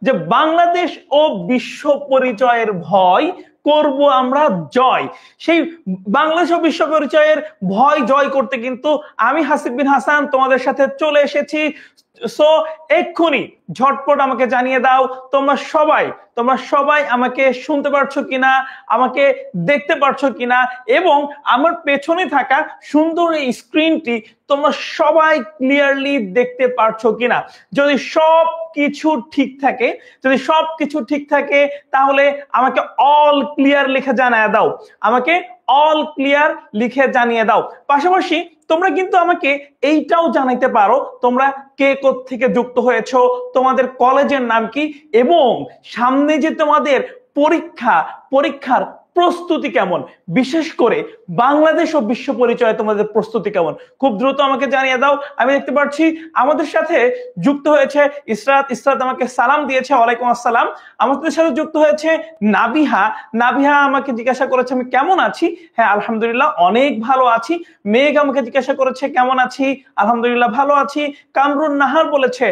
যে বাংলাদেশ ও বিশ্ব পরিচয়ের ভয় করব আমরা জয়। সেই বাংলাদেশ ও বিশ্ব পরিচয়ের ভয় জয় করতে কিন্তু আমি হাসিব বিন হাসান তোমাদের সাথে চলে এসেছি। সো এক্ষুনি ঝটপট আমাকে জানিয়ে দাও তোমরা সবাই আমাকে শুনতে পারছো কিনা, আমাকে দেখতে পারছো কিনা, এবং আমার পেছনে থাকা সুন্দর এই স্ক্রিনটি তোমরা সবাই ক্লিয়ারলি দেখতে পারছো কিনা। যদি সব কিছু ঠিক থাকে তাহলে আমাকে অল ক্লিয়ার লিখে জানিয়ে দাও, আমাকে অল ক্লিয়ার লিখে জানিয়ে দাও। পাশাপাশি তোমরা কিন্তু আমাকে এইটাও জানাইতে পারো তোমরা কে কোত্থেকে যুক্ত হয়েছো, তোমাদের কলেজের নাম কি, এবং সামনে যে তোমাদের পরীক্ষার প্রস্তুতি কেমন, বিশেষ করে বাংলাদেশ ও বিশ্ব পরিচয়ে তোমাদের প্রস্তুতি কেমন, খুব দ্রুত আমাকে জানিয়ে দাও। আমি দেখতে পাচ্ছি আমাদের সাথে যুক্ত হয়েছে ইসরাত আমাকে সালাম দিয়েছে, ওয়ালাইকুম আসসালাম। আমাদের সাথে যুক্ত হয়েছে নাবিহা আমাকে জিজ্ঞাসা করেছে আমি কেমন আছি। হ্যাঁ আলহামদুলিল্লাহ অনেক ভালো আছি। মেঘ আমাকে জিজ্ঞাসা করেছে কেমন আছি, আলহামদুলিল্লাহ ভালো আছি। কামরুন নাহার বলেছে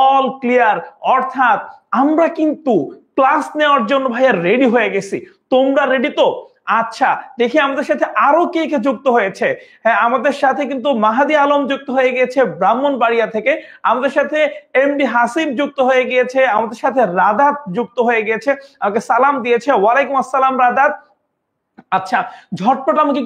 অল ক্লিয়ার, অর্থাৎ আমরা কিন্তু ক্লাস নেওয়ার জন্য ভাইয়া রেডি হয়ে গেছি। তোমরা রেডি তো? আচ্ছা দেখি আমাদের সাথে আরো কে কে যুক্ত হয়েছে। হ্যাঁ আমাদের সাথে কিন্তু মাহাদি আলম যুক্ত হয়ে গিয়েছে ব্রাহ্মণবাড়িয়া থেকে, আমাদের সাথে এমডি হাসিব যুক্ত হয়ে গিয়েছে, আমাদের সাথে রাদাত যুক্ত হয়ে গিয়েছে, আমাকে সালাম দিয়েছে, ওয়ালাইকুম আসসালাম রাদাত। আচ্ছা ঝটপট আমাকে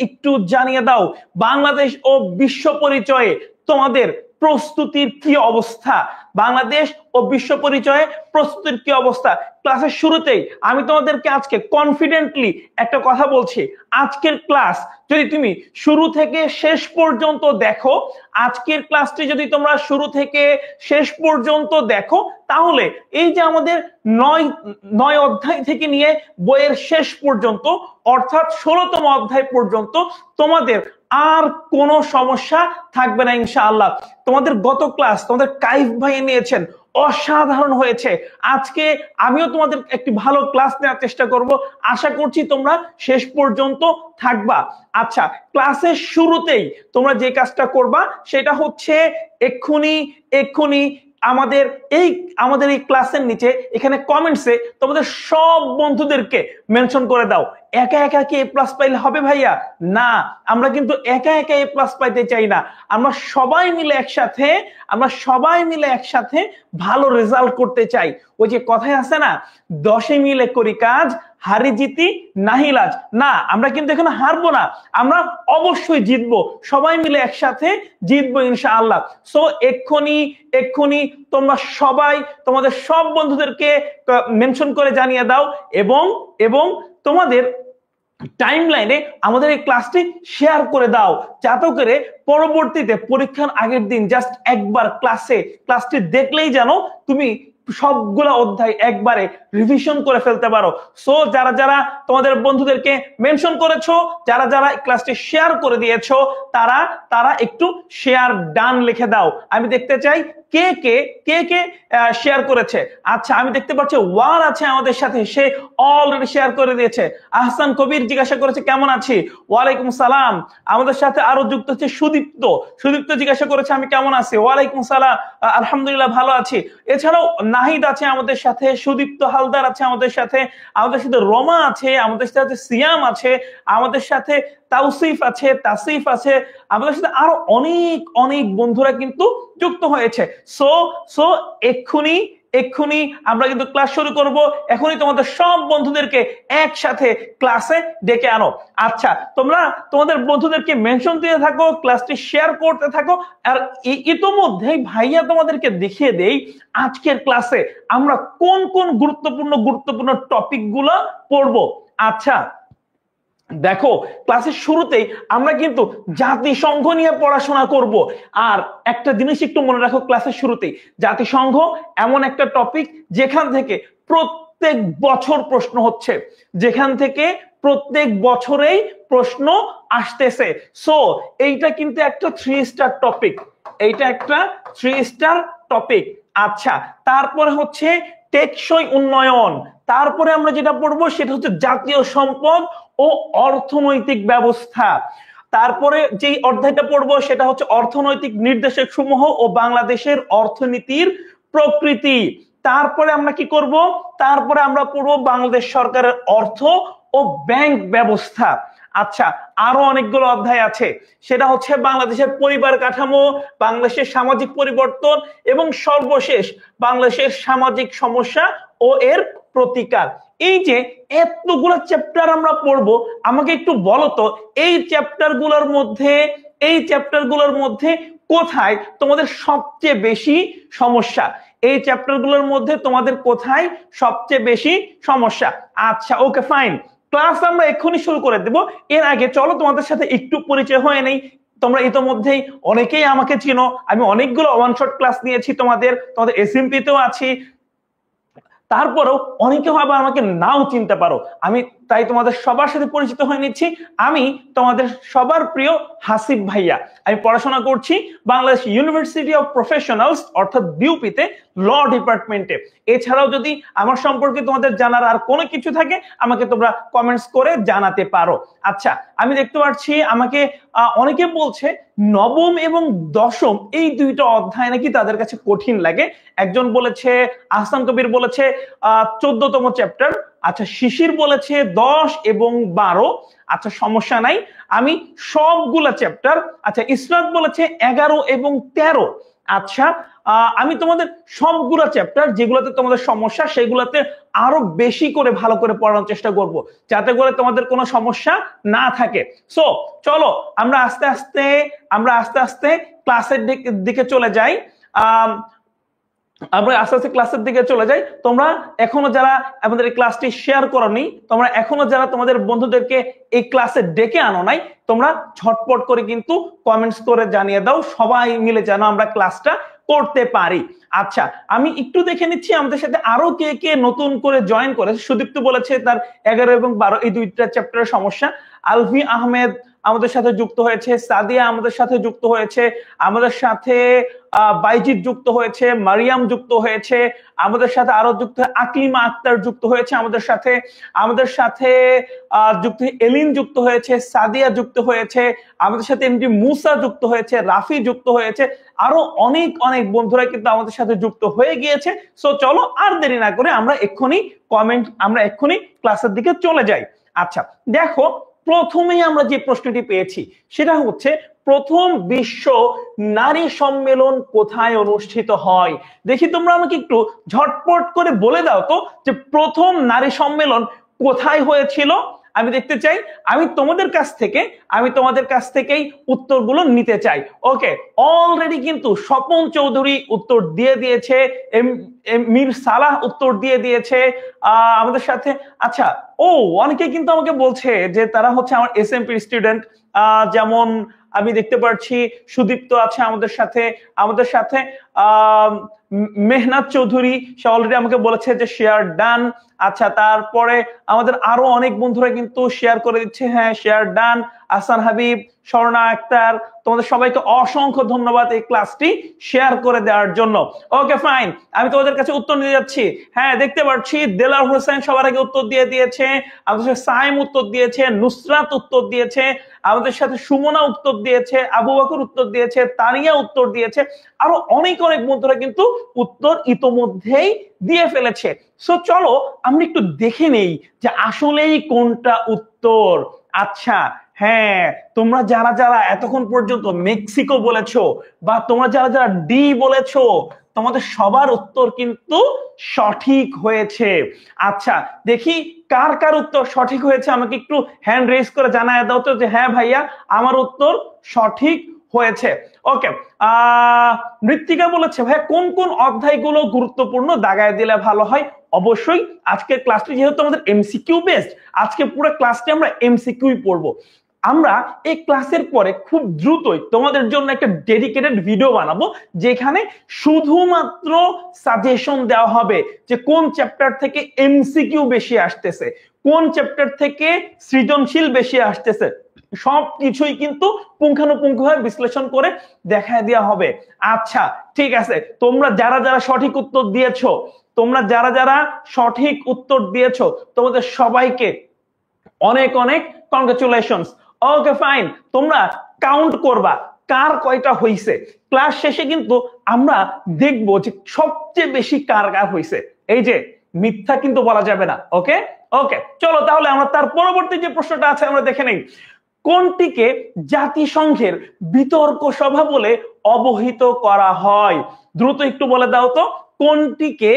একটু জানিয়ে দাও বাংলাদেশ ও বিশ্ব পরিচয়ে তোমাদের প্রস্তুতির কি অবস্থা, বাংলাদেশ ও বিশ্ব পরিচয়ে প্রস্তুতির কি অবস্থা। ক্লাসের শুরুতেই আমি তোমাদেরকে আজকে কনফিডেন্টলি একটা কথা বলছি, আজকের ক্লাস যদি তুমি শুরু থেকে শেষ পর্যন্ত দেখো, আজকের ক্লাসটি যদি তোমরা শুরু থেকে শেষ পর্যন্ত দেখো, তাহলে এই যে আমাদের 9 অধ্যায় থেকে নিয়ে বইয়ের শেষ পর্যন্ত, অর্থাৎ 16তম অধ্যায় পর্যন্ত তোমাদের আর কোনো সমস্যা থাকবে না ইনশাআল্লাহ। তোমাদের গত ক্লাস তোমাদের কাইফ ভাই নিয়েছেন, অসাধারণ হয়েছে। আজকে আমিও তোমাদের একটি ভালো ক্লাস নেওয়ার চেষ্টা করব, আশা করছি তোমরা শেষ পর্যন্ত থাকবা। আচ্ছা ক্লাসের শুরুতেই তোমরা যে কাজটা করবা সেটা হচ্ছে এক্ষুনি আমাদের এই ক্লাসের নিচে এখানে কমেন্টসে তোমাদের সব বন্ধুদেরকে মেনশন করে দাও। একা একা কি এ প্লাস পাইলে হবে ভাইয়া? না, আমরা কিন্তু একা একা এ প্লাস পাইতে চাই না। আমরা সবাই মিলে একসাথে ভালো রেজাল্ট করতে চাই। ওই যে কথায় আছে না, 10 মিলে করি কাজ, হারি জিতি নাহি লাজ। না, আমরা কিন্তু এখানে হারবো না, আমরা অবশ্যই জিতবো, সবাই মিলে একসাথে জিতবো ইনশাআল্লাহ। সো এক্ষুনি তোমরা সবাই তোমাদের সব বন্ধুদেরকে মেনশন করে জানিয়ে দাও, এবং তোমাদের টাইমলাইনে আমাদের এই ক্লাসটি শেয়ার করে দাও, যাতে করে পরবর্তীতে পরীক্ষার আগের দিন জাস্ট একবার ক্লাসটি দেখলেই যেন তুমি সবগুলা অধ্যায় একবারে রিভিশন করে ফেলতে পারো। সো যারা যারা তোমাদের বন্ধুদেরকে মেনশন করেছো, যারা যারা ক্লাসটি শেয়ার করে দিয়েছো, তারা একটু শেয়ার ডান লিখে দাও। আমি দেখতে চাই কে শেয়ার করেছে। আচ্ছা আমি দেখতে পাচ্ছি ওয়ার আছে আমাদের সাথে, সে অলরেডি শেয়ার করে দিয়েছে। আহসান কবির জিজ্ঞাসা করেছে কেমন আছি, ওয়ালাইকুম সালাম। আমাদের সাথে আরো যুক্ত হচ্ছে সুদীপ্ত জিজ্ঞাসা করেছে আমি কেমন আছি, ওয়ালাইকুম সালাম, আলহামদুলিল্লাহ ভালো আছি। এছাড়াও নাহিদ আছে আমাদের সাথে, সুদীপ্ত হালদার আছে আমাদের সাথে রমা আছে, আমাদের সাথে সিয়াম আছে, আমাদের সাথে তাওসিফ আছে, তাসিফ আছে, আমাদের সাথে আরো অনেক বন্ধুরা কিন্তু যুক্ত হয়েছে। সো এক্ষুনি আমরা কিন্তু ক্লাস শুরু করব। এখনই তোমাদের সব বন্ধুদেরকে একসাথে ক্লাসে ডেকে আনো। আচ্ছা তোমরা তোমাদের বন্ধুদেরকে মেনশন দিয়ে থাকো, ক্লাসটি শেয়ার করতে থাকো। আর ইতোমধ্যেই ভাইয়া তোমাদেরকে দেখিয়ে দেই আজকের ক্লাসে আমরা কোন গুরুত্বপূর্ণ টপিক গুলো পড়বো। আচ্ছা দেখো ক্লাসের শুরুতেই আমরা কিন্তু জাতিসংঘ নিয়ে পড়াশোনা করব। আর একটা জিনিস একটু মনে রাখো, ক্লাসের শুরুতেই জাতিসংঘ এমন একটা টপিক যেখান থেকে প্রত্যেক বছর প্রশ্ন হচ্ছে, যেখান থেকে প্রত্যেক বছরেই প্রশ্ন আসতেছে। সো এইটা কিন্তু একটা 3 স্টার টপিক। আচ্ছা তারপরে হচ্ছে টেকসই উন্নয়ন, তারপরে আমরা যেটা পড়বো সেটা হচ্ছে জাতীয় সম্পদ ও অর্থনৈতিক ব্যবস্থা। তারপরে যেই অধ্যায়টা পড়বো সেটা হচ্ছে অর্থনৈতিক নির্দেশক সমূহ ও বাংলাদেশের অর্থনীতির প্রকৃতি। তারপরে আমরা কি করব, তারপরে আমরা পড়বো বাংলাদেশ সরকারের অর্থ ও ব্যাংক ব্যবস্থা। আচ্ছা, আরো অনেকগুলো অধ্যায় আছে, সেটা হচ্ছে বাংলাদেশের পরিবার কাঠামো, বাংলাদেশের সামাজিক পরিবর্তন এবং সর্বশেষ বাংলাদেশের সামাজিক সমস্যা ও এর প্রতিকার। এই যে এতগুলো চ্যাপ্টার আমরা পড়বো, আমাকে একটু বলো তো এই চ্যাপ্টারগুলোর মধ্যে কোথায় তোমাদের সবচেয়ে বেশি সমস্যা? এই চ্যাপ্টারগুলোর মধ্যে তোমাদের কোথায় সবচেয়ে বেশি সমস্যা? আচ্ছা, ওকে ফাইন, ক্লাস আমরা এক্ষুনি শুরু করে দেব। এর আগে চলো তোমাদের সাথে একটু পরিচয় হয়ে নেই। তোমরা ইতোমধ্যেই অনেকেই আমাকে চিনো, আমি অনেকগুলো ওয়ান শট ক্লাস নিয়েছি, তোমাদের এসএমপি তেও আছি, তারপরেও অনেকে হবে আমাকে নাও চিনতে পারো। আমি তাই তোমাদের সবার সাথে পরিচিত হয়ে নিচ্ছি। আমি তোমাদের সবার প্রিয় হাসিব ভাইয়া। আমি পড়াশোনা করছি বাংলাদেশ ইউনিভার্সিটি অফ প্রফেশনালস অর্থাৎ বিউপিতে, ল ডিপার্টমেন্টে। এছাড়াও যদি আমার সম্পর্কে তোমাদের জানার আর কোনো কিছু থাকে আমাকে তোমরা কমেন্টস করে জানাতে পারো। আচ্ছা, আমি দেখতে পাচ্ছি আমাকে অনেকে বলছে নবম এবং দশম এই দুইটা অধ্যায় নাকি তাদের কাছে কঠিন লাগে। একজন বলেছে, আহসান কবির বলেছে 14তম চ্যাপ্টার। আচ্ছা, শিশির বলেছে 10 এবং 12। আচ্ছা, সমস্যা নাই, আমি সবগুলা চ্যাপ্টার। আচ্ছা, ইসরাত বলেছে 11 এবং 13। আচ্ছা, আমি তোমাদের সবগুলা চ্যাপ্টার যেগুলোতে তোমাদের সমস্যা সেগুলোতে আরো বেশি করে ভালো করে পড়ানোর চেষ্টা করব, যাতে করে তোমাদের কোনো সমস্যা না থাকে। সো চলো আমরা আস্তে আস্তে ক্লাসের দিকে চলে যাই। তোমরা এখনো যারা আমাদের এই ক্লাসটি শেয়ার করোনি, তোমরা এখনো যারা তোমাদের বন্ধুদেরকে এই ক্লাসে ডেকে আনো নাই, তোমরা ঝটপট করে কিন্তু কমেন্টস করে জানিয়ে দাও, সবাই মিলে যেন আমরা ক্লাসটা করতে পারি। আচ্ছা, আমি একটু দেখে নিচ্ছি আমাদের সাথে আরো কে কে নতুন করে জয়েন করেছে। সুদীপ্ত বলেছে তার 11 এবং 12 এই দুইটা চ্যাপ্টারের সমস্যা। আলভি আহমেদ আমাদের সাথে যুক্ত হয়েছে, সাদিয়া আমাদের সাথে যুক্ত হয়েছে, আমাদের সাথে বাইজিৎ যুক্ত হয়েছে, মারিয়াম যুক্ত হয়েছে, আমাদের সাথে আরো যুক্ত আকলিমা আক্তার যুক্ত হয়েছে, আমাদের সাথে যুক্ত এলিন যুক্ত হয়েছে, সাদিয়া যুক্ত হয়েছে, আমাদের সাথে এমডি মুসা যুক্ত হয়েছে, রাফি যুক্ত হয়েছে, আরো অনেক বন্ধুরা কিন্তু আমাদের সাথে যুক্ত হয়ে গিয়েছে। সো চলো আর দেরি না করে আমরা এক্ষুনি ক্লাসের দিকে চলে যাই। আচ্ছা, দেখো প্রথমেই আমরা যে প্রশ্নটি পেয়েছি সেটা হচ্ছে প্রথম বিশ্ব নারী সম্মেলন কোথায় অনুষ্ঠিত হয়? দেখি তোমরা আমাকে একটু ঝটপট করে বলে দাও তো যে প্রথম নারী সম্মেলন কোথায় হয়েছিল। আমি দেখতে চাই, আমি তোমাদের কাছ থেকেই উত্তরগুলো নিতে চাই। ওকে, অলরেডি কিন্তু স্বপন চৌধুরী উত্তর দিয়ে দিয়েছে, মীর সালাহ উত্তর দিয়ে দিয়েছে আমাদের সাথে। আচ্ছা, অনেকে কিন্তু আমাকে বলছে যে তারা হচ্ছে আমার এসএমপি স্টুডেন্ট। যেমন আমি দেখতে পাচ্ছি সুদীপ্ত আছে আমাদের সাথে মেহনাত চৌধুরী, সে অলরেডি আমাকে বলেছে যে শেয়ার ডান। আচ্ছা, তারপরে আমাদের আরো অনেক বন্ধুরা কিন্তু শেয়ার করে দিচ্ছে, হ্যাঁ শেয়ার ডান। আহসান হাবিব, স্বর্ণা আক্তার, তোমাদের সবাইকে অসংখ্য ধন্যবাদ এই ক্লাসটি শেয়ার করে দেওয়ার জন্য। ওকে ফাইন, আমি তোমাদের কাছে উত্তর নিয়ে যাচ্ছি। হ্যাঁ, দেখতে পাচ্ছি দেলার হোসেন সবার আগে উত্তর দিয়ে দিয়েছে, আমাদের সাথে সাইম উত্তর দিয়েছে, নুসরাত উত্তর দিয়েছে, আমাদের সাথে সুমনা উত্তর দিয়েছে, আবু বকর উত্তর দিয়েছে, তানিয়া উত্তর দিয়েছে, আরো অনেক বন্ধুরা কিন্তু উত্তর ইতোমধ্যেই দিয়ে ফেলেছে। সো চলো আমরা একটু দেখে নেই যে আসলেই কোনটা উত্তর। আচ্ছা, হ্যাঁ, তোমরা যারা এতক্ষণ পর্যন্ত মেক্সিকো বলেছো বা তোমরা যারা ডি বলেছো, তোমাদের সবার উত্তর কিন্তু সঠিক হয়েছে। আচ্ছা, দেখি কার উত্তর সঠিক হয়েছে, আমাকে একটু হ্যান্ড রেজ করে জানায় দাও তো যে হ্যাঁ ভাইয়া আমার উত্তর সঠিক হয়েছে। ওকে, মৃত্তিকা বলেছে ভাইয়া কোন অধ্যায়গুলো গুরুত্বপূর্ণ দাগায় দিলে ভালো হয়। অবশ্যই আজকের ক্লাসটি যেহেতু আমাদের এমসিকিউ বেসড, আজকে পুরো ক্লাসটি আমরা এমসিকিউই পড়বো। আমরা এই ক্লাসের পরে খুব দ্রুতই তোমাদের জন্য একটা ডেডিকেটেড ভিডিও বানাবো, যেখানে শুধুমাত্র সাজেশন দেওয়া হবে যে কোন চ্যাপ্টার থেকে এমসিকিউ বেশি আসতেছে, কোন চ্যাপ্টার থেকে সৃজনশীল বেশি আসতেছে, সবকিছুই কিন্তু পুঙ্খানুপুঙ্খভাবে বিশ্লেষণ করে দেখায় দেওয়া হবে। আচ্ছা, ঠিক আছে, তোমরা যারা সঠিক উত্তর দিয়েছো, তোমাদের সবাইকে অনেক কনগ্রাচুলেশনস। ওকে ফাইন, তোমরা কাউন্ট করবা কার কয়টা হইছে। ক্লাস শেষে কিন্তু আমরা দেখবো যে সবচেয়ে বেশি কার কার হইছে। এই যে মিথ্যা কিন্তু বলা যাবে না। ওকে ওকে, চলো তাহলে আমরা তার পরবর্তী যে প্রশ্নটা আছে আমরা দেখে নেই। কোনটিকে জাতিসংঘের বিতর্ক সভা বলে অবহিত করা হয়? দ্রুত একটু বলে দাও তো, কোনটিকে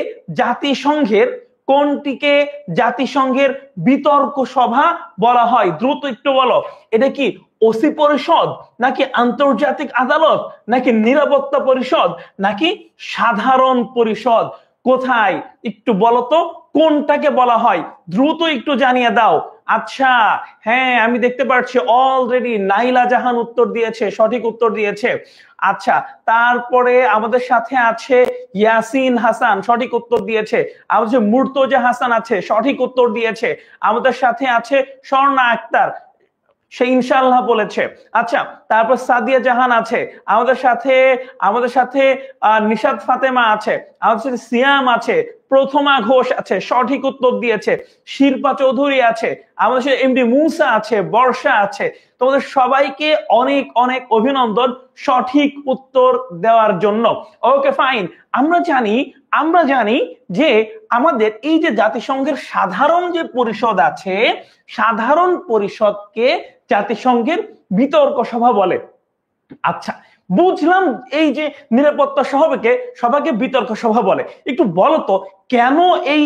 জাতিসংঘের বিতর্ক সভা বলা হয়? দ্রুত একটু বলো। এটা কি ওসি পরিষদ, নাকি আন্তর্জাতিক আদালত, নাকি নিরাপত্তা পরিষদ, নাকি সাধারণ পরিষদ? কোথায় একটু বলো তো কোনটাকে বলা হয়? দ্রুত একটু জানিয়ে দাও। আচ্ছা হ্যাঁ, আমি দেখতে পাচ্ছি অলরেডি নাইলা জাহান উত্তর দিয়েছে, সঠিক উত্তর দিয়েছে। আচ্ছা, তারপরে আমাদের সাথে আছে ইয়াসিন হাসান, সঠিক উত্তর দিয়েছে। আমাদের মুর্তজা হাসান আছে, সঠিক উত্তর দিয়েছে। আমাদের সাথে আছে স্বর্ণা আক্তার, সে ইনশাআল্লাহ বলেছে। আচ্ছা, তারপর সাদিয়া জাহান আছে আমাদের সাথে নিশাদ ফাতেমা আছে, আমাদের সাথে সিয়াম আছে, প্রথমা ঘোষ আছে, সঠিক উত্তর দিয়েছে। শিল্পা চৌধুরী আছে, আমাদের সাথে এমডি মুসা আছে, বর্ষা আছে। তোমাদের সবাইকে অনেক অনেক অভিনন্দন সঠিক উত্তর দেওয়ার জন্য। ওকে ফাইন, আমরা জানি যে আমাদের এই যে জাতিসংঘের সাধারণ যে পরিষদ আছে, সাধারণ পরিষদকে জাতিসংঘের বিতর্ক সভা বলে। আচ্ছা বুঝলাম, এই যে নিরাপত্তা সভাকে বিতর্ক সভা বলে। একটু বলো তো কেন এই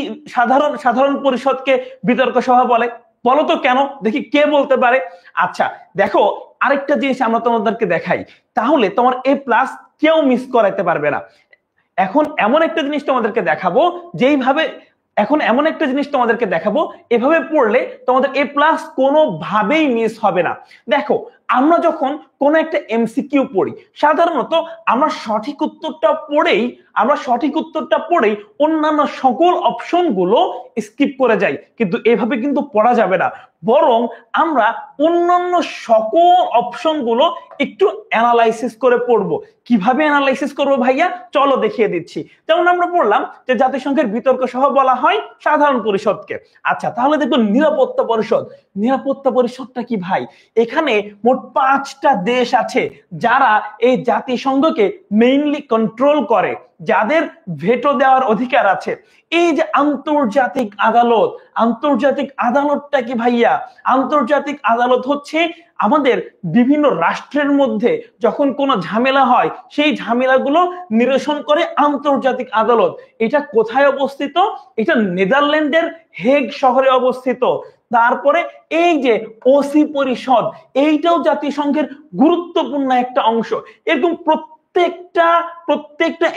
সাধারণ পরিষদকে বিতর্ক সভা বলে? বলো তো কেন, দেখি কে বলতে পারে। আচ্ছা দেখো, আরেকটা জিনিস আমরা তোমাদেরকে দেখাই, তাহলে তোমার এ প্লাস কেউ মিস করাইতে পারবে না। এখন এমন একটা জিনিস তোমাদেরকে দেখাবো, এভাবে পড়লে তোমাদের এ প্লাস কোনোভাবেই মিস হবে না। দেখো, আমরা যখন কোন একটা এমসিকিউ পড়ি, সাধারণত আমরা সঠিক উত্তরটা পড়েই অন্যান্য সকল অপশনগুলো স্কিপ করে যাই, কিন্তু এভাবে কিন্তু পড়া যাবে না। বরং আমরা অন্যান্য সকল অপশনগুলো একটু অ্যানালাইসিস করে পড়বো। কিভাবে অ্যানালাইসিস করবো ভাইয়া? চলো দেখিয়ে দিচ্ছি। যেমন আমরা পড়লাম যে জাতিসংঘের বিতর্ক সভা বলা হয় সাধারণ পরিষদকে। আচ্ছা, তাহলে দেখো নিরাপত্তা পরিষদটা কি ভাই? এখানে মোট 5টা দেশ আছে যারা এই জাতিসংঘকে মেইনলি কন্ট্রোল করে, যাদের ভেটো দেওয়ার অধিকার আছে। এই যে আন্তর্জাতিক আদালতটা কি ভাইয়া? আন্তর্জাতিক আদালত হচ্ছে আমাদের বিভিন্ন রাষ্ট্রের মধ্যে যখন কোনো ঝামেলা হয়, সেই ঝামেলাগুলো নিরসন করে আন্তর্জাতিক আদালত। এটা কোথায় অবস্থিত? এটা নেদারল্যান্ডের হেগ শহরে অবস্থিত। তারপরে এই যে ওসি পরিষদ, এইটাও জাতিসংঘের গুরুত্বপূর্ণ একটা অংশ। এরকম প্রত্যেকটা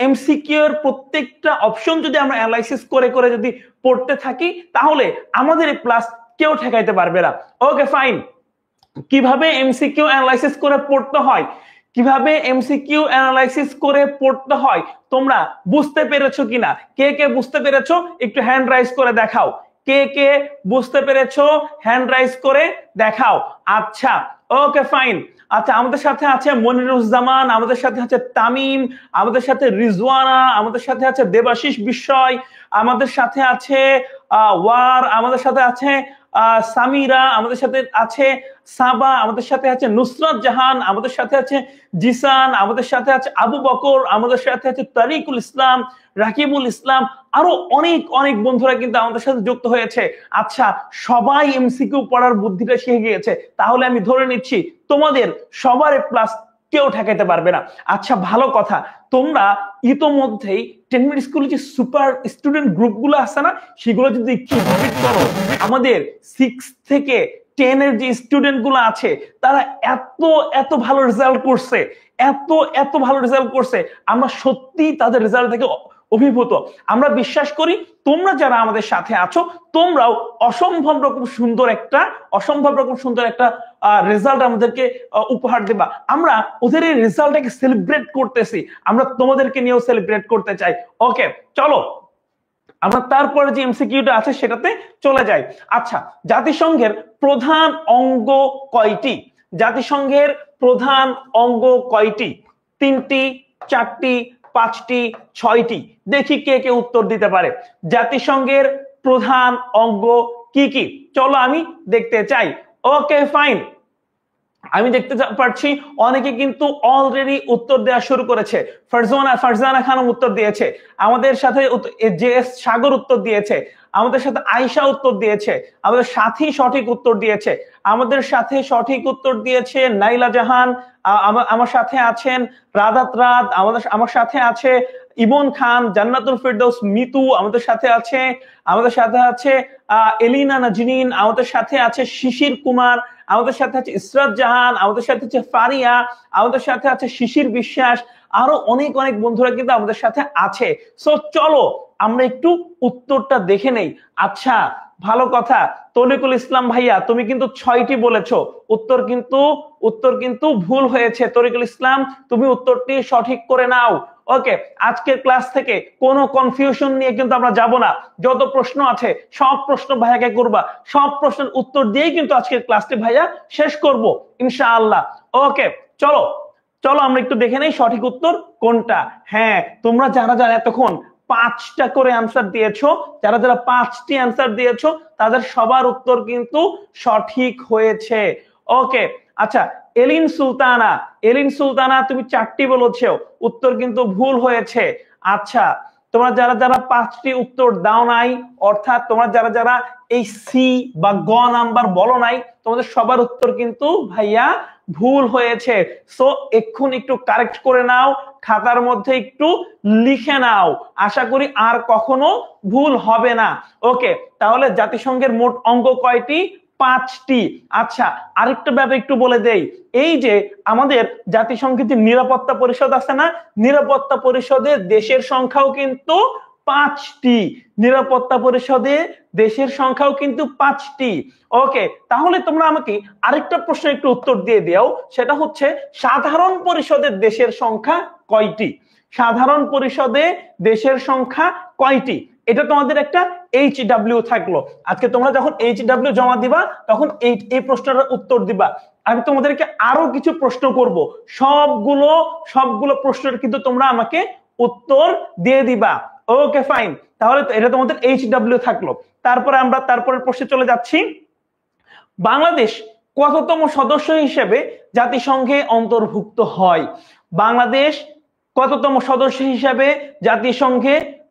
এমসিকিউ এর প্রত্যেকটা অপশন যদি আমরা অ্যানালাইসিস করে যদি পড়তে থাকি, তাহলে আমাদের প্লাস কেউ ঠেকাইতে পারবে না। ওকে ফাইন, কিভাবে এমসিকিউ অ্যানালাইসিস করে পড়তে হয় তোমরা বুঝতে পেরেছো কিনা? কে বুঝতে পেরেছো একটু হ্যান্ড রাইজ করে দেখাও। কে বুঝতে পেরেছো হ্যান্ড রাইজ করে দেখাও। আচ্ছা ওকে ফাইন। আচ্ছা, আমাদের সাথে আছে মনিরুজ্জামান, আমাদের সাথে আছে তামিম, আমাদের সাথে রিজওয়ানা, আমাদের সাথে আছে দেবাশিস বিস্ময়, আমাদের সাথে আছে ওয়ার, আমাদের সাথে আছে সামিরা, আমাদের সাথে আছে সাবা, আমাদের সাথে আছে নুসরাত জাহান, আমাদের সাথে আছে জিসান, আমাদের সাথে আছে আবু বকর, আমাদের সাথে আছে তারিকুল ইসলাম, রাকিবুল ইসলাম, আরো অনেক বন্ধুরা কিন্তু আমাদের সাথে যুক্ত হয়েছে। আচ্ছা, সবাই এমসিকিউ পড়ার বুদ্ধিটা শিখে গিয়েছে, তাহলে আমি ধরে নিচ্ছি তোমাদের সবার প্লাস কেউ ঠেকাইতে পারবে না। আচ্ছা ভালো কথা, তোমরা ইতোমধ্যেই 10 মিনিট স্কুলে যে সুপার স্টুডেন্ট গ্রুপগুলো আছে না, সেগুলো যদি একটু ভিজিট করো, আমাদের 6 থেকে 10 এর যে স্টুডেন্ট গুলো আছে তারা এত ভালো রেজাল্ট করছে, আমরা সত্যি তাদের রেজাল্ট থেকে অভিভূত। আমরা বিশ্বাস করি তোমরা যারা আমাদের সাথে আছো, তোমরাও অসম্ভব রকম সুন্দর একটা রেজাল্ট আমাদেরকে উপহার দেবা। আমরা ওদের এই রেজাল্টটাকে সেলিব্রেট করতেছি, আমরা তোমাদেরকে নিয়েও সেলিব্রেট করতে চাই। ওকে চলো আমরা তারপরে যে এমসিকিউটা আছে সেটাতে চলে যাই। আচ্ছা, জাতিসংঘের প্রধান অঙ্গ কয়টি? 3টি, 4টি, 5টি, 6টি? দেখি কে উত্তর দিতে পারে। জাতিসংঘের প্রধান অঙ্গ কি কি? চলো আমি দেখতে চাই। ওকে ফাইন, আমি দেখতে পাচ্ছি অনেকে কিন্তু অলরেডি উত্তর দেওয়া শুরু করেছে। ফারজানা খানম উত্তর দিয়েছে, আমাদের সাথে জে এস সাগর উত্তর দিয়েছে, আমাদের সাথে আয়শা উত্তর দিয়েছে, আমাদের সাথী সঠিক উত্তর দিয়েছে, আমাদের সাথে সঠিক উত্তর দিয়েছে নাইলা জাহান, আমার সাথে আছেন রাদাত রাত, আমার সাথে আছে ইমন খান, জান্নাতুল ফেরদৌস মিতু আমাদের সাথে আছে, আমাদের সাথে আছে এলিনা নাজনীন, আমাদের সাথে আছে শিশির কুমার, আমাদের সাথে আছে ইসরাত জাহান, আমাদের সাথে আছে ফারিয়া, আমাদের সাথে আছে শিশির বিশ্বাস, আরো অনেক অনেক বন্ধুরা কিন্তু আমাদের সাথে আছে। সো চলো আমরা একটু উত্তরটা দেখে নেই। আচ্ছা ভালো কথা, তরিকুল ইসলাম ভাইয়া তুমি কিন্তু 6টি বলেছো, উত্তর কিন্তু ভুল হয়েছে। তরিকুল ইসলাম তুমি উত্তরটি সঠিক করে নাও। ওকে, আজকের ক্লাস থেকে কোনো কনফিউশন নিয়ে কিন্তু আমরা যাব না। যত প্রশ্ন আছে সব প্রশ্ন ভাইয়াকে করবা, সব প্রশ্নের উত্তর দিয়েই কিন্তু আজকের ক্লাসটি ভাইয়া শেষ করব ইনশাআল্লাহ। ওকে চলো আমরা একটু দেখে নেই সঠিক উত্তর কোনটা। হ্যাঁ, তোমরা যারা যারা এতক্ষণ 5টা করে আনসার দিয়েছো, যারা 5টি আনসার দিয়েছো তাদের সবার উত্তর কিন্তু সঠিক হয়েছে। ওকে আচ্ছা, এলিন সুলতানা তুমি 4টি বলেছো, উত্তর কিন্তু ভুল হয়েছে। আচ্ছা তোমরা যারা 5টি উত্তর দাও নাই, অর্থাৎ তোমরা যারা এই সি বা গ নাম্বার বলো নাই, তোমাদের সবার উত্তর কিন্তু ভাইয়া ভুল হয়েছে। সো এক্ষুনি একটু কারেক্ট করে নাও, খাতার মধ্যে একটু লিখে নাও, আশা করি আর কখনো ভুল হবে না। ওকে, তাহলে জাতিসংঘের মোট অঙ্গ কয়টি? 5টি। আচ্ছা আরেকটা ব্যাপার একটু বলে দেই, এই যে আমাদের জাতিসংঘের যে নিরাপত্তা পরিষদ আছে না, নিরাপত্তা পরিষদের দেশের সংখ্যাও কিন্তু 5টি। নিরাপত্তা পরিষদে দেশের সংখ্যাও কিন্তু 5টি। ওকে, তাহলে তোমরা আমাকে আরেকটা প্রশ্ন একটু উত্তর দিয়ে দাও, সেটা হচ্ছে সাধারণ পরিষদের দেশের সংখ্যা কয়টি? সাধারণ পরিষদে দেশের সংখ্যা কয়টি? এটা তোমাদের একটা HW থাকলো। আজকে তোমরা যখন HW জমা দিবা তখন এই প্রশ্নটার উত্তর দিবা। আমি তোমাদেরকে আরো কিছু প্রশ্ন করব, সবগুলো প্রশ্নের কিন্তু তোমরা আমাকে উত্তর দিয়ে দিবা। ওকে ফাইন, তাহলে এটা তোমাদের HW থাকলো। তারপরে আমরা তারপরের প্রশ্নে চলে যাচ্ছি। বাংলাদেশ কততম সদস্য হিসেবে জাতিসংঘে অন্তর্ভুক্ত হয়? বাংলাদেশ কততম সদস্য হিসেবে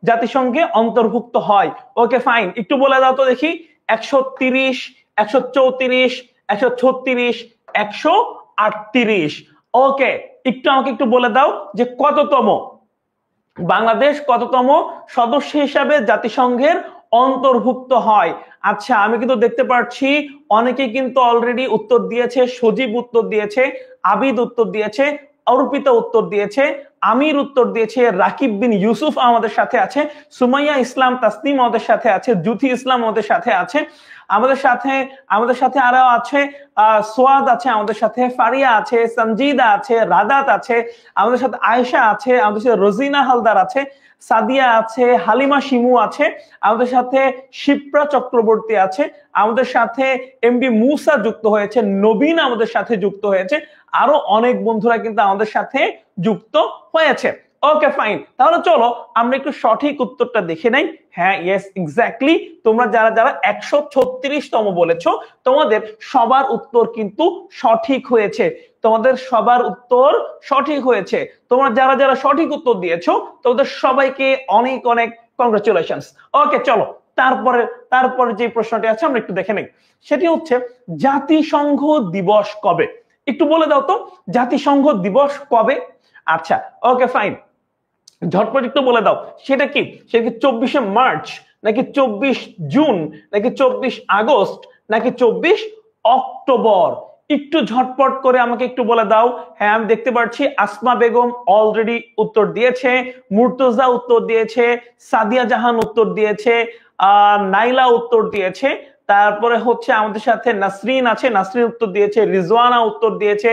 জাতিসংঘে অন্তর্ভুক্ত হয়? ওকে ফাইন, একটু বলে দাও তো দেখি। 130, 134, 136, 138। ওকে, আমাকে একটু বলে দাও যে কততম বাংলাদেশ কততম সদস্য হিসাবে জাতিসংঘের অন্তর্ভুক্ত হয়। আচ্ছা আমি কিন্তু দেখতে পাচ্ছি অনেকে কিন্তু অলরেডি উত্তর দিয়েছে। সজীব উত্তর দিয়েছে, আবিদ উত্তর দিয়েছে, অর্পিতা উত্তর দিয়েছে, আমির উত্তর দিয়েছে, রাকিব বিন ইউসুফ আমাদের সাথে আছে, সুমাইয়া ইসলাম তাসনিম আমাদের সাথে আছে, জুথি ইসলাম আমাদের সাথে আছে, আমাদের সাথে আরো আছে সোয়াদ আছে, আমাদের সাথে ফারিয়া আছে, সঞ্জিদা আছে, রাদাত আছে, আমাদের সাথে আয়েশা আছে, আমাদের সাথে রোজিনা হালদার আছে, সাদিয়া আছে, হালিমা শিমু আছে, আমাদের সাথে শিপ্রা চক্রবর্তী আছে, আমাদের সাথে এমবি মুসা যুক্ত হয়েছে, নবীন আমাদের সাথে যুক্ত হয়েছে, আরো অনেক বন্ধুরা কিন্তু আমাদের সাথে যুক্ত হয়েছে। ওকে ফাইন, তাহলে চলো আমরা একটু সঠিক উত্তরটা দেখে নেই। হ্যাঁ ইয়েস এক্স্যাক্টলি, তোমরা যারা 136তম বলেছো তোমাদের সবার উত্তর কিন্তু সঠিক হয়েছে। তোমাদের সবার উত্তর সঠিক হয়েছে। তোমরা যারা সঠিক উত্তর দিয়েছো তোমাদের সবাইকে অনেক অনেক কংগ্রাচুলেশনস। ওকে চলো তারপরে যে প্রশ্নটি আছে আমরা একটু দেখে নেই। সেটি হচ্ছে জাতিসংঘ দিবস কবে? একটু বলে দাও তো জাতিসংঘ দিবস কবে? আচ্ছা ওকে ফাইন, ঝটপট একটু বলে দাও সেটা কি? 24শে মার্চ, নাকি 24 জুন, নাকি 24 আগস্ট, নাকি 24 অক্টোবর? একটু ঝটপট করে আমাকে একটু বলে দাও। হ্যাঁ আমি দেখতে পাচ্ছি আসমা বেগম অলরেডি উত্তর দিয়েছে, মুর্তজা উত্তর দিয়েছে, সাদিয়া জাহান উত্তর দিয়েছে, নাইলা উত্তর দিয়েছে, তারপরে হচ্ছে আমাদের সাথে নাসরিন আছে, নাসরিন উত্তর দিয়েছে, রিজওয়ানা উত্তর দিয়েছে,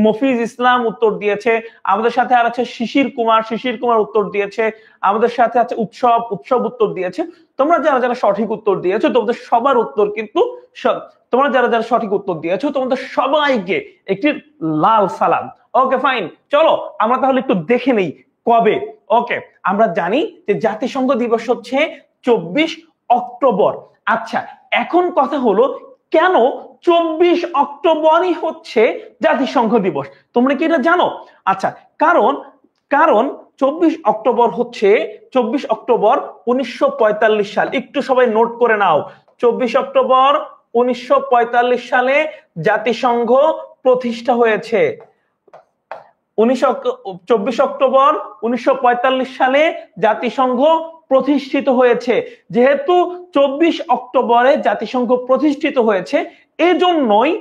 মফিজ ইসলাম উত্তর দিয়েছে, আমাদের সাথে আর আছে শিশির কুমার উত্তর দিয়েছে, আমাদের সাথে আছে উৎসব উত্তর দিয়েছে। তোমরা যারা সঠিক উত্তর দিয়েছো তোমাদের সবার উত্তর কিন্তু তোমরা যারা সঠিক উত্তর দিয়েছো তোমাদের সবাইকে একটি লাল সালাম। ওকে ফাইন, চলো আমরা তাহলে একটু দেখে নেই কবে। ওকে, আমরা জানি যে জাতিসংঘ দিবস হচ্ছে 24 অক্টোবর। আচ্ছা এখন কথা হলো কেন 24 অক্টোবরই হচ্ছে জাতিসংঘ দিবস। তোমরা কি এটা জানো? আচ্ছা, কারণ কারণ 24 অক্টোবর হচ্ছে 24 অক্টোবর 1945 সাল। একটু সবাই নোট করে নাও, 24 অক্টোবর 1945 সালে জাতিসংঘ প্রতিষ্ঠা হয়েছে। 24 অক্টোবর 1945 সালে জাতিসংঘ প্রতিষ্ঠিত হয়েছে। যেহেতু 24 অক্টোবরে জাতিসংঘ প্রতিষ্ঠিত হয়েছে, এজন্যই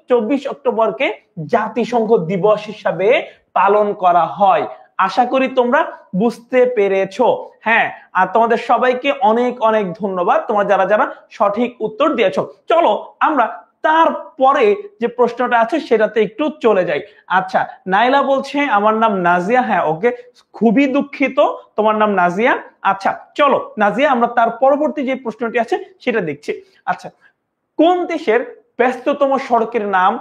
24 অক্টোবরকে জাতিসংঘ দিবস হিসাবে পালন করা হয়। আশা করি তোমরা বুঝতে পেরেছো। হ্যাঁ, আর তোমাদের সবাইকে অনেক অনেক ধন্যবাদ, তোমরা যারা যারা সঠিক উত্তর দিয়েছো। চলো আমরা তারপরে যে প্রশ্নটা আছে সেটাতে একটু চলে যাই। আচ্ছা, নাইলা বলছে আমার নাম নাজিয়া। হ্যাঁ, ওকে, খুবই দুঃখিত, তোমার নাম নাজিয়া। আচ্ছা চলো নাজিয়া, আমরা তার পরবর্তী যে প্রশ্নটি আছে সেটা দেখছি। আচ্ছা, কোন দেশের ব্যস্ততম সড়কের নাম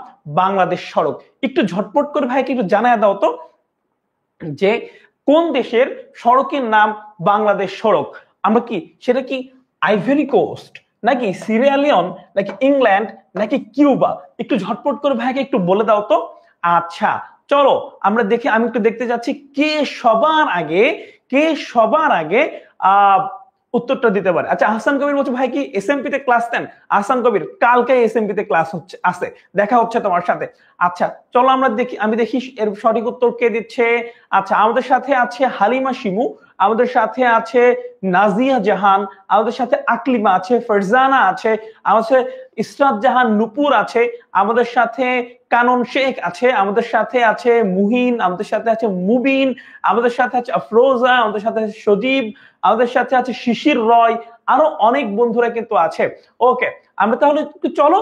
বাংলাদেশ সড়ক? একটু ঝটপট করে ভাইকে একটু জানায় দাও তো যে কোন দেশের সড়কের নাম বাংলাদেশ সড়ক। আমরা কি সেটা কি আইভরি কোস্ট, নাকি সিরিয়ালিয়ন, নাকি ইংল্যান্ড, নাকি কিউবা? একটু ঝটপট করে ভাইকে একটু বলে দাও তো। আচ্ছা চলো আমরা দেখি, আমি একটু দেখতে যাচ্ছি কে সবার আগে উত্তরটা দিতে পারে। আচ্ছা, আহসান কবির বলছে ভাই কি এসএমপি তে ক্লাস দেন? আহসান কবির, কালকে এসএমপি তে ক্লাস আছে, দেখা হচ্ছে তোমার সাথে। আচ্ছা চলো আমরা দেখি, আমি দেখি এর সঠিক উত্তর কে দিচ্ছে। আচ্ছা, আমাদের সাথে আছে হালিমা শিমু, আমাদের সাথে আছে নাজিয়া জাহান, আমাদের সাথে আকলিমা আছে, ফারজানা আছে, আমাদের ইসরাত জাহান নুপুর আছে, আমাদের সাথে কানন শেখ আছে, আমাদের সাথে আছে মুহিন, আমাদের সাথে আছে মুবিন, আমাদের সাথে আছে আফরোজা, আমাদের সাথে আছে সজীব, আমাদের সাথে আছে শিশির রয়, আরো অনেক বন্ধুরা কিন্তু আছে। ওকে, আমরা তাহলে একটু চলো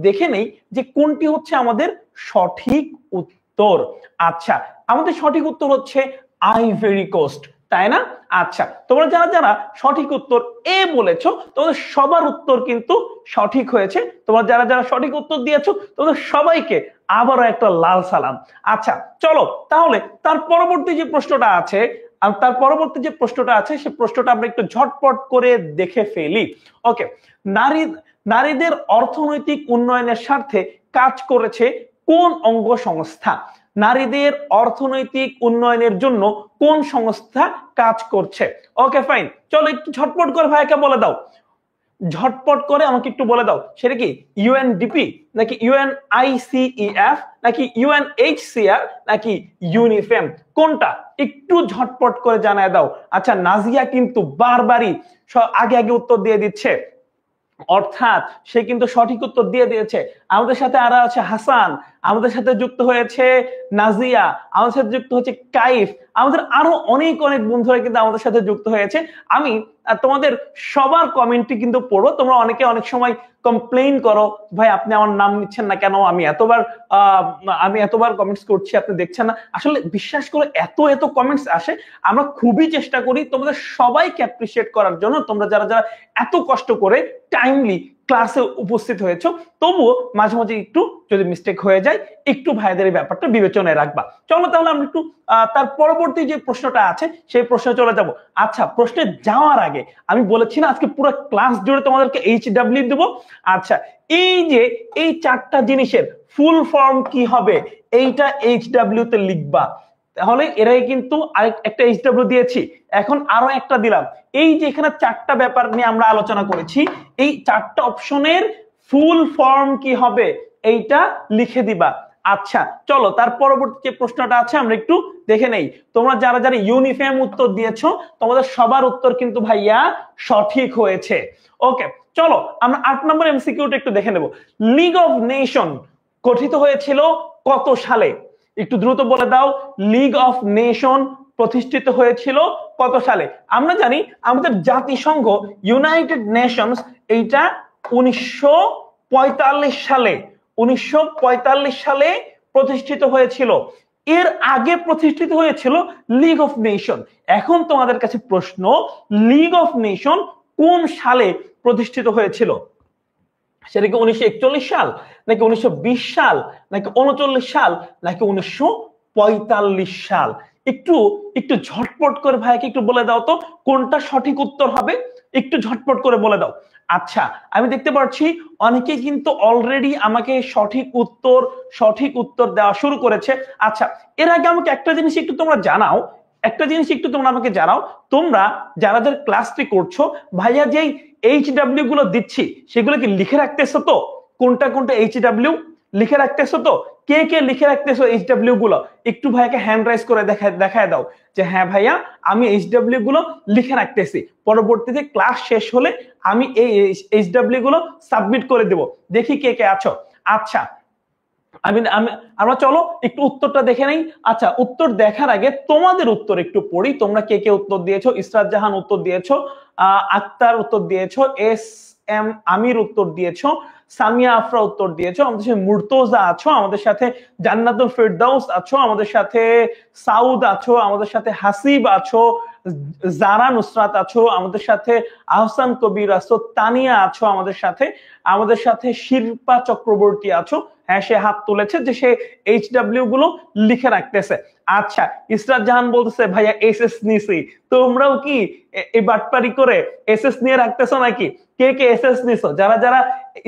দেখে নেই যে কোনটি হচ্ছে আমাদের সঠিক উত্তর। আচ্ছা, আমাদের সঠিক উত্তর হচ্ছে আইভরি কোস্ট, তাই না? আচ্ছা, তোমরা যারা যারা সঠিক উত্তর এ বলেছো তোমাদের সবার উত্তর কিন্তু সঠিক হয়েছে। তোমরা যারা যারা সঠিক উত্তর দিয়েছো তোমাদের সবাইকে আবারও একটা লাল সালাম। আচ্ছা চলো তাহলে তার পরবর্তী যে প্রশ্নটা আছে সেই প্রশ্নটা আমরা একটু ঝটপট করে দেখে ফেলি। ওকে, নারীদের অর্থনৈতিক উন্নয়নের স্বার্থে কাজ করেছে কোন অঙ্গ সংস্থা? নারীদের অর্থনৈতিক উন্নয়নের জন্য কোন সংস্থা কাজ করছে? ওকে ফাইন, চলো একটু ঝটপট করে ভাইকে বলে দাও, ঝটপট করে আমাকে একটু বলে দাও, সেটা কি ইউএনডিপি, নাকি ইউএনআইসিইএফ, নাকি ইউএনএইচসিআর, নাকি ইউনিফেম? কোনটা একটু ঝটপট করে জানায় দাও। আচ্ছা, নাজিয়া কিন্তু বারবারই আগে উত্তর দিয়ে দিচ্ছে, অর্থাৎ সে কিন্তু সঠিক উত্তর দিয়ে দিয়েছে। আমাদের সাথে আরো আছে হাসান, আমাদের সাথে যুক্ত হয়েছে নাজিয়া, আমাদের সাথে যুক্ত হচ্ছে কাইফ, আমাদের আরো অনেক অনেক বন্ধুরা কিন্তু আমাদের সাথে যুক্ত হয়েছে। আমি তোমাদের সবার কমেন্টটি কিন্তু পড়ো। তোমরা অনেকে অনেক সময় কমপ্লেইন করো, ভাই আপনি আমার নাম নিচ্ছেন না কেন, আমি এতবার কমেন্টস করছি আপনি দেখছেন না। আসলে বিশ্বাস করে এত কমেন্টস আসে, আমরা খুবই চেষ্টা করি তোমাদের সবাইকে অ্যাপ্রিশিয়েট করার জন্য। তোমরা যারা যারা এত কষ্ট করে টাইমলি ক্লাসে উপস্থিত হয়েছো, তবুও মাঝে মাঝে একটু যদি মিস্টেক হয়ে যায় একটু ভাইদের এই ব্যাপারটা বিবেচনায় রাখবা। চলো তাহলে আমরা একটু তার পরবর্তী যে প্রশ্নটা আছে সেই প্রশ্নে চলে যাব। আচ্ছা, প্রশ্নে যাওয়ার আগে আমি বলেছি না আজকে পুরো ক্লাস জুড়ে তোমাদেরকে এইচডব্লিউ দেব। আচ্ছা, এই যে এই চারটা জিনিসের ফুল ফর্ম কি হবে এইটা এইচডব্লিউ তে লিখবা। তাহলে এরাই কিন্তু একটা এইচডব্লিউ দিয়েছি, এখন আরো একটা দিলাম। এই যে এখানে চারটা ব্যাপার নিয়ে আমরা আলোচনা করেছি, এই চারটা অপশনের ফুল ফর্ম কি হবে এইটা লিখে দিবা। আচ্ছা চলো তার পরবর্তী যে প্রশ্নটা আছে আমরা একটু দেখে নেই। তোমরা যারা যারা ইউনিফেম উত্তর দিয়েছো তোমাদের সবার উত্তর কিন্তু ভাইয়া সঠিক হয়েছে। ওকে, চলো আমরা 8 নম্বর এমসিকিউটা একটু দেখে নেব। লিগ অফ নেশন গঠিত হয়েছিল কত সালে? একটু দ্রুত বলে দাও, লিগ অফ নেশন প্রতিষ্ঠিত হয়েছিল কত সালে? আমরা জানি আমাদের জাতিসংঘ ইউনাইটেড নেশনস এইটা 1945 সালে প্রতিষ্ঠিত হয়েছিল। এর আগে প্রতিষ্ঠিত হয়েছিল লিগ অফ নেশন। এখন তোমাদের কাছে প্রশ্ন, লিগ অফ নেশন কোন সালে প্রতিষ্ঠিত হয়েছিল? সেটা কি 1941 সাল, নাকি 1920 সাল, নাকি 39 সাল, নাকি 1945 সাল? একটু ঝটপট করে ভাইকে একটু বলে দাও তো কোনটা সঠিক উত্তর হবে। একটু ঝটপট করে বলে দাও। আচ্ছা, আমি দেখতে পাচ্ছি অনেকে কিন্তু অলরেডি আমাকে সঠিক উত্তর দেওয়া শুরু করেছে। আচ্ছা, এর আগে আমাকে একটা জিনিস একটু তোমরা জানাও, আমাকে জানাও, তোমরা যারা ক্লাসটি করছো, ভাইয়া যেই HW গুলো দিচ্ছি সেগুলো কি লিখে রাখতেছো তো? কোনটা HW লিখে রাখতেছো তো? কে কে লিখে রাখতেছো HW গুলো? একটু ভাইয়াকে হ্যান্ড রাইজ করে দেখায় দাও যে হ্যাঁ ভাইয়া আমি HW গুলো লিখে রাখতেছি, পরবর্তীতে ক্লাস শেষ হলে আমি এই HW গুলো সাবমিট করে দেব। দেখি কে কে আছো। আচ্ছা, আমরা চলো একটু উত্তরটা দেখে নেই। আচ্ছা, উত্তর দেখার আগে তোমাদের উত্তর একটু পড়ি। তোমরা কে কে উত্তর দিয়েছো? ইসরাত জাহান উত্তর দিয়েছো, আক্তার উত্তর দিয়েছো, SM আমির উত্তর দিয়েছো, সামিয়া আফরা উত্তর দিয়েছো, আমাদের সাথে মুর্তজা আছো, আমাদের সাথে জান্নাতুল ফেরদাউস আছো, আমাদের সাথে সাউদ আছো, আমাদের সাথে হাসিব আছো, জারা নুসরাত আছো, আমাদের সাথে আহসান কবির আছো, তানিয়া আছো, আমাদের সাথে শিল্পা চক্রবর্তী আছো। হ্যাঁ, সে হাত তুলেছে যে সে HW গুলো লিখে রাখতেছে। আচ্ছা, ইসরাত জাহান বলতেছে ভাইয়া SS নিছি। তোমরাও কি এই বাটপারি করে SS নিয়ে রাখতেছো নাকি? কে কে SS নিছো? যারা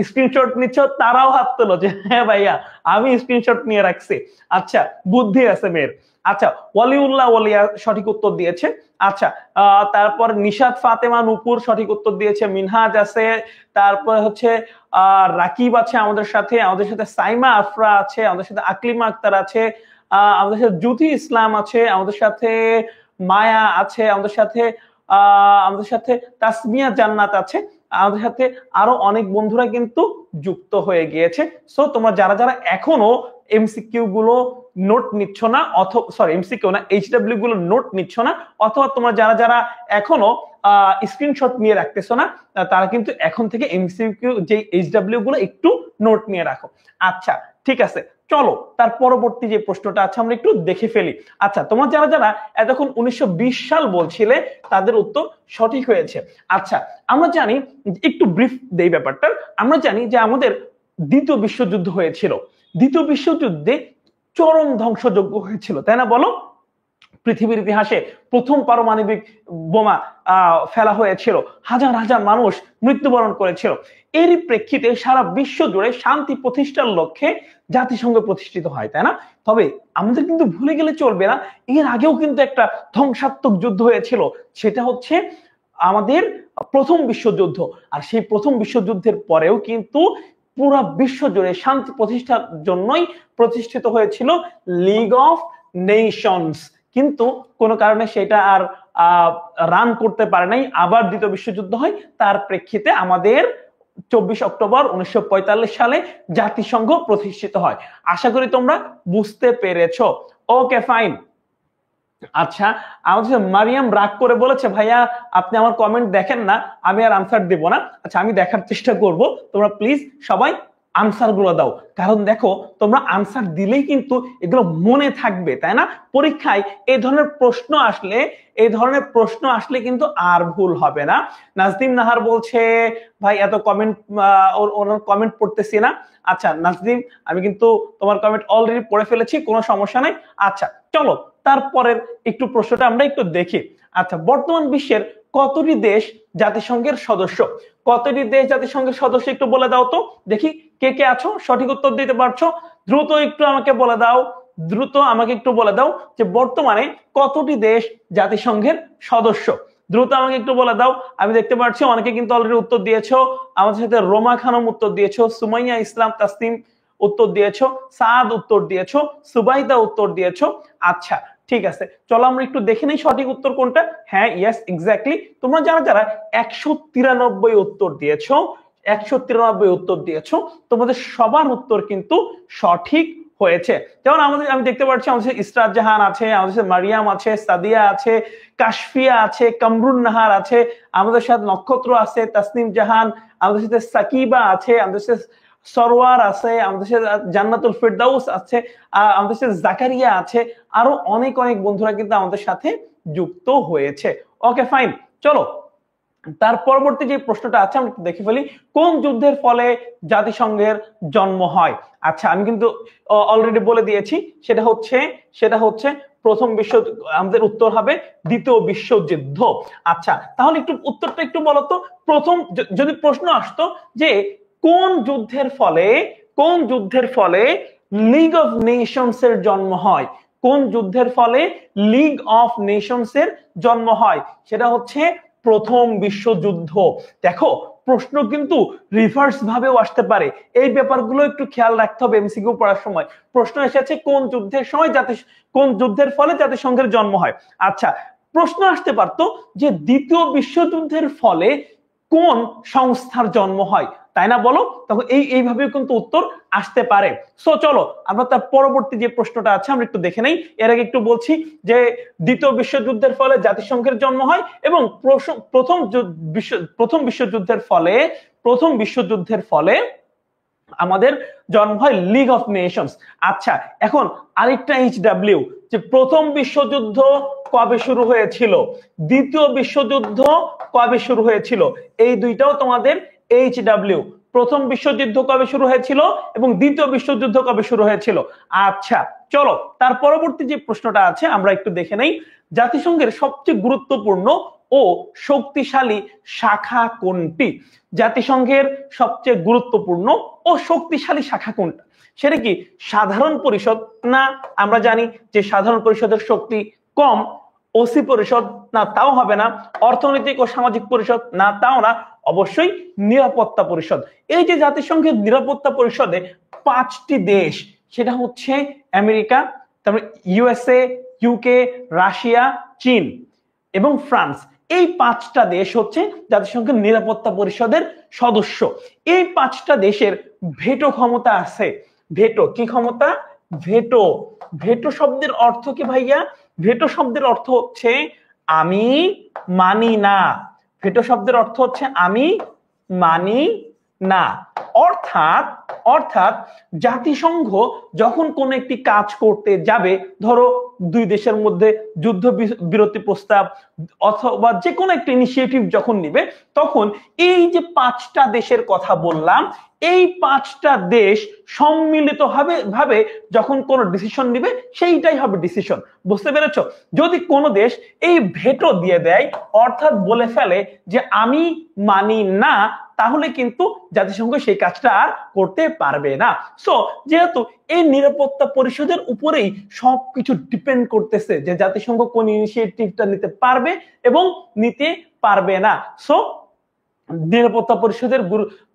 স্ক্রিনশট নিচ্ছ তারাও হাত তোলো যে হ্যাঁ ভাইয়া আমি স্ক্রিনশট নিয়ে রাখছি। আচ্ছা, বুদ্ধি আছে মেয়ের। আচ্ছা, ওয়ালিয়া সঠিক উত্তর দিয়েছে। আচ্ছা, তারপর নিশাত ফাতেমা নূপুর সঠিক উত্তর দিয়েছে, মিনহাজ আছে, তারপর হচ্ছে রাকিব আছে আমাদের সাথে সাইমা আফরা আছে, আমাদের সাথে আকলিমা আক্তার আছে, আমাদের সাথে জ্যোতি ইসলাম আছে, আমাদের সাথে মায়া আছে, আমাদের সাথে তাসমিয়া জান্নাত আছে, আমাদের সাথে আরো অনেক বন্ধুরা কিন্তু যুক্ত হয়ে গিয়েছে। সো তোমরা যারা এখনো এমসিকিউ গুলো নোট নিচ্ছ না, অথবা সরি এমসিকিউ না, HW গুলো নোট নিচ্ছ না, অথবা তোমরা যারা এখনো স্ক্রিনশট নিয়ে রাখতেছো না, তারা কিন্তু এখন থেকে এমসিকিউ যে HW গুলো একটু নোট নিয়ে রাখো। আচ্ছা, ঠিক আছে, চলো তার পরবর্তী যে প্রশ্নটা আছে আমরা একটু দেখে ফেলি। আচ্ছা, তোমরা যারা এতক্ষণ 1920 সাল বলছিলে তাদের উত্তর সঠিক হয়েছে। আচ্ছা, আমরা জানি, একটু ব্রিফ দেই ব্যাপারটা, আমরা জানি যে আমাদের দ্বিতীয় বিশ্বযুদ্ধ হয়েছিল। দ্বিতীয় বিশ্বযুদ্ধে চরম ধ্বংসযজ্ঞ হয়েছিল, তাই না? বলো, পৃথিবীর ইতিহাসে প্রথম পারমাণবিক বোমা ফেলা হয়েছিল, হাজার হাজার মানুষ মৃত্যুবরণ করেছিল। এরই প্রেক্ষিতে সারা বিশ্ব জুড়ে শান্তি প্রতিষ্ঠার লক্ষ্যে জাতিসংঘ প্রতিষ্ঠিত হয়, তাই না? তবে আমাদের কিন্তু ভুলে গেলে চলবে না, এর আগেও কিন্তু একটা ধ্বংসাত্মক যুদ্ধ হয়েছিল, সেটা হচ্ছে আমাদের প্রথম বিশ্বযুদ্ধ। আর সেই প্রথম বিশ্বযুদ্ধের পরেও কিন্তু পুরো বিশ্ব জুড়ে শান্তি প্রতিষ্ঠার জন্যই প্রতিষ্ঠিত হয়েছিল লিগ অফ নেশনস, কিন্তু কোনো কারণে সেটা আর রান করতে পারে নাই। আবার দ্বিতীয় বিশ্বযুদ্ধ হয়, তার প্রেক্ষিতে আমাদের 24 অক্টোবর 1945 সালে জাতিসংঘ প্রতিষ্ঠিত হয়। আশা করি তোমরা বুঝতে পেরেছো। ওকে, ফাইন। আচ্ছা, আমাদের মারিয়াম রাগ করে বলেছে ভাইয়া আপনি আমার কমেন্ট দেখেন না, আমি আর আনসার দেব না। আচ্ছা, আমি দেখার চেষ্টা করব, তোমরা প্লিজ সবাই আনসার গুলো দাও, কারণ দেখো তোমরা আনসার দিলেই কিন্তু এগুলো মনে থাকবে, তাই না? পরীক্ষায় এই ধরনের প্রশ্ন আসলে কিন্তু আর ভুল হবে না। নাজদিম নাহার বলছে ভাই এত কমেন্ট, ওনার কমেন্ট পড়তেছি না। আচ্ছা নাজদিম, আমি কিন্তু তোমার কমেন্ট অলরেডি পড়ে ফেলেছি, কোনো সমস্যা নাই। আচ্ছা, চলো তারপরের একটু প্রশ্নটা আমরা একটু দেখি। আচ্ছা, বর্তমান বিশ্বের কতটি দেশ জাতিসংঘের সদস্য? কতটি দেশ জাতিসংঘের সদস্য একটু বলে দাও তো দেখি, কে কে আছো সঠিক উত্তর দিতে পারছো? দ্রুত একটু আমাকে বলে দাও যে বর্তমানে কতটি দেশ জাতিসংঘের সদস্য। দ্রুত আমাকে একটু বলে দাও। আমি দেখতে পাচ্ছি অনেকে কিন্তু অলরেডি উত্তর দিয়েছো। আমাদের সাথে রোমা খানম উত্তর দিয়েছো, সুমাইয়া ইসলাম তাসনিম উত্তর দিয়েছো, সাদ উত্তর দিয়েছো, সুবাইদা উত্তর দিয়েছো। আচ্ছা, ঠিক আছে, চলো আমরা একটু দেখে নেই সঠিক উত্তর কোনটা। হ্যাঁ, ইয়েস, এক্স্যাক্টলি। তোমরা যারা 193 উত্তর দিয়েছো, তোমাদের সবার উত্তর কিন্তু সঠিক হয়েছে। যেমন আমি দেখতে পাচ্ছি আমাদের ইসরাত জাহান আছে, আমাদের সাথে মারিয়াম আছে, সাদিয়া আছে, কাশফিয়া আছে, কামরুন নাহার আছে, আমাদের সাথে নক্ষত্র আছে, তাসনিম জাহান, আমাদের সাথে সাকিবা আছে, আমাদের সাথে সরওয়ার আছে, আমাদের সাথে জান্নাতুল ফেরদাউস আছে, আমাদের সাথে জাকারিয়া আছে, আরো অনেক বন্ধুরা কিন্তু আমাদের সাথে যুক্ত হয়েছে। ওকে, ফাইন, চলো তার পরবর্তী যে প্রশ্নটা আছে আমরা দেখে ফেলি, কোন যুদ্ধের ফলে জাতিসংঘের জন্ম হয়? আচ্ছা, আমি কিন্তু অলরেডি বলে দিয়েছি, সেটা হচ্ছে প্রথম বিশ্ব, আমাদের উত্তর হবে দ্বিতীয় বিশ্বযুদ্ধ। আচ্ছা, তাহলে একটু উত্তরটা একটু বলো তো। প্রথম যদি প্রশ্ন আসতো যে কোন যুদ্ধের ফলে লিগ অফ নেশনস এর জন্ম হয়, কোন যুদ্ধের ফলে লিগ অফ নেশনস এর জন্ম হয়, সেটা হচ্ছে প্রথম বিশ্বযুদ্ধ। দেখো, প্রশ্ন কিন্তু রিভার্স ভাবেও আসতে পারে, এই ব্যাপারগুলো একটু খেয়াল রাখতে হবে। এমসিকিউ পড়ার সময় প্রশ্ন এসেছে কোন যুদ্ধের ফলে জাতিসংঘের জন্ম হয়। আচ্ছা, প্রশ্ন আসতে পারতো যে দ্বিতীয় বিশ্বযুদ্ধের ফলে কোন সংস্থার জন্ম হয়, তাই না বলো? তখন এইভাবে কিন্তু উত্তর আসতে পারে। সো চলো আমরা তার পরবর্তী যে প্রশ্নটা আছে আমরা একটু দেখে নেই। এর আগে একটু বলছি যে দ্বিতীয় বিশ্বযুদ্ধের ফলে জাতিসংঘের জন্ম হয় এবং প্রথম বিশ্বযুদ্ধের ফলে আমাদের জন্ম হয় লিগ অফ নেশনস। আচ্ছা, এখন আরেকটা HW, যে প্রথম বিশ্বযুদ্ধ কবে শুরু হয়েছিল, দ্বিতীয় বিশ্বযুদ্ধ কবে শুরু হয়েছিল, এই দুইটাও তোমাদের HW। প্রথম বিশ্বযুদ্ধ কবে শুরু হয়েছিল এবং দ্বিতীয় বিশ্বযুদ্ধ কবে শুরু হয়েছিল। আচ্ছা, চলো তার পরবর্তী যে প্রশ্নটা আছে আমরা একটু দেখে নেই। জাতিসংঘের সবচেয়ে গুরুত্বপূর্ণ ও শক্তিশালী শাখা কোনটি? জাতিসংঘের সবচেয়ে গুরুত্বপূর্ণ ও শক্তিশালী শাখা কোনটা? সেটা কি সাধারণ পরিষদ? না, আমরা জানি যে সাধারণ পরিষদের শক্তি কম। ওসি পরিষদ? না, তাও হবে না। অর্থনৈতিক ও সামাজিক পরিষদ? না, তাও না। অবশ্যই নিরাপত্তা পরিষদ। এই যে জাতিসংঘের নিরাপত্তা পরিষদে 5টি দেশ, সেটা হচ্ছে আমেরিকা, তারপরে USA, UK, রাশিয়া, চীন এবং ফ্রান্স। এই 5টা দেশ হচ্ছে জাতিসংঘের নিরাপত্তা পরিষদের সদস্য। এই 5টা দেশের ভেটো ক্ষমতা আছে। ভেটো কি ক্ষমতা? ভেটো। ভেটো শব্দের অর্থ কি ভাইয়া? ভেটো শব্দের অর্থ হচ্ছে আমি মানি না। ভেটো শব্দের অর্থ হচ্ছে আমি মানি না। অর্থাৎ জাতিসংঘ যখন কোন একটি কাজ করতে যাবে, ধরো দুই দেশের মধ্যে যুদ্ধ বিরতি প্রস্তাব অথবা যে কোনো একটা ইনিশিয়েটিভ যখন নিবে, তখন এই যে 5টা দেশের কথা বললাম, এই 5টা দেশ সম্মিলিত ভাবে যখন কোনো ডিসিশন নিবে, সেইটাই হবে ডিসিশন। বুঝতে পেরেছো? যদি কোনো দেশ এই ভেটো দিয়ে দেয়, অর্থাৎ বলে ফেলে যে আমি মানি না, তাহলে কিন্তু জাতিসংঘ সেই কাজটা আর করতে পারবে না। সো যেহেতু এই নিরাপত্তা পরিষদের উপরেই সবকিছু ডিপেন্ড করতেছে যে জাতিসংঘ কোন ইনিশিয়েটিভটা নিতে পারবে এবং নিতে পারবে না। সো নিরাপত্তা পরিষদের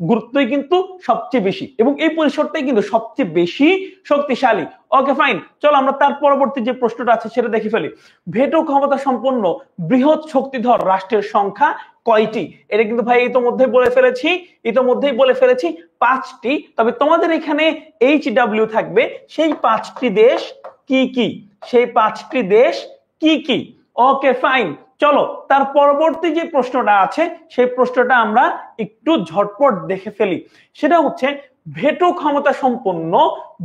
গুরুত্বই কিন্তু সবচেয়ে বেশি এবং এই পরিষদটাই কিন্তু সবচেয়ে বেশি শক্তিশালী। ওকে ফাইন, চলো আমরা তার পরবর্তী যে প্রশ্নটা আছে সেটা দেখে ফেলি। ভেটো ক্ষমতা সম্পন্ন বৃহৎ শক্তিধর রাষ্ট্রের সংখ্যা কয়টি? এটা কিন্তু ভাই ইতোমধ্যেই বলে ফেলেছি 5টি। তবে তোমাদের এখানে HW থাকবে সেই 5টি দেশ কি কি, সেই 5টি দেশ কি কি। ওকে ফাইন, চলো তার পরবর্তী যে প্রশ্নটা আছে সেই প্রশ্নটা আমরা একটু ঝটপট দেখে ফেলি। সেটা হচ্ছে ভেটো ক্ষমতা সম্পন্ন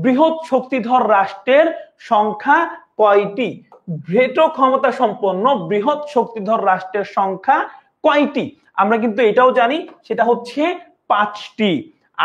বৃহৎ শক্তিধর রাষ্ট্রের সংখ্যা কয়টি? ভেটো ক্ষমতা সম্পন্ন বৃহৎ শক্তিধর রাষ্ট্রের সংখ্যা কয়টি? আমরা কিন্তু এটাও জানি, সেটা হচ্ছে 5টি।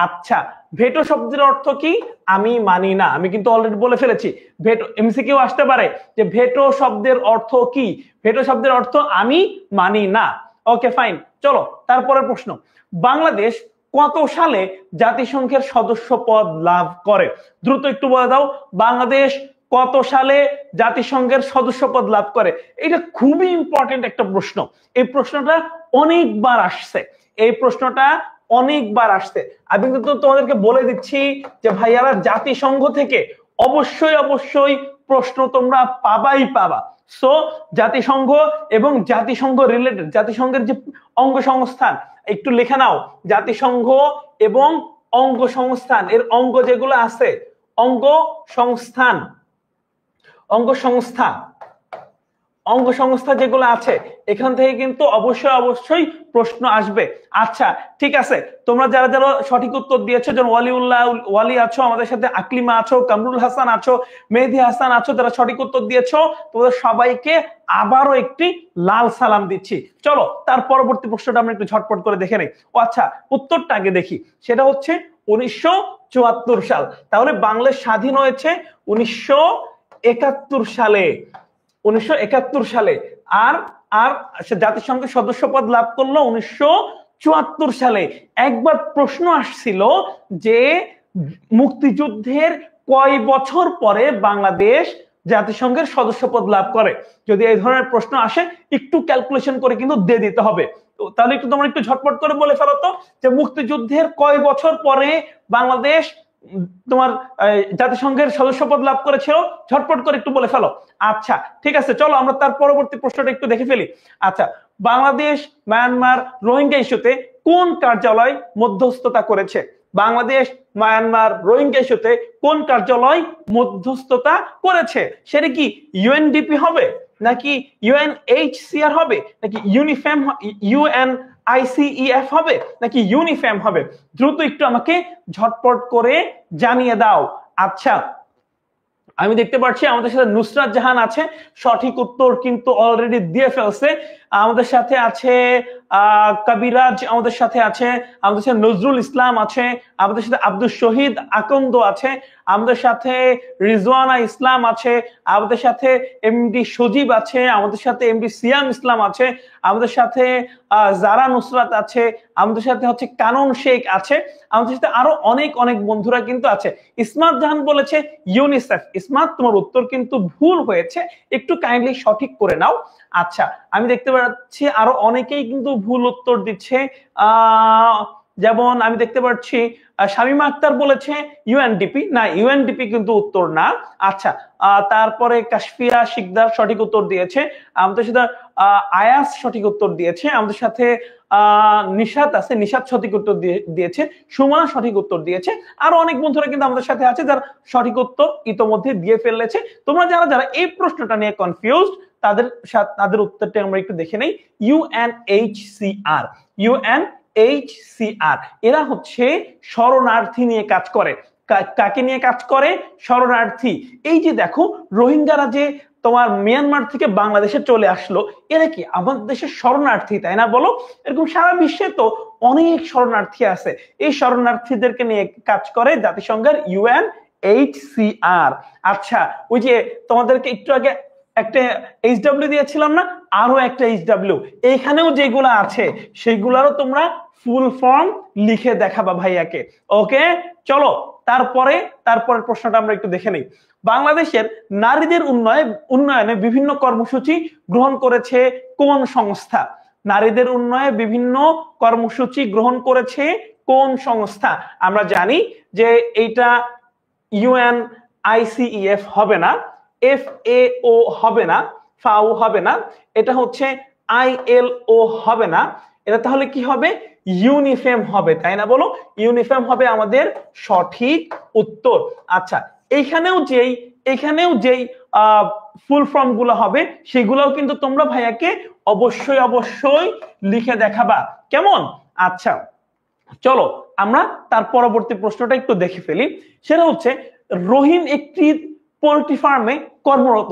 আচ্ছা, ভেটো শব্দের অর্থ কি? আমি মানি না। আমি কিন্তু অলরেডি বলে ফেলেছি। ভেটো এমসিকিউ আসতে পারে যে ভেটো শব্দের অর্থ কি? ভেটো শব্দের অর্থ আমি মানি না। ওকে ফাইন, চলো তারপরের প্রশ্ন। বাংলাদেশ কত সালে জাতিসংঘের সদস্য পদ লাভ করে? দ্রুত একটু বলে দাও, বাংলাদেশ কত সালে জাতিসংঘের সদস্য পদ লাভ করে? এটা খুবই ইম্পর্টেন্ট একটা প্রশ্ন। এই প্রশ্নটা অনেকবার আসছে। আমি কিন্তু তোমাদেরকে বলে দিচ্ছি যে ভাইয়ারা, জাতিসংঘ থেকে অবশ্যই প্রশ্ন তোমরা পাবা। সো জাতিসংঘ এবং জাতিসংঘ রিলেটেড, জাতিসংঘের যে অঙ্গ সংস্থান, একটু লিখে নাও, জাতিসংঘ এবং অঙ্গ সংস্থান, এর অঙ্গ যেগুলো আছে, অঙ্গ সংস্থা, অঙ্গ সংস্থা যেগুলো আছে এখান থেকে কিন্তু অবশ্যই অবশ্যই প্রশ্ন আসবে। আচ্ছা ঠিক আছে, তোমরা যারা যারা সঠিক উত্তর দিয়েছো, যেমন ওয়ালি আছো আমাদের সাথে, আকলিমা আছো, কামরুল হাসান আছো, মেহেদি হাসান আছো, যারা সঠিক উত্তর দিয়েছো তোমাদের সবাইকে আবারও একটি লাল সালাম দিচ্ছি। চলো তার পরবর্তী প্রশ্নটা আমরা একটু ঝটপট করে দেখে নেই। ও আচ্ছা, উত্তরটা আগে দেখি, সেটা হচ্ছে 1974 সাল। তাহলে বাংলাদেশ স্বাধীন হয়েছে 1971 সালে। 1971 সালে। আর আর জাতিসংঘের সদস্যপদ লাভ করলো 1974 সালে। একবার প্রশ্ন আসছিল যে মুক্তিযুদ্ধের কয় বছর পরে বাংলাদেশ জাতিসংঘের সদস্যপদ লাভ করে। যদি এই ধরনের প্রশ্ন আসে একটু ক্যালকুলেশন করে কিন্তু দিয়ে দিতে হবে। তাহলে একটু তোমরা একটু ঝটপট করে বলে ফেলো তো যে মুক্তিযুদ্ধের কয় বছর পরে বাংলাদেশ তোমার জাতিসংঘের সদস্যপদ লাভ করেছিল, ঝটপট করে একটু বলে ফেলো। আচ্ছা ঠিক আছে, চলো আমরা তার পরবর্তী প্রশ্নটা একটু দেখে ফেলি। আচ্ছা, বাংলাদেশ মায়ানমার রোহিঙ্গা ইস্যুতে কোন কার্যালয় মধ্যস্থতা করেছে? বাংলাদেশ মায়ানমার রোহিঙ্গা ইস্যুতে কোন কার্যালয় মধ্যস্থতা করেছে? সেটা কি ইউএনডিপি হবে, নাকি ইউএনএইচসিআর হবে, নাকি ICEF হবে, নাকি ইউনিফেম হবে? দ্রুত একটু আমাকে ঝটপট করে জানিয়ে দাও। আচ্ছা, আমি দেখতে পাচ্ছি আমাদের সাথে নুসরাত জাহান আছে, সঠিক উত্তর কিন্তু অলরেডি দিয়ে ফেলছে। আমাদের সাথে আছে কবিরাজ, আমাদের সাথে আছে, আমাদের সাথে নজরুল ইসলাম আছে, আমাদের সাথে আব্দুল শহীদ আকন্দ আছে, আমাদের সাথে রিজওয়ানা ইসলাম আছে, আমাদের সাথে এমডি সজীব আছে, আমাদের সাথে এমডি সিয়াম ইসলাম আছে, আমাদের সাথে জারা নুসরাত আছে, আমাদের সাথে হচ্ছে কানন শেখ আছে, আমাদের সাথে আরো অনেক অনেক বন্ধুরা কিন্তু আছে। ইসমাত জাহান বলেছে ইউনিসেফ। ইসমাত, তোমার উত্তর কিন্তু ভুল হয়েছে, একটু কাইন্ডলি সঠিক করে নাও। আচ্ছা, আমি দেখতে পাচ্ছি আরো অনেকেই কিন্তু ভুল উত্তর দিচ্ছে। যেমন আমি দেখতে পাচ্ছি শামিমা আক্তার বলেছে ইউএনডিপি। না, ইউএনডিপি কিন্তু উত্তর না। আচ্ছা, তারপরে কাশফিয়া শিকদার সঠিক উত্তর দিয়েছে, আমাদের সাথে আয়াস সঠিক উত্তর দিয়েছে, আমাদের সাথে নিশাত আছে, নিশাত সঠিক উত্তর দিয়েছে, সুমনা সঠিক উত্তর দিয়েছে। আরো অনেক বন্ধুরা কিন্তু আমাদের সাথে আছে যারা সঠিক উত্তর ইতোমধ্যে দিয়ে ফেলেছে। তোমরা যারা যারা এই প্রশ্নটা নিয়ে কনফিউজড তাদের উত্তরটা আমরা একটু দেখে নেই। ইউএনএইচসিআর এরা হচ্ছে শরণার্থী নিয়ে কাজ করে। কাকে নিয়ে কাজ করে? শরণার্থী। এই যে দেখো রোহিঙ্গারা যে তোমার মিয়ানমার থেকে বাংলাদেশে চলে আসলো, এরা কি আমাদের দেশের শরণার্থী, তাই না বলো? এরকম সারা বিশ্বে তো অনেক শরণার্থী আছে, এই শরণার্থীদেরকে নিয়ে কাজ করে জাতিসংঘের UNHCR। আচ্ছা, ওই যে তোমাদেরকে একটু আগে একটা HW দিয়েছিলাম না, আরো একটা HW, এইখানেও যেগুলো আছে সেগুলারও তোমরা ফুল ফর্ম লিখে দেখাবা ভাইয়াকে। ওকে, চলো তারপরের প্রশ্নটা আমরা একটু দেখে নেই। বাংলাদেশের নারীদের উন্নয়নে বিভিন্ন কর্মসূচি গ্রহণ করেছে কোন সংস্থা? নারীদের উন্নয়নে বিভিন্ন কর্মসূচি গ্রহণ করেছে কোন সংস্থা? আমরা জানি যে এইটা UNICEF হবে না, FAO হবে না, FAO হবে না, এটা হচ্ছে ILO হবে না, এটা তাহলে কি হবে? ইউনিফেম হবে, তাই না বলো? ইউনিফেম হবে আমাদের সঠিক উত্তর। আচ্ছা, এখানেও যেই ফুল ফর্ম গুলো হবে সেগুলোও কিন্তু তোমরা ভাইয়াকে অবশ্যই অবশ্যই লিখে দেখাবা, কেমন? আচ্ছা, চলো আমরা তার পরবর্তী প্রশ্নটা একটু দেখে ফেলি। সেটা হচ্ছে রহিম একটি পোল্ট্রি ফার্মে কর্মরত।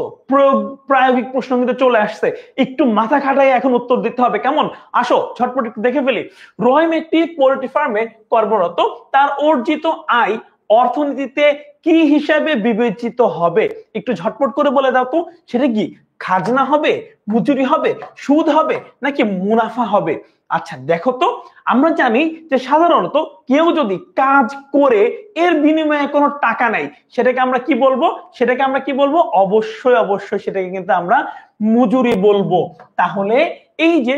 প্রায়োগিক প্রশ্ন কিন্তু চলে আসছে, একটু মাথা খাটাই এখন উত্তর দিতে হবে, কেমন? আসো ঝটপট একটু দেখে ফেলি। রহিম একটি পোল্ট্রি ফার্মে কর্মরত, তার অর্জিত আয় অর্থনীতিতে কি হিসাবে বিবেচিত হবে? একটু ঝটপট করে বলে দাও তো, সেটা কি খাজনা হবে, মজুরি হবে, সুদ হবে, নাকি মুনাফা হবে? আচ্ছা দেখো তো, আমরা জানি যে সাধারণত কেউ যদি কাজ করে এর বিনিময়ে কোনো টাকা নেই, সেটাকে আমরা কি বলবো? অবশ্যই অবশ্যই সেটাকে কিন্তু আমরা মজুরি বলবো। তাহলে এই যে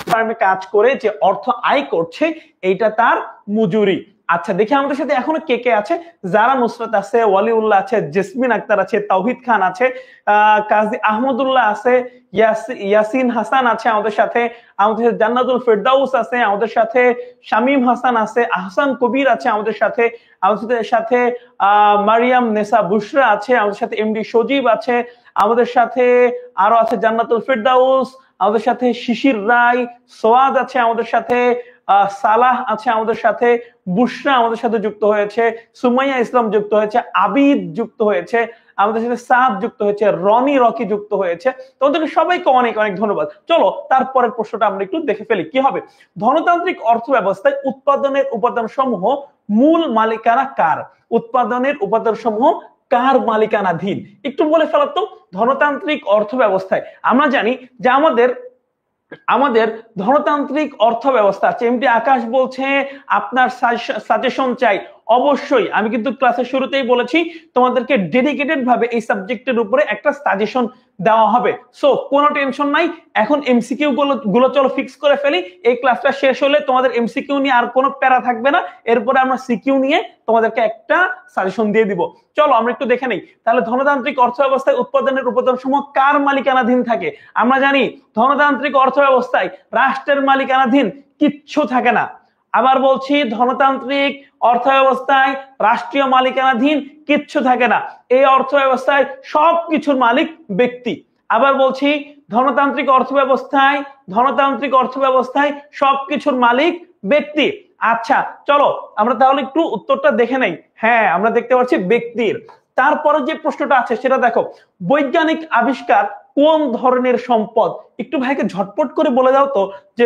ফার্মে কাজ করে যে অর্থ আয় করছে এইটা তার মজুরি। আচ্ছা, দেখি আমাদের সাথে এখনো কে কে আছে। জারা নুসরাত আছে, ওয়ালিউল্লাহ আছে, জেসমিন আক্তার আছে, তাওহিদ খান আছে, কাজী আহমদুল্লাহ আছে, ইয়াসিন হাসান আছে আমাদের সাথে জান্নাতুল ফেরদাউস আছে আমাদের সাথে, শামীম হাসান আছে, আহসান কবির আছে আমাদের সাথে মারিয়াম নেসা বুশরা আছে আমাদের সাথে, এমডি সজীব আছে আমাদের সাথে আরো আছে জান্নাতুল ফেরদাউস, আমাদের সাথে শিশির রায়, সোয়াদ আছে আমাদের সাথে, সালাহ আছে আমাদের সাথে, বুশরা আমাদের সাথে যুক্ত হয়েছে, সুমাইয়া ইসলাম যুক্ত হয়েছে, আবিদ যুক্ত হয়েছে, আমাদের সাথে সাদ যুক্ত হয়েছে, রকি যুক্ত হয়েছে। তোমাদেরকে সবাইকে অনেক অনেক ধন্যবাদ। চলো তারপরের প্রশ্নটা আমরা একটু দেখে ফেলি। কি হবে? ধনতান্ত্রিক অর্থ ব্যবস্থায় উৎপাদনের উপাদান সমূহ মূল মালিকানা কার? উৎপাদনের উপাদান সমূহ কার মালিকানাধীন? একটু বলে ফেলো তো। ধনতান্ত্রিক অর্থ ব্যবস্থায় আমরা জানি যে আমাদের ধনতান্ত্রিক অর্থ ব্যবস্থা, এমডি আকাশ বলছে আপনার সাজেশন চাই। অবশ্যই আমি কিন্তু ক্লাসের শুরুতেই বলেছি তোমাদেরকে ডেডিকেটেড ভাবে এই সাবজেক্টের উপরে একটা সাজেশন দেওয়া হবে। সো কোনো টেনশন নাই, এখন এমসিকিউ গুলো চলো ফিক্স করে ফেলি। এই ক্লাসটা শেষ হলে তোমাদের এমসিকিউ নিয়ে আর কোনো প্যারা থাকবে না, এরপরে আমরা সিকিউ নিয়ে তোমাদেরকে একটা সাজেশন দিয়ে দিব। চলো আমরা একটু দেখে নেই তাহলে ধনতান্ত্রিক অর্থ ব্যবস্থায় উৎপাদনের উপাদান সমূহ কার মালিকানাধীন থাকে? আমরা জানি ধনতান্ত্রিক অর্থ ব্যবস্থায় রাষ্ট্রের মালিকানাধীন কিচ্ছু থাকে না। আবার বলছি, ধনতান্ত্রিক অর্থ ব্যবস্থায় রাষ্ট্রীয় মালিকানাধীন কিচ্ছু থাকে না। এই অর্থ ব্যবস্থায় সবকিছুর মালিক ব্যক্তি। আবার বলছি, ধনতান্ত্রিক অর্থ ব্যবস্থায় সবকিছুর মালিক ব্যক্তি। আচ্ছা চলো আমরা তাহলে একটু উত্তরটা দেখে নেই। হ্যাঁ, আমরা দেখতে পাচ্ছি ব্যক্তির। তারপরে যে প্রশ্নটা আছে সেটা দেখো, বৈজ্ঞানিক আবিষ্কার কোন ধরনের সম্পদ? একটু ভাইকে ঝটপট করে বলে দাও তো যে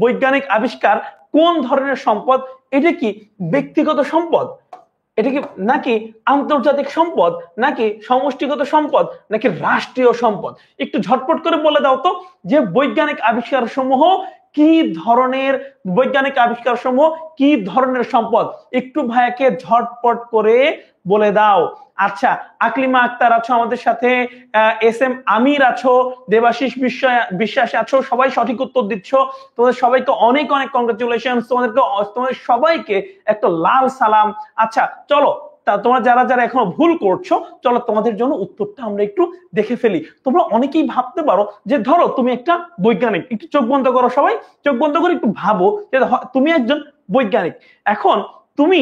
বৈজ্ঞানিক আবিষ্কার কোন ধরনের সম্পদ? এটা কি ব্যক্তিগত সম্পদ, এটা কি নাকি আন্তর্জাতিক সম্পদ, নাকি সমষ্টিগত সম্পদ, নাকি রাষ্ট্রীয় সম্পদ? একটু ঝটপট করে বলে দাও তো যে বৈজ্ঞানিক আবিষ্কার সমূহ কি ধরনের সম্পদ? একটু ভাইয়াকে ঝটপট করে বলে দাও। আচ্ছা, আকলিমা আক্তার আছো আমাদের সাথে, এস এম আমির আছো, দেবাশিস বিশ্বাস আছো, সবাই সঠিক উত্তর দিচ্ছ। তোমাদের সবাইকে অনেক অনেক কংগ্রাচুলেশন, তোমাদের সবাইকে একটা লাল সালাম। আচ্ছা চলো, তোমরা যারা যারা এখনো ভুল করছো, চলো তোমাদের জন্য উত্তরটা আমরা একটু দেখে ফেলি। তোমরা অনেকেই ভাবতে পারো যে ধরো তুমি একটা বৈজ্ঞানিক, একটু চোখ বন্ধ করো, সবাই চোখ বন্ধ করে একটু ভাবো যে তুমি একজন বৈজ্ঞানিক। এখন তুমি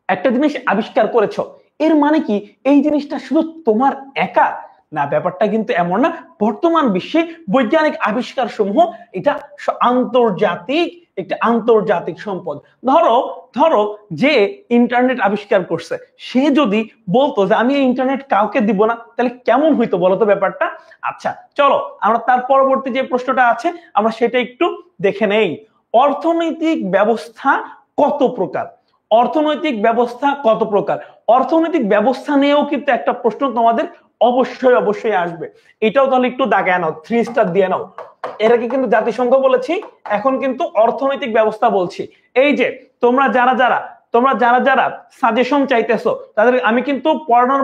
একটা জিনিস আবিষ্কার করেছো, এর মানে কি এই জিনিসটা শুধু তোমার একা না? ব্যাপারটা কিন্তু এমন না। বর্তমান বিশ্বে বৈজ্ঞানিক আবিষ্কার সমূহ এটা আন্তর্জাতিক সম্পদ। ধরো যে ইন্টারনেট আবিষ্কার করছে, সে যদি বলতো যে আমি ইন্টারনেট কাউকে দিব না, তাহলে কেমন হইতো বলতো ব্যাপারটা? আচ্ছা চলো আমরা তার পরবর্তী যে প্রশ্নটা আছে আমরা সেটা একটু দেখে নেই। অর্থনৈতিক ব্যবস্থা কত প্রকার? অর্থনৈতিক ব্যবস্থা নিয়েও কিন্তু একটা প্রশ্ন তোমাদের অবশ্যই আসবে। এটাও তাহলে একটু দাগায় নাও, 3 স্টার দিয়ে নাও। এর আগে কিন্তু জাতিসংঘ বলেছি, এখন কিন্তু অর্থনৈতিক ব্যবস্থা বলছি। এই যে তোমরা যারা সাজেশন চাইতেছো, তাদের আমি কিন্তু পড়ানোর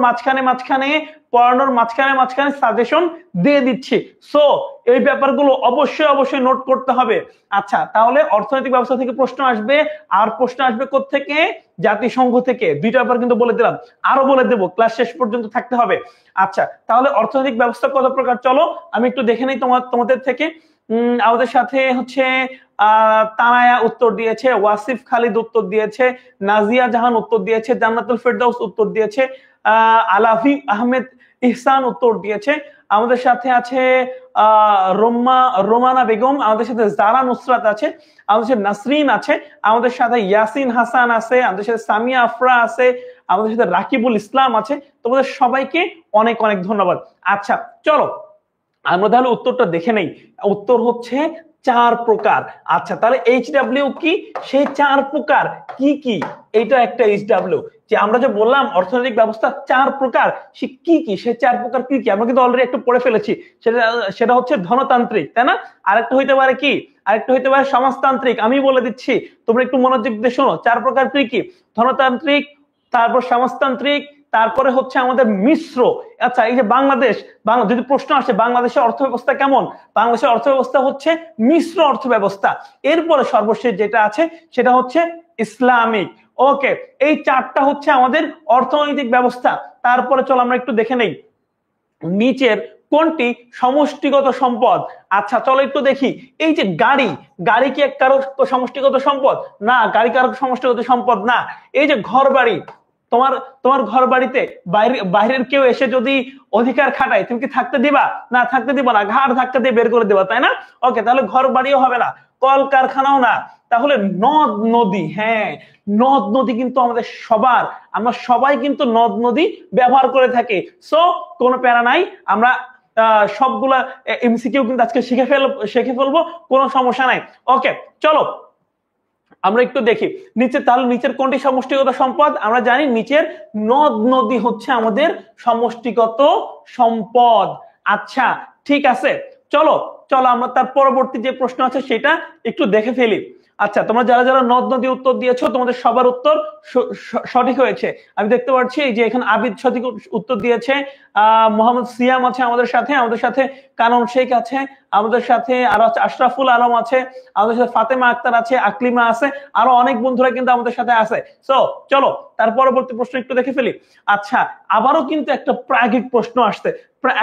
মাঝখানে সাজেশন দিয়ে দিচ্ছি। সো এই ব্যাপারগুলো অবশ্যই নোট করতে হবে। আচ্ছা, তাহলে অর্থনৈতিক ব্যবস্থা থেকে প্রশ্ন আসবে, আর প্রশ্ন আসবে কোত্থেকে? জাতিসংঘ থেকে। 2টা ব্যাপার কিন্তু বলে দিলাম, আরো বলে দেবো, ক্লাস শেষ পর্যন্ত থাকতে হবে। আচ্ছা, তাহলে অর্থনৈতিক ব্যবস্থা কত প্রকার? চলো আমি একটু দেখে নেই তোমাদের থেকে। আমাদের সাথে হচ্ছে তানায়া উত্তর দিয়েছে, ওয়াসিফ খালিদ উত্তর দিয়েছে, নাজিয়া জাহান উত্তর দিয়েছে, জান্নাতুল ফেরদাউস উত্তর দিয়েছে, আলাফি আহমেদ ইহসান উত্তর দিয়েছে। আমাদের সাথে আছে রোমানা বেগম, আমাদের সাথে জারা নুসরাত আছে, আমাদের সাথে নাসরিন আছে, আমাদের সাথে ইয়াসিন হাসান আছে, আমাদের সাথে সামিয়া আফরা আছে, আমাদের সাথে রাকিবুল ইসলাম আছে। তোমাদের সবাইকে অনেক অনেক ধন্যবাদ। আচ্ছা চলো আমরা তাহলে উত্তরটা দেখে নেই। উত্তর হচ্ছে 4 প্রকার। আচ্ছা, তাহলে এইচডব্লিউ কি? সেই 4 প্রকার কি কি? এইটা একটা এইচডব্লিউ, যে আমরা যে বললাম অর্থনৈতিক ব্যবস্থা 4 প্রকার, সে কি কি? সেই 4 প্রকার কি কি আমরা কিন্তু অলরেডি একটু পড়ে ফেলেছি। সেটা হচ্ছে ধনতান্ত্রিক, তাই না? আরেকটা হইতে পারে কি? আরেকটা হইতে পারে সমাজতান্ত্রিক। আমি বলে দিচ্ছি, তোমরা একটু মনোযোগ দিয়ে শোনো। 4 প্রকার কি কি? ধনতান্ত্রিক, তারপর সমাজতান্ত্রিক, তারপরে হচ্ছে আমাদের মিশ্র। আচ্ছা, এই যে বাংলাদেশ, যদি প্রশ্ন আসে বাংলাদেশের অর্থ ব্যবস্থা কেমন, বাংলাদেশের অর্থ ব্যবস্থা হচ্ছে মিশ্র অর্থ ব্যবস্থা। এরপরে সর্বশেষ যেটা আছে সেটা হচ্ছে ইসলামিক। ওকে, এই 4টা হচ্ছে আমাদের অর্থনৈতিক ব্যবস্থা। তারপরে চলো আমরা একটু দেখে নেই নিচের কোনটি সমষ্টিগত সম্পদ। আচ্ছা চলো একটু দেখি। এই যে গাড়ি কি কারো সমষ্টিগত সম্পদ? না, গাড়ি কারো সমষ্টিগত সম্পদ না। এই যে ঘর বাড়ি, তোমার তোমার ঘর বাড়িতে বাইরের কেউ এসে যদি অধিকার খাটায় তুমি কি থাকতে দিবা? না, থাকতে দিবা না, ঘাড় ধাক্কা দিয়ে বের করে দেবা, তাই না? ওকে, তাহলে ঘর বাড়িও হবে না, কলকারখানাও না, তাহলে নদ নদী। হ্যাঁ, নদ নদী কিন্তু আমাদের সবার, আমরা সবাই কিন্তু নদ নদী ব্যবহার করে থাকি। সো কোনো প্যারা নাই, আমরা সবগুলা এমসিকিউ কিন্তু আজকে শিখে ফেলবো, কোনো সমস্যা নাই। ওকে, চলো আমরা একটু দেখি নিচে, তাহলে নিচের কোনটি সমষ্টিগত সম্পদ? আমরা জানি নিচের নদ নদী হচ্ছে আমাদের সমষ্টিগত সম্পদ। আচ্ছা, ঠিক আছে, চলো চলো আমরা তার পরবর্তী যে প্রশ্ন আছে সেটা একটু দেখে ফেলি। আচ্ছা, তোমরা যারা যারা নদ নদী উত্তর দিয়েছো তোমাদের সবার উত্তর সঠিক হয়েছে। আমি দেখতে পাচ্ছি যে এখানে আবিদ সঠিক উত্তর দিয়েছে, মোহাম্মদ সিয়াম আছে আমাদের সাথে কানন শেখ আছে আমাদের সাথে, আরো আশরাফুল আলম আছে আমাদের সাথে, ফাতেমা আক্তার আছে, আকলিমা আছে, আরো অনেক বন্ধুরা কিন্তু আমাদের সাথে আছে। সো চলো তার পরবর্তী প্রশ্ন একটু দেখে ফেলি। আচ্ছা, আবারও কিন্তু একটা প্রায়োগিক প্রশ্ন আসছে।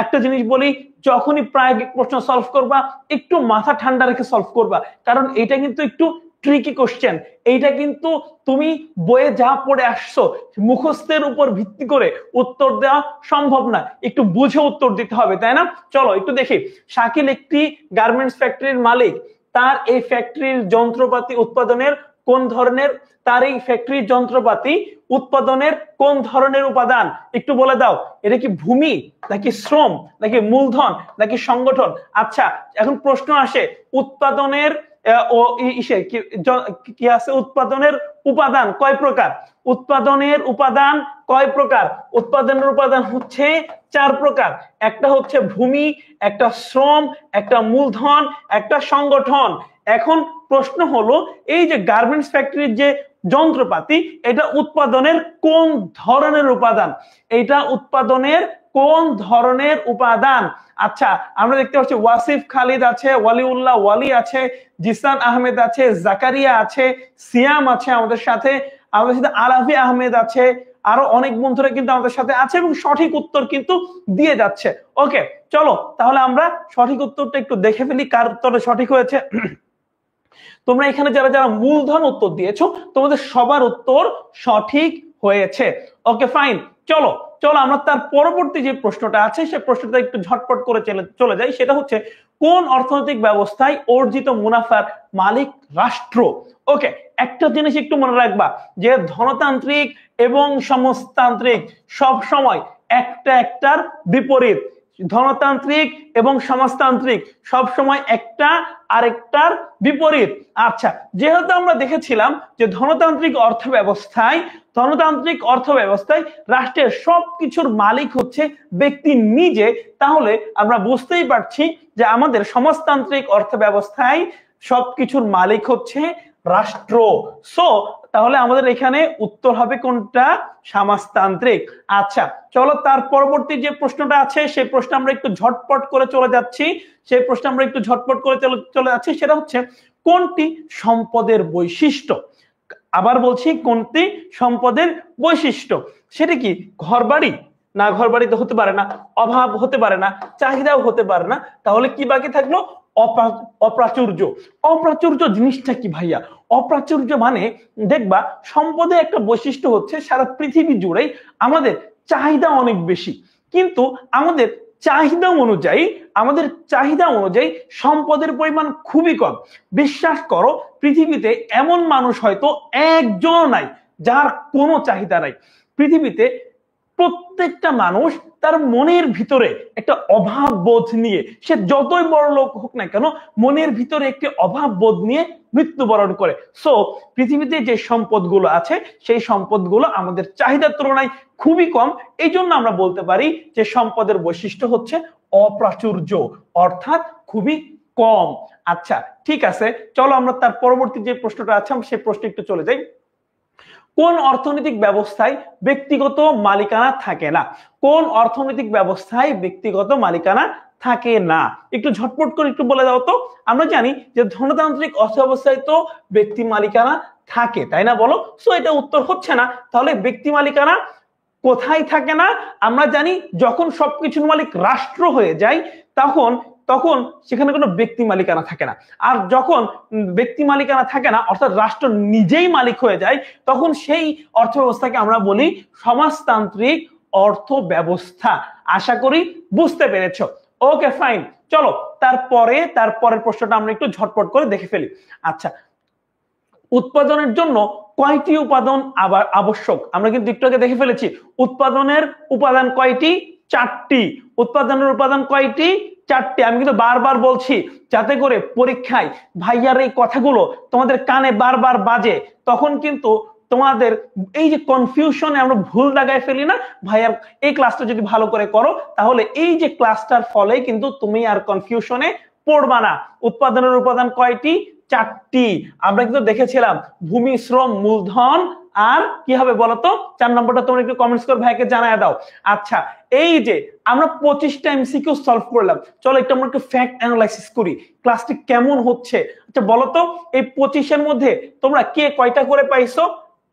একটা জিনিস বলি, যখনই প্রায়োগিক প্রশ্ন সলভ করবা একটু মাথা ঠান্ডা রেখে সলভ করবা, কারণ এটা কিন্তু একটু ট্রিকি কোশ্চেন। এইটা কিন্তু তুমি বইয়ে যা পড়ে আসছো মুখস্থের উপর ভিত্তি করে উত্তর দেওয়া সম্ভব না, একটু বুঝে উত্তর দিতে হবে, তাই না? চলো একটু দেখি। শাকিল একটি গার্মেন্টস ফ্যাক্টরির মালিক, তার এই ফ্যাক্টরির যন্ত্রপাতি উৎপাদনের কোন ধরনের, তার এই ফ্যাক্টরির যন্ত্রপাতি উৎপাদনের কোন ধরনের উপাদান একটু বলে দাও। এটা কি ভূমি, নাকি শ্রম, নাকি মূলধন, নাকি সংগঠন? আচ্ছা, এখন প্রশ্ন আসে উৎপাদনের কি আছে, উৎপাদনের উপাদান কয় প্রকার? উৎপাদনের উপাদান কয় প্রকার? উৎপাদনের উপাদান হচ্ছে 4 প্রকার। একটা হচ্ছে ভূমি, একটা শ্রম, একটা মূলধন, একটা সংগঠন। এখন প্রশ্ন হলো এই যে গার্মেন্টস ফ্যাক্টরির যে যন্ত্রপাতি, এটা উৎপাদনের কোন ধরনের উপাদান? এটা উৎপাদনের কোন ধরনের উপাদান? আচ্ছা, আমরা দেখতে পাচ্ছি ওয়াসিফ খালিদ আছে, ওয়ালিউল্লাহ ওয়ালি আছে, জিসান আহমেদ আছে, জাকারিয়া আছে, সিয়াম আছে আমাদের সাথে আলাফি আহমেদ আছে, আরো অনেক বন্ধুরা কিন্তু আমাদের সাথে আছে এবং সঠিক উত্তর কিন্তু দিয়ে যাচ্ছে। ওকে, চলো তাহলে আমরা সঠিক উত্তরটা একটু দেখে ফেলি, কার উত্তরটা সঠিক হয়েছে। তোমরা এখানে যারা যারা মূলধন উত্তর দিয়েছো তোমাদের সবার উত্তর সঠিক হয়েছে। ওকে, ফাইন। চলো চলো আমরা তার পরবর্তী যে প্রশ্নটা আছে সেই প্রশ্নটা একটু ঝটপট করে চলে যাই। সেটা হচ্ছে কোন অর্থনৈতিক ব্যবস্থায় অর্জিত মুনাফার মালিক রাষ্ট্র? ওকে, একটা জিনিস একটু মনে রাখবা যে ধনতান্ত্রিক এবং সমাজতান্ত্রিক সব সময় একটার বিপরীত। ধনতান্ত্রিক এবং সমাজতান্ত্রিক সব সময় একটা আরেকটার বিপরীত। আচ্ছা, যেহেতু আমরা দেখেছিলাম যে ধনতান্ত্রিক অর্থব্যবস্থায় রাষ্ট্রের সবকিছুর মালিক হচ্ছে ব্যক্তি নিজে, তাহলে আমরা বুঝতেই পারছি যে আমাদের সমাজতান্ত্রিক অর্থব্যবস্থায় সবকিছুর মালিক হচ্ছে রাষ্ট্র। সো তাহলে আমাদের এখানে উত্তর হবে কোনটা? সমাজতান্ত্রিক। আচ্ছা, চলো তার পরবর্তী যে প্রশ্নটা আছে সেই প্রশ্ন আমরা একটু ঝটপট করে চলে যাচ্ছি। সেটা হচ্ছে কোনটি সম্পদের বৈশিষ্ট্য? আবার বলছি, কোনটি সম্পদের বৈশিষ্ট্য? সেটা কি ঘরবাড়ি? না, ঘরবাড়ি তো হতে পারে না, অভাব হতে পারে না, চাহিদাও হতে পারে না, তাহলে কি বাকি থাকলো? অপ্রাচুর্য। অপ্রাচুর্য জিনিসটা কি ভাইয়া? অপ্রাচুর্য মানে দেখবা সম্পদের একটা বৈশিষ্ট্য হচ্ছে সারা পৃথিবী জুড়ে আমাদের চাহিদা অনেক বেশি, কিন্তু আমাদের চাহিদা অনুযায়ী সম্পদের পরিমাণ খুবই কম। বিশ্বাস করো, পৃথিবীতে এমন মানুষ হয়তো একজনও নাই যার কোনো চাহিদা নাই। পৃথিবীতে প্রত্যেকটা মানুষ তার মনের ভিতরে একটা অভাব বোধ নিয়ে, সে যতই বড় লোক হোক না কেন, মনের ভিতরে একটি অভাব বোধ নিয়ে মৃত্যুবরণ করে। সো পৃথিবীতে যে সম্পদগুলো আছে সেই সম্পদগুলো আমাদের চাহিদার তুলনায় খুবই কম। এই জন্য আমরা বলতে পারি যে সম্পদের বৈশিষ্ট্য হচ্ছে অপ্রাচুর্য, অর্থাৎ খুবই কম। আচ্ছা, ঠিক আছে, চলো আমরা তার পরবর্তী যে প্রশ্নটা আছে সেই প্রশ্নে একটু চলে যাই। কোন অর্থনৈতিক ব্যবস্থায় ব্যক্তিগত মালিকানা থাকে না? কোন অর্থনৈতিক ব্যবস্থায় ব্যক্তিগত মালিকানা থাকে না? একটু ঝটপট করে একটু বলে দাও তো। আমরা জানি যে ধনতান্ত্রিক অর্থব্যবস্থায় তো ব্যক্তি মালিকানা থাকে, তাই না? বলো। সো এটা উত্তর হচ্ছে না। তাহলে ব্যক্তি মালিকানা কোথায় থাকে না? আমরা জানি যখন সবকিছুর মালিক রাষ্ট্র হয়ে যায় তখন তখন সেখানে কোনো ব্যক্তি মালিকানা থাকে না। আর যখন ব্যক্তি মালিকানা থাকে না, অর্থাৎ রাষ্ট্র নিজেই মালিক হয়ে যায়, তখন সেই অর্থ ব্যবস্থাকে আমরা বলি সমাজতান্ত্রিক অর্থ ব্যবস্থা। আশা করি বুঝতে পেরেছো। ওকে ফাইন, চলো তারপরের প্রশ্নটা আমরা একটু ঝটপট করে দেখে ফেলি। আচ্ছা, উৎপাদনের জন্য কয়টি উপাদান আবার আবশ্যক? আমরা কিন্তু একটু আগে দেখে ফেলেছি উৎপাদনের উপাদান কয়টি? 4টি। উৎপাদনের উপাদান কয়টি? 4টি। আমি কিন্তু বারবার বলছি যাতে করে পরীক্ষায় ভাইয়ার এই কথাগুলো তোমাদের কানে বারবার বাজে, তখন কিন্তু তোমাদের এই যে কনফিউশনে আমরা ভুল দাগায় ফেলি না। ভাইয়ার এই ক্লাসটা যদি ভালো করে করো, তাহলে এই যে ক্লাসটার ফলে কিন্তু তুমি আর কনফিউশনে পড়বা না। উৎপাদনের উপাদান কয়টি? 4টি। আমরা কিন্তু দেখেছিলাম ভূমি, শ্রম, মূলধন, আর কি হবে বলতো? 4 নম্বরটা তোমরা একটু কমেন্টস করে ভাইকে জানায় দাও। আচ্ছা, এই যে আমরা 25টা এমসিকিউ সলভ করলাম, চলো একটু আমরা একটু ফ্যাক্ট অ্যানালাইসিস করি ক্লাসটি কেমন হচ্ছে। আচ্ছা বলতো, এই 25-এর মধ্যে তোমরা কে কয়টা করে পাইছো?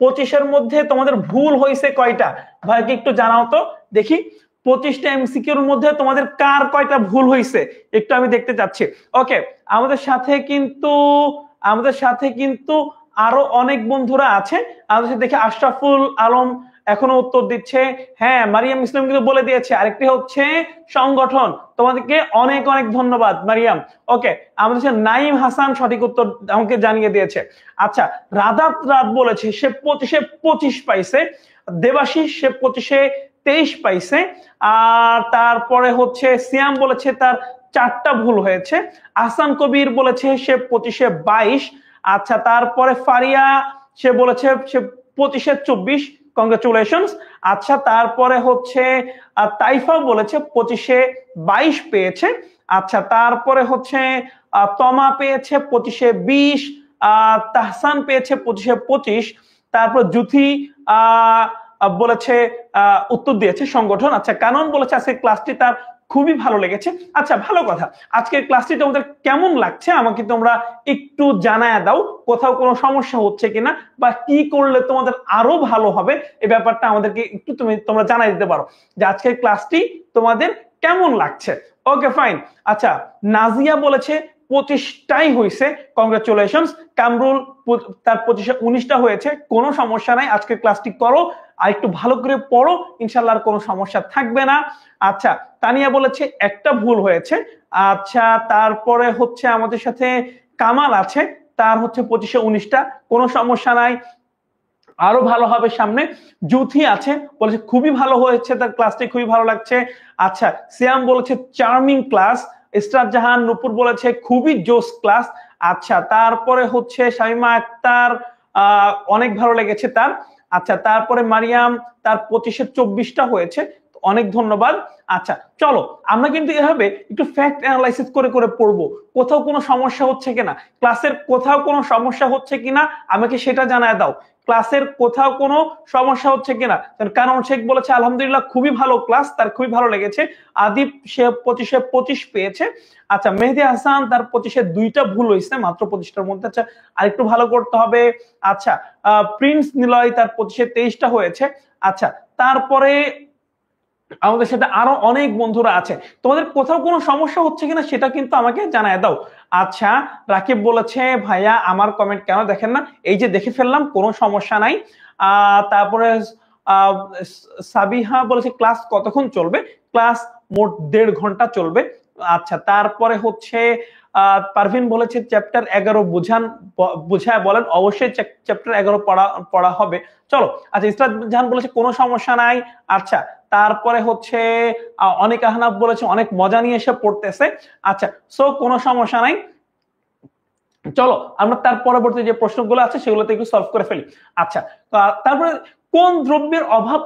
25-এর মধ্যে তোমাদের ভুল হয়েছে কয়টা? ভাইকে একটু জানাও তো দেখি। 25টা এমসিকিউর মধ্যে তোমাদের কার কয়টা ভুল হয়েছে একটু আমি দেখতে চাচ্ছি। ওকে, আমাদের সাথে কিন্তু আরো অনেক বন্ধুরা আছে। আমাদের সাথে দেখি আশরাফুল আলম এখনো উত্তর দিচ্ছে। হ্যাঁ, মারিয়াম ইসলাম কিন্তু বলে দিয়েছে। আরেকটি হচ্ছে সংগঠন। তোমাদেরকে অনেক অনেক ধন্যবাদ মারিয়াম। ওকে, আমাদের সাথে নাইম হাসান সঠিক উত্তর আমাকে জানিয়ে দিয়েছে। আচ্ছা, রাত বলেছে সে 25 পাইছে। দেবাশিস সে 23 পাইছে। আর তারপরে হচ্ছে সিয়াম বলেছে তার 4টা ভুল হয়েছে। আহসান কবির বলেছে সে 22। আচ্ছা, তারপরে ফারিয়া সে বলেছে সে 25-24। কংগ্রাচুলেশনস। আচ্ছা, তারপরে হচ্ছে তাইফা বলেছে 25-22 পেয়েছে। আচ্ছা, তারপরে হচ্ছে তমা পেয়েছে 25-20। তাহসান পেয়েছে 25-25। তারপর জুথি বলেছে উত্তর দিয়েছে সংগঠন। আচ্ছা, কানন বলেছে আজকের ক্লাসটি তার খুবই ভালো লেগেছে। আচ্ছা, ভালো কথা। আজকের ক্লাসটি তোমাদের কেমন লাগছে আমাকে তোমরা একটু জানায় দাও। কোথাও কোনো সমস্যা হচ্ছে কিনা বা কি করলে তোমাদের আরো ভালো হবে, এই ব্যাপারটা আমাদেরকে একটু তোমরা জানাই দিতে পারো যে আজকের ক্লাসটি তোমাদের কেমন লাগছে। Okay fine. আচ্ছা, নাজিয়া বলেছে 25টাই হয়েছে। কংগ্রাচুলেশনস। কামরুল তার 25-19টা হয়েছে। কোনো সমস্যা নাই, আজকের ক্লাসটি করো আর একটু ভালো করে পড়ো, ইনশাআল্লাহ আর কোনো সমস্যা থাকবে না। আচ্ছা, তানিয়া বলেছে একটা ভুল হয়েছে। আচ্ছা, তারপরে হচ্ছে আমাদের সাথে কামাল আছে, তার হচ্ছে 25-19টা। কোনো সমস্যা নাই, আরো ভালো হবে সামনে। জুথি আছে, বলেছে খুবই ভালো হয়েছে, তার ক্লাসটি খুবই ভালো লাগছে। আচ্ছা, সিয়াম বলেছে চার্মিং ক্লাস। ইসরাত জাহান নূপুর বলেছে খুবই জোস ক্লাস। আচ্ছা, তারপরে হচ্ছে শামিমা আক্তার অনেক ভালো লেগেছে তার। আচ্ছা, তারপরে মারিয়াম তার 25-24টা হয়েছে। অনেক ধন্যবাদ। আচ্ছা, চলো আমরা কিন্তু এভাবে একটু ফ্যাক্ট অ্যানালাইসিস করে করে পড়বো। কোথাও কোনো সমস্যা হচ্ছে কিনা, ক্লাসের কোথাও কোনো সমস্যা হচ্ছে কিনা আমাকে সেটা জানায় দাও। ক্লাসের কোথাও কোনো সমস্যা হচ্ছে কিনা। কারণ শেখ বলেছে আলহামদুলিল্লাহ খুবই ভালো ক্লাস, তার খুবই ভালো লেগেছে। আদিপ সে 25-25 পেয়েছে। আচ্ছা, মেহেদি হাসান তার 25-2টা ভুল হয়েছে মাত্র 25টার মধ্যে। আচ্ছা, আরেকটু ভালো করতে হবে। আচ্ছা, প্রিন্স নিলয় তার 25-23টা হয়েছে। আচ্ছা, তারপরে আমাদের সাথে আরো অনেক বন্ধুরা আছে। তোমাদের কোথাও কোনো সমস্যা হচ্ছে কিনা সেটা কিন্তু আমাকে জানায় দাও। আচ্ছা, রাকিব বলেছে ভাইয়া আমার কমেন্ট কেন দেখেন না? এই যে দেখে ফেললাম, কোনো সমস্যা নাই। তারপরে সাবিহা বলেছে ক্লাস কতক্ষণ চলবে? ক্লাস মোট 1.5 ঘন্টা চলবে। আচ্ছা, তারপরে হচ্ছে পারভিন বলেছে চ্যাপ্টার 11 বুঝায় বলেন। অবশ্যই চ্যাপ্টার 11 পড়া হবে, চলো। আচ্ছা, ইসরাত জাহান বলেছে কোনো সমস্যা নাই। আচ্ছা, তারপরে হচ্ছে অনেক আহনাফ বলেছে অনেক মজা নিয়ে এসে পড়তেছে। আচ্ছা, সো কোনো সমস্যা নাই, চলো আমরা তার পরবর্তী যে প্রশ্নগুলো আছে সেগুলোতে একটু সলভ করে ফেলি। আচ্ছা, তারপরে কোন দ্রব্যের অভাব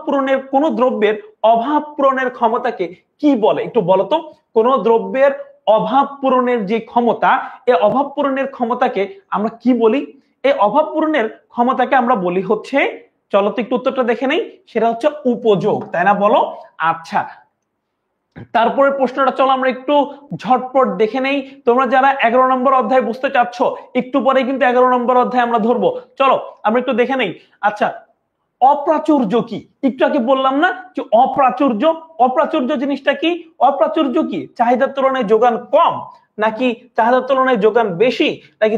পূরণের ক্ষমতাকে কি বলে একটু বলো তো? কোন দ্রব্যের অভাব পূরণের যে ক্ষমতা, এই অভাব পূরণের ক্ষমতাকে আমরা কি বলি? এই অভাব পূরণের ক্ষমতাকে আমরা বলি হচ্ছে, চলো তো একটু উত্তরটা দেখে নেই, সেটা হচ্ছে উপযোগ, তাই না বলো? আচ্ছা, তারপরে প্রশ্নটা চলো আমরা একটু ঝটপট দেখে নেই। তোমরা যারা 11 নম্বর অধ্যায় বুঝতে চাচ্ছ, একটু পরে কিন্তু 11 নম্বর অধ্যায় আমরা ধরবো, চলো আমরা একটু দেখে নেই। আচ্ছা, অপ্রাচুর্য কি? একটু আগে বললাম না যে অপ্রাচুর্য, অপ্রাচুর্য জিনিসটা কি? অপ্রাচুর্য কি? চাহিদার তুলনায় যোগান কম, নাকি চাহিদার তুলনায় যোগান বেশি, নাকি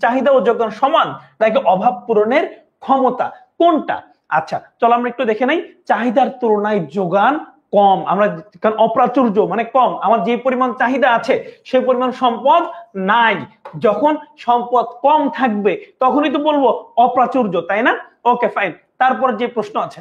চাহিদা ও যোগান সমান, নাকি অভাব পূরণের ক্ষমতা, কোনটা? আচ্ছা চলো আমরা একটু দেখে নেই। চাহিদার তুলনায় যোগান কম, আমরা কারণ অপ্রাচুর্য মানে কম, আমার যে পরিমাণ চাহিদা আছে সেই পরিমাণ সম্পদ নাই। যখন সম্পদ কম থাকবে তখনই তো বলবো অপ্রাচুর্য, তাই না? Okay fine. তারপর যে প্রশ্ন আছে,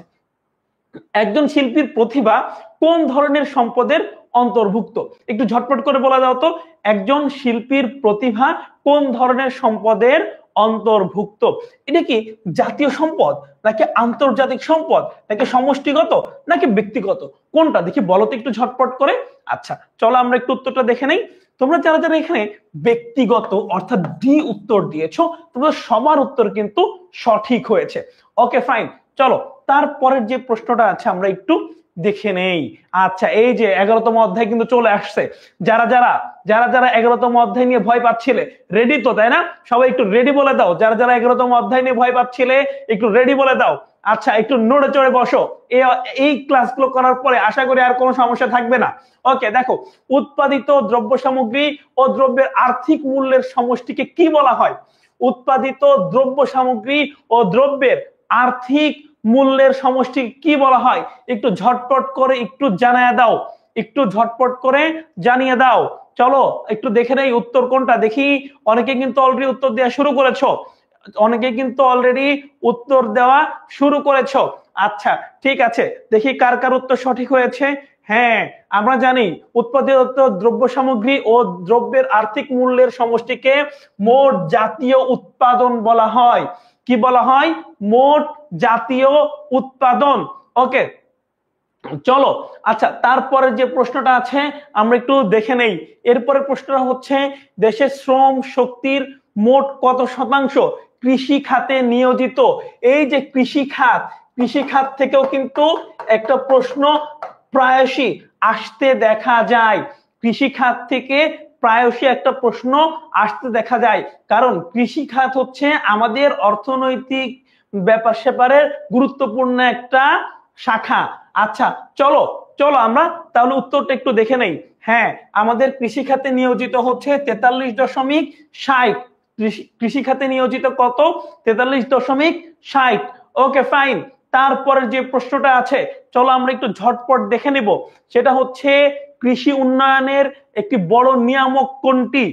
একজন শিল্পীর প্রতিভা কোন ধরনের সম্পদের অন্তর্ভুক্ত? একটু ঝটপট করে বলা দাও তো, একজন শিল্পীর প্রতিভা কোন ধরনের সম্পদের অন্তর্ভুক্ত? এটা কি জাতীয় সম্পদ, নাকি আন্তর্জাতিক সম্পদ, নাকি সমষ্টিগত, নাকি ব্যক্তিগত, কোনটা? দেখি বলো তো একটু ঝটপট করে। আচ্ছা চলো আমরা একটু উত্তরটা দেখে নেই। তোমরা যারা যারা এখানে ব্যক্তিগত অর্থাৎ ডি উত্তর দিয়েছো, তোমরা সবার উত্তর কিন্তু সঠিক হয়েছে। ওকে ফাইন, চলো তারপরের যে প্রশ্নটা আছে আমরা একটু দেখে নেই। আচ্ছা এই যে 11তম অধ্যায় কিন্তু চলে আসছে। যারা যারা 11তম অধ্যায় নিয়ে ভয় পাচ্ছিলে রেডি তো, তাই না? সবাই একটু রেডি বলে দাও। যারা যারা 11তম অধ্যায় নিয়ে ভয় পাচ্ছিলে একটু রেডি বলে দাও। আচ্ছা একটু নড়ে চড়ে বসো। এই ক্লাসগুলো করার পরে আশা করি আর কোনো সমস্যা থাকবে না। ওকে দেখো, উৎপাদিত দ্রব্য সামগ্রী ও দ্রব্যের আর্থিক মূল্যের সমষ্টিকে কি বলা হয়? উৎপাদিত দ্রব্য সামগ্রী ও দ্রব্যের আর্থিক মূল্যের সমষ্টি কি বলা হয়? একটু ঝটপট করে একটু জানিয়ে দাও, একটু ঝটপট করে জানিয়ে দাও। চলো একটু দেখে নেই উত্তর কোনটা। দেখি অনেকে কিন্তু অলরেডি উত্তর দেওয়া শুরু করেছো, অনেকে কিন্তু অলরেডি উত্তর দেওয়া শুরু করেছো। আচ্ছা ঠিক আছে, দেখি কার কার উত্তর সঠিক হয়েছে। হ্যাঁ আমরা জানি উৎপাদিত দ্রব্য সামগ্রী ও দ্রব্যের আর্থিক মূল্যের সমষ্টিকে মোট জাতীয় উৎপাদন বলা হয়। কি বলা হয়? মোট জাতীয় উৎপাদন। ওকে চলো আচ্ছা তারপরে যে প্রশ্নটা আছে আমরা একটু দেখে নেই। এরপরে প্রশ্নটা হচ্ছে, দেশের শ্রম শক্তির মোট কত শতাংশ কৃষি খাতে নিয়োজিত? এই যে কৃষি খাত থেকেও কিন্তু একটা প্রশ্ন প্রায়শই আসতে দেখা যায়। কৃষি খাত থেকে প্রায়শই একটা প্রশ্ন আসতে দেখা যায়, কারণ কৃষি খাত হচ্ছে আমাদের অর্থনৈতিক ব্যাপার স্যাপারের গুরুত্বপূর্ণ একটা শাখা। আচ্ছা চলো চলো আমরা তাহলে উত্তরটা একটু দেখে নেই। হ্যাঁ আমাদের কৃষি খাতে নিয়োজিত হচ্ছে 43.60। কৃষি খাতে নিয়োজিত কত? 43.60। Okay fine. তারপরে যে প্রশ্নটা আছে চলো আমরা একটু ঝটপট দেখে নেব। সেটা হচ্ছে, কৃষি উন্নয়নের একটি বড় নিয়ামক কোনটি?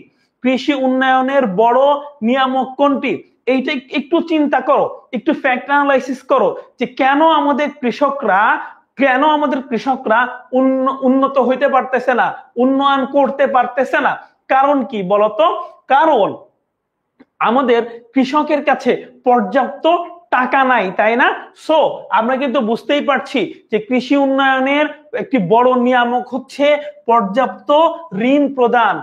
কৃষি উন্নয়নের বড় নিয়ামক কোনটি? এইটা একটু চিন্তা করো, একটু ফ্যাক্ট অ্যানালাইসিস করো যে কেন আমাদের কৃষকরা উন্নত হইতে পারতেছে না, উন্নয়ন করতে পারতেছে না। কারণ কি বলতো? কারণ আমাদের কৃষকের কাছে পর্যাপ্ত টাকা নাই, তাই না? সো আমরা কিন্তু বুঝতেই পারছি যে কৃষি উন্নয়নের একটি বড় নিয়ামক হচ্ছে পর্যাপ্ত ঋণ প্রদান,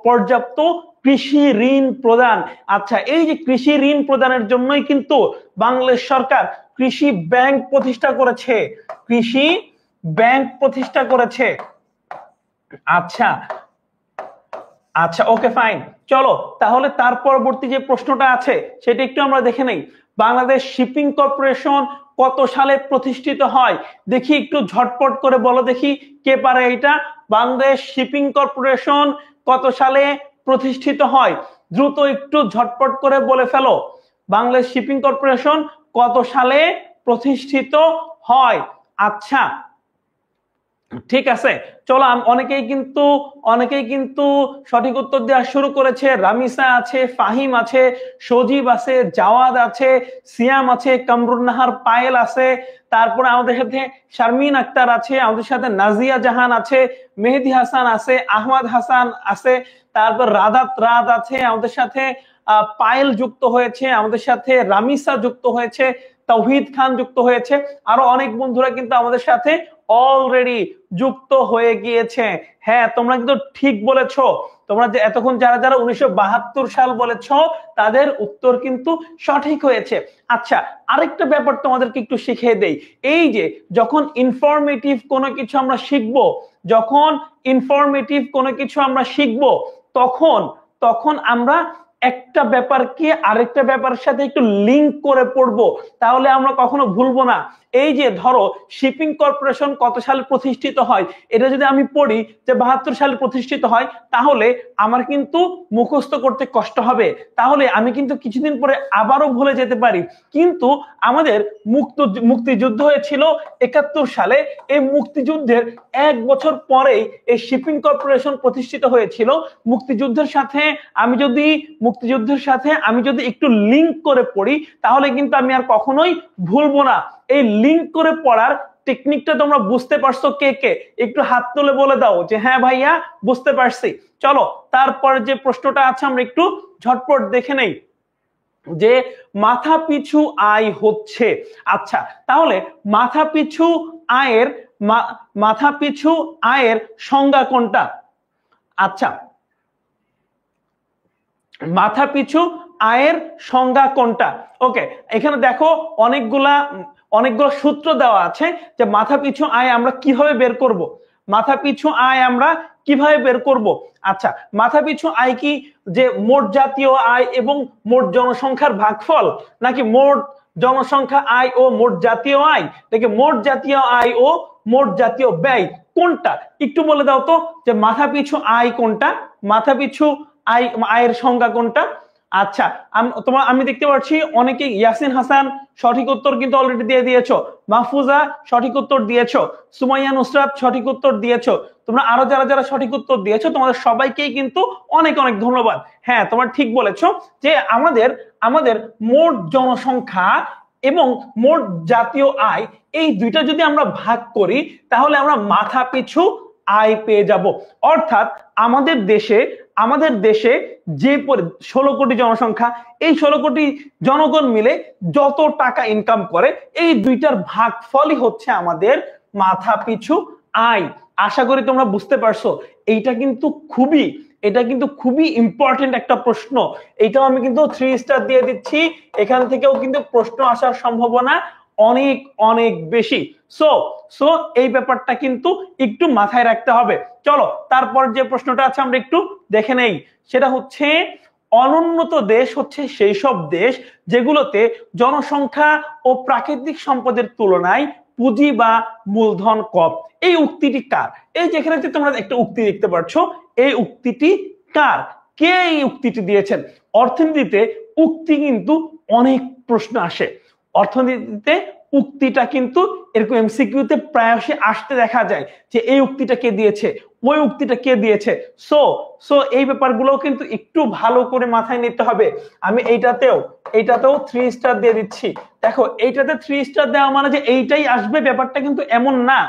পর্যাপ্ত কৃষি ঋণ প্রদান। আচ্ছা এই যে কৃষি ঋণ প্রদানের জন্যই কিন্তু বাংলাদেশ সরকার কৃষি ব্যাংক প্রতিষ্ঠা করেছে, কৃষি ব্যাংক প্রতিষ্ঠা করেছে। আচ্ছা আচ্ছা ওকে ফাইন, চলো তাহলে তার পরবর্তী যে প্রশ্নটা আছে সেটা একটু আমরা দেখে নেই। বাংলাদেশ শিপিং কর্পোরেশন কত সালে প্রতিষ্ঠিত হয়? দেখি একটু ঝটপট করে বলো দেখি কে পারে এটা। বাংলাদেশ শিপিং কর্পোরেশন কত সালে প্রতিষ্ঠিত হয়? দ্রুত একটু ঝটপট করে বলে ফেলো। বাংলাদেশ শিপিং কর্পোরেশন কত সালে প্রতিষ্ঠিত হয়? আচ্ছা ঠিক আছে চলো, অনেকেই কিন্তু সঠিক উত্তর দেওয়া শুরু করেছে। রামিসা আছে, ফাহিম আছে, সজীব আছে, জাওয়াদ আছে, সিয়াম আছে, কামরুন নাহার পায়েল আছে, তারপরে আমাদের সাথে শারমিন আক্তার আছে, আমাদের সাথে নাজিয়া জাহান আছে, মেহেদি হাসান আছে, আহমদ হাসান আছে, তারপর রাত আছে, আমাদের সাথে পায়েল যুক্ত হয়েছে, আমাদের সাথে রামিসা যুক্ত হয়েছে, তাওহিদ খান যুক্ত হয়েছে, আরো অনেক বন্ধুরা কিন্তু আমাদের সাথে অলরেডি যুক্ত হয়ে গিয়েছে। হ্যাঁ তোমরা কিন্তু ঠিক বলেছো, তোমরা যে এতক্ষণ যারা 1972 সাল বলেছো তাদের উত্তর কিন্তু সঠিক হয়েছে। আচ্ছা আরেকটা ব্যাপার তোমাদেরকে একটু শিখিয়ে দেই। এই যে যখন ইনফরমেটিভ কোনো কিছু আমরা শিখবো, তখন আমরা একটা ব্যাপারকে আরেকটা ব্যাপারের সাথে একটু লিংক করে পড়বো, তাহলে আমরা কখনো ভুলবো না। এই যে ধরো শিপিং কর্পোরেশন কত সালে প্রতিষ্ঠিত হয়, এটা যদি আমি পড়ি যে 72 সালে প্রতিষ্ঠিত হয়, তাহলে আমার কিন্তু মুখস্থ করতে কষ্ট হবে, তাহলে আমি কিন্তু কিছুদিন পরে আবারও ভুলে যেতে পারি। কিন্তু আমাদের মুক্তিযুদ্ধ হয়েছিল 71 সালে, এই মুক্তিযুদ্ধের 1 বছর পরেই এই শিপিং কর্পোরেশন প্রতিষ্ঠিত হয়েছিল। মুক্তিযুদ্ধের সাথে আমি যদি একটু লিংক করে পড়ি, তাহলে কিন্তু আমি আর কখনোই ভুলবো না। এই লিংক করে পড়ার টেকনিকটা তোমরা বুঝতে পারছো কে কে? একটু হাত তুলে বলে দাও যে হ্যাঁ ভাইয়া বুঝতে পারছি। চলো তারপর যে প্রশ্নটা আছে আমরা একটু ঝটপট দেখে নেই, যে মাথা পিছু আয় হচ্ছে। আচ্ছা, তাহলে মাথা পিছু আয়ের সংজ্ঞা কোনটা? আচ্ছা, মাথা পিছু আয়ের সংজ্ঞা কোনটা? ওকে, এখানে দেখো অনেকগুলা সূত্র দেওয়া আছে যে মাথা পিছু আয় আমরা কিভাবে বের করব। মাথা পিছু আয় আমরা কিভাবে বের করব? আচ্ছা, মাথা পিছু আয় কি যে মোট জাতীয় আয় এবং মোট জনসংখ্যার ভাগফল, নাকি মোট জনসংখ্যা আয় ও মোট জাতীয় আয়, নাকি মোট জাতীয় আয় ও মোট জাতীয় ব্যয়? কোনটা একটু বলে দাও তো, যে মাথা পিছু আয় কোনটা, মাথা পিছু আয়ের সংজ্ঞা কোনটা? আচ্ছা, আমি দেখতে পাচ্ছি অনেকে ইয়াসিন হাসান সঠিক উত্তর কিন্তু অলরেডি দিয়ে দিয়েছো, মাহফুজা সঠিক উত্তর দিয়েছো, সুমাইয়া নুসরাত সঠিক উত্তর দিয়েছো। তোমরা আরো যারা সঠিক উত্তর দিয়েছো তোমাদের সবাইকেই কিন্তু অনেক অনেক ধন্যবাদ। হ্যাঁ, তোমরা ঠিক বলেছো যে আমাদের মোট জনসংখ্যা এবং মোট জাতীয় আয়, এই দুইটা যদি আমরা ভাগ করি তাহলে আমরা মাথা পিছু আয় পেয়ে যাব। অর্থাৎ আমাদের দেশে যে 16 কোটি জনসংখ্যা, এই 16 কোটি জনগণ মিলে যত টাকা ইনকাম করে, এই দুইটার ভাগফলই হচ্ছে আমাদের মাথা পিছু আয়। আশা করি তোমরা বুঝতে পারছো। এটা কিন্তু খুবই ইম্পর্টেন্ট একটা প্রশ্ন। এইটাও আমি কিন্তু 3 স্টার দিয়ে দিচ্ছি। এখান থেকেও কিন্তু প্রশ্ন আসার সম্ভাবনা অনেক অনেক বেশি। সো এই ব্যাপারটা কিন্তু একটু মাথায় রাখতে হবে। চলো তারপর যে প্রশ্নটা আছে আমরা একটু দেখে নেই, সেটা হচ্ছে অনুন্নত দেশ হচ্ছে সেই সব দেশ যেগুলোতে জনসংখ্যা ও প্রাকৃতিক সম্পদের তুলনায় পুঁজি বা মূলধন কম। এই উক্তিটি কার? এই যেখানে তোমরা একটা উক্তি দেখতে পাচ্ছ, এই উক্তিটি কার? কে এই উক্তিটি দিয়েছেন? অর্থনীতিতে উক্তি কিন্তু অনেক প্রশ্ন আসে। অর্থনীতিতে উক্তিটা কিন্তু এরকম এমসিকিউতে প্রায়শই আসতে দেখা যায় যে এই উক্তিটা কে দিয়েছে, ওই উক্তিটা কে দিয়েছে। সো এই ব্যাপারগুলো কিন্তু একটু ভালো করে মাথায় নিতে হবে। আমি এইটাতেও 3 স্টার দিয়ে দিচ্ছি। দেখো, এইটাতে 3 স্টার দেওয়া মানে যে এইটাই আসবে ব্যাপারটা কিন্তু এমন না,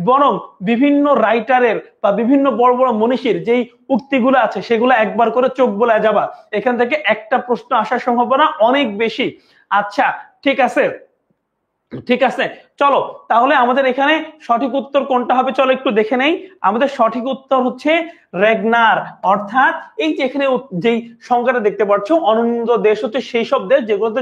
বরং বিভিন্ন রাইটারের বা বিভিন্ন বড় বড় মনীষীর যেই উক্তিগুলো আছে সেগুলো একবার করে চোখ বোলা যাবা, এখান থেকে একটা প্রশ্ন আসার সম্ভাবনা অনেক বেশি। আচ্ছা, ঠিক আছে, চলো তাহলে আমাদের এখানে সঠিক উত্তর কোনটা হবে চলো একটু দেখে নেই। আমাদের সঠিক উত্তর হচ্ছে রেগনার। অর্থাৎ এই যে এখানে যেই সংখ্যাটা দেখতে পাচ্ছ, অনুন্নত দেশ হচ্ছে সেই সব দেশ যেগুলোতে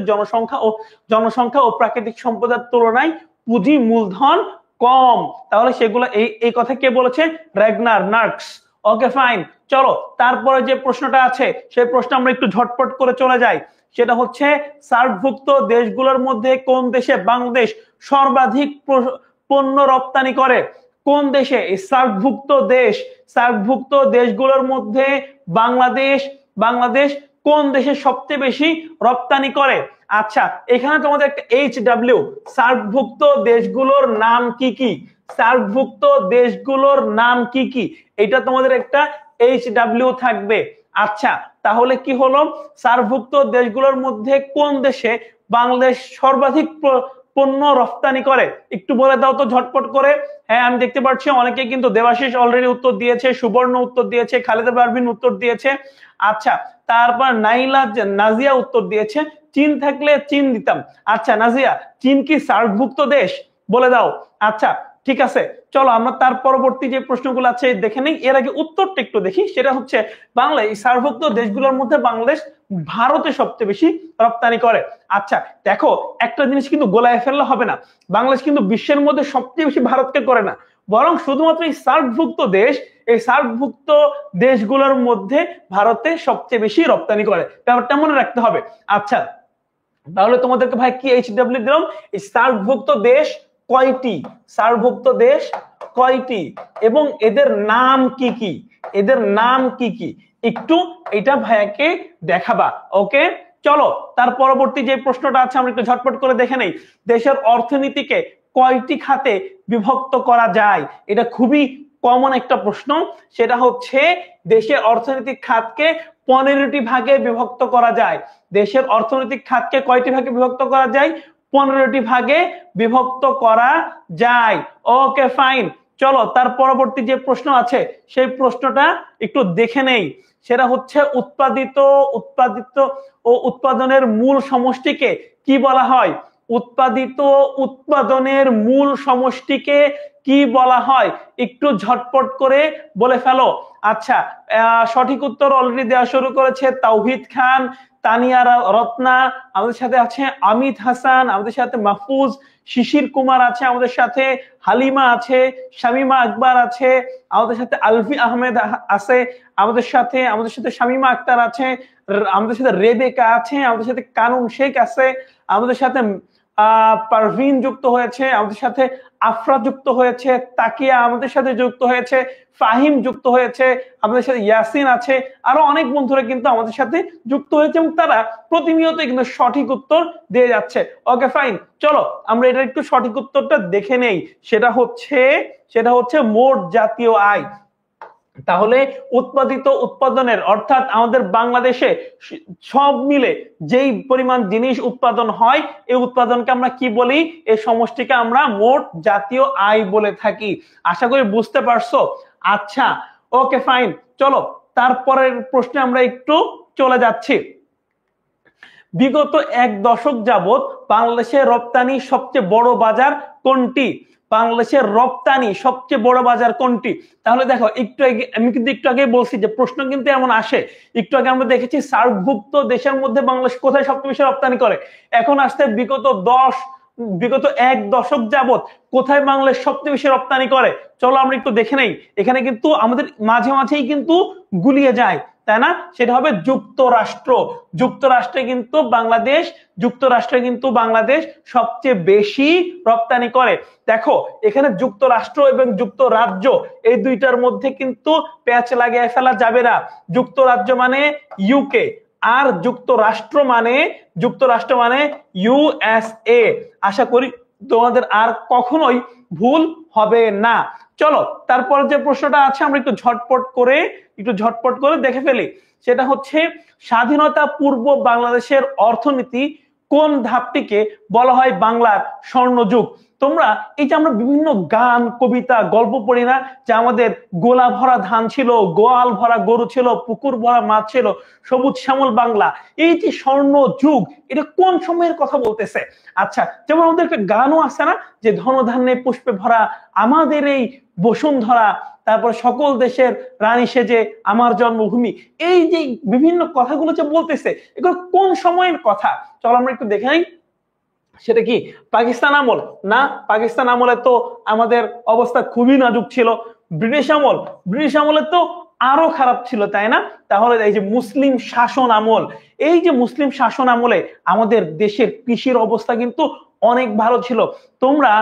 জনসংখ্যা ও প্রাকৃতিক সম্পদের তুলনায় পুঁজি মূলধন কম। তাহলে সেগুলো এই কথা কে বলেছে? Ragnar, Nurkse. Okay fine. চলো তারপরে যে প্রশ্নটা আছে সেই প্রশ্ন আমরা একটু ঝটপট করে চলে যাই। সেটা হচ্ছে সার্কভুক্ত দেশগুলোর মধ্যে কোন দেশে বাংলাদেশ সর্বাধিক পণ্য রপ্তানি করে? কোন দেশে? এই সার্কভুক্ত দেশগুলোর মধ্যে বাংলাদেশ কোন দেশে সবচেয়ে বেশি রপ্তানি করে? আচ্ছা, এখানে তোমাদের একটা HW, সার্কভুক্ত দেশগুলোর নাম কি কি? সার্কভুক্ত দেশগুলোর নাম কি কি? এটা তোমাদের একটা HW থাকবে। আচ্ছা, তাহলে কি হলো? সার্কভুক্ত দেশগুলোর মধ্যে কোন দেশে বাংলাদেশ সর্বাধিক পণ্য রপ্তানি করে? একটু বলে দাও তো ঝটপট করে। হ্যাঁ, আমি দেখতে পাচ্ছি অনেকে কিন্তু দেবাশিস অলরেডি উত্তর দিয়েছে, সুবর্ণ উত্তর দিয়েছে, খালেদা পারভিন উত্তর দিয়েছে। আচ্ছা, তারপর নাজিয়া উত্তর দিয়েছে চীন থাকলে চীন দিতাম। আচ্ছা নাজিয়া, চীন কি সার্কভুক্ত দেশ? বলে দাও। আচ্ছা ঠিক আছে, চলো আমরা তার পরবর্তী যে প্রশ্নগুলো আছে দেখে নেই। এর আগে উত্তরটা একটু দেখি, সেটা হচ্ছে বাংলাদেশ সার্কভুক্ত দেশগুলোর মধ্যে বাংলাদেশ ভারতে সবচেয়ে বেশি রপ্তানি করে। আচ্ছা দেখো, একটা জিনিস কিন্তু গোলায় ফেললে হবে না, বাংলাদেশ কিন্তু বিশ্বের মধ্যে সবচেয়ে বেশি ভারতকে করে না, বরং শুধুমাত্র এই সার্কভুক্ত দেশ এই সার্কভুক্ত দেশগুলোর মধ্যে ভারতে সবচেয়ে বেশি রপ্তানি করে, ব্যাপারটা মনে রাখতে হবে। আচ্ছা, তাহলে তোমাদেরকে ভাই কি এইচডব্লিউ দিলাম, এই সার্কভুক্ত দেশ কয়টি, সার্কভুক্ত দেশ কয়টি এবং এদের নাম কি কি, এদের নাম কি কি, একটু এটা ভাইয়াকে দেখাবা। ওকে, চলো তার পরবর্তী যে প্রশ্নটা আছে আমরা একটু ঝটপট করে দেখে নেই। দেশের অর্থনীতিকে কয়টি খাতে বিভক্ত করা যায়? এটা খুবই কমন একটা প্রশ্ন। সেটা হচ্ছে দেশের অর্থনৈতিক খাতকে 15টি ভাগে বিভক্ত করা যায়। দেশের অর্থনৈতিক খাতকে কয়টি ভাগে বিভক্ত করা যায়? 15টি ভাগে বিভক্ত করা যায়। ওকে ফাইন, চলো তার পরবর্তী যে প্রশ্ন আছে সেই প্রশ্নটা একটু দেখে নেই। সেটা হচ্ছে উৎপাদিত ও উৎপাদনের মূল সমষ্টিকে কি বলা হয়? উৎপাদিত উৎপাদনের মূল সমষ্টিকে কি বলা হয়? একটু ঝটপট করে বলে ফেলো। আচ্ছা, সঠিক উত্তর অলরেডি দেওয়া শুরু করেছে তাওহিদ খান, তানিয়া রত্না, আমাদের সাথে আছে আমিত হাসান, আমাদের সাথে মাহফুজ, শিশির কুমার আছে আমাদের সাথে, হালিমা আছে, শামিমা আকবর আছে, আমাদের সাথে আলফি আহমেদ আছে, আমাদের সাথে শামিমা আক্তার আছে, আমাদের সাথে রেবেকা আছে, আমাদের সাথে কানুন শেখ আছে, আমাদের সাথে পারভিন যুক্ত হয়েছে, আমাদের সাথে আফরা যুক্ত হয়েছে, তাকিয়া আমাদের সাথে যুক্ত হয়েছে, ফাহিম যুক্ত হয়েছে, আমাদের সাথে ইয়াসিন আছে, আরো অনেক বন্ধুরা কিন্তু আমাদের সাথে যুক্ত হয়েছে এবং তারা প্রতিনিয়ত কিন্তু সঠিক উত্তর দিয়ে যাচ্ছে। ওকে ফাইন, চলো আমরা এটা একটু সঠিক উত্তরটা দেখে নেই। সেটা হচ্ছে মোট জাতীয় আয়। তাহলে উৎপাদিত উৎপাদনের অর্থাৎ আমাদের বাংলাদেশে সব মিলে যেই পরিমাণ জিনিস উৎপাদন হয় এই উৎপাদনকে আমরা কি বলি? এই সমষ্টিকে আমরা মোট জাতীয় আয় বলে থাকি। আশা করি বুঝতে পারছো। আচ্ছা, ওকে ফাইন, চলো তারপরের প্রশ্নে আমরা একটু চলে যাচ্ছি। বিগত 1 দশক যাবত বাংলাদেশের রপ্তানি সবচেয়ে বড় বাজার কোনটি? বাংলাদেশের রপ্তানি সবচেয়ে বড় বাজার কোনটি? তাহলে দেখো আমি কিন্তু একটু আগে বলছি যে প্রশ্ন কিন্তু এমন আসে। একটু আগে আমরা দেখেছি সার্কভুক্ত দেশের মধ্যে বাংলাদেশ কোথায় সবচেয়ে বেশি রপ্তানি করে। এখন আসছে বিগত 1 দশক যাবত কোথায় বাংলাদেশ সবচেয়ে বেশি রপ্তানি করে। চলো আমরা একটু দেখে নেই। এখানে কিন্তু আমাদের মাঝে মাঝেই কিন্তু গুলিয়ে যায়, তাই না? সেটা হবে যুক্তরাষ্ট্রে কিন্তু বাংলাদেশ সবচেয়ে বেশি রপ্তানি করে। দেখো এখানে যুক্তরাষ্ট্র এবং যুক্তরাজ্য এই দুইটার মধ্যে কিন্তু প্যাচ লাগিয়ে ফেলা যাবে না। যুক্তরাজ্য মানে ইউকে আর যুক্তরাষ্ট্র মানে ইউএসএ। আশা করি তোমাদের আর কখনোই ভুল হবে না। চলো তারপর যে প্রশ্নটা আছে আমরা একটু ঝটপট করে দেখে ফেলি। সেটা হচ্ছে স্বাধীনতা পূর্ব বাংলাদেশের অর্থনীতি কোন ধাপটিকে বলা হয় বাংলার স্বর্ণযুগ? তোমরা এই যে আমরা বিভিন্ন গান, কবিতা, গল্প পড়ি না যে আমাদের গোলা ভরা ধান ছিল, গোয়াল ভরা গরু ছিল, পুকুর ভরা মাছ ছিল, সবুজ শ্যামল বাংলা। এই যে স্বর্ণ যুগ, এটা কোন সময়ের কথা বলতেছে? আচ্ছা, যেমন আমাদের একটা গানও আছে না যে ধনধান্যে পুষ্পে ভরা আমাদের এই বসুন্ধরা, তারপর সকল দেশের রানী সেজে আমার জন্মভূমি। এই যে বিভিন্ন কথাগুলো যে বলতেছে এগুলো কোন সময়ের কথা? চলো আমরা একটু দেখে নিই। সেটা কি পাকিস্তান আমল? না, পাকিস্তান আমলে তো আমাদের অবস্থা খুবই নাজুক ছিল। ব্রিটিশ আমলে তো আরো খারাপ ছিল, তাই না? তাহলে এই যে মুসলিম শাসন আমলে আমাদের দেশের কৃষির অবস্থা কিন্তু অনেক ভালো ছিল। তোমরা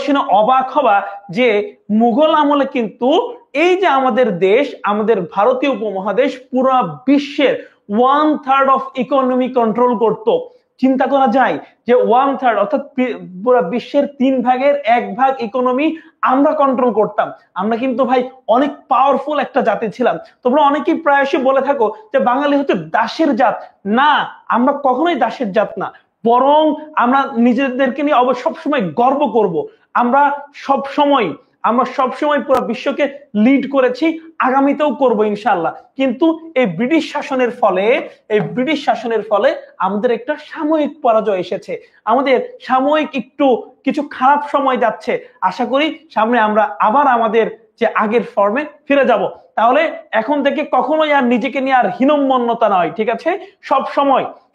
শুনে অবাক হবা যে মুঘল আমলে কিন্তু এই যে আমাদের দেশ, আমাদের ভারতীয় উপমহাদেশ পুরো বিশ্বের 1/3 অফ ইকোনমি কন্ট্রোল করতো। চিন্তা করা যায় যে 1/3 অর্থাৎ পুরো বিশ্বের 3 ভাগের 1 ভাগ ইকোনমি আমরা কন্ট্রোল করতাম। আমরা কিন্তু ভাই অনেক পাওয়ারফুল একটা জাতি ছিলাম। তোমরা অনেকেই প্রায়শই বলে থাকো যে বাঙালি হচ্ছে দাসের জাত। না, আমরা কখনোই দাসের জাত না, বরং আমরা নিজেদেরকে নিয়ে সবসময় গর্ব করব। আমরা সবসময় পুরো বিশ্বকে লিড করেছি, আগামীতেও করব ইনশাআল্লাহ। কিন্তু এই ব্রিটিশ শাসনের ফলে আমাদের একটা সাময়িক পরাজয় এসেছে, আমাদের সাময়িক কিছু খারাপ সময় যাচ্ছে। আশা করি সামনে আমরা আবার আমাদের যে আগের ফর্মে ফিরে যাব। তাহলে এখন থেকে কখনোই আর নিজেকে নিয়ে আর হীনম্মন্যতা নয়, ঠিক আছে?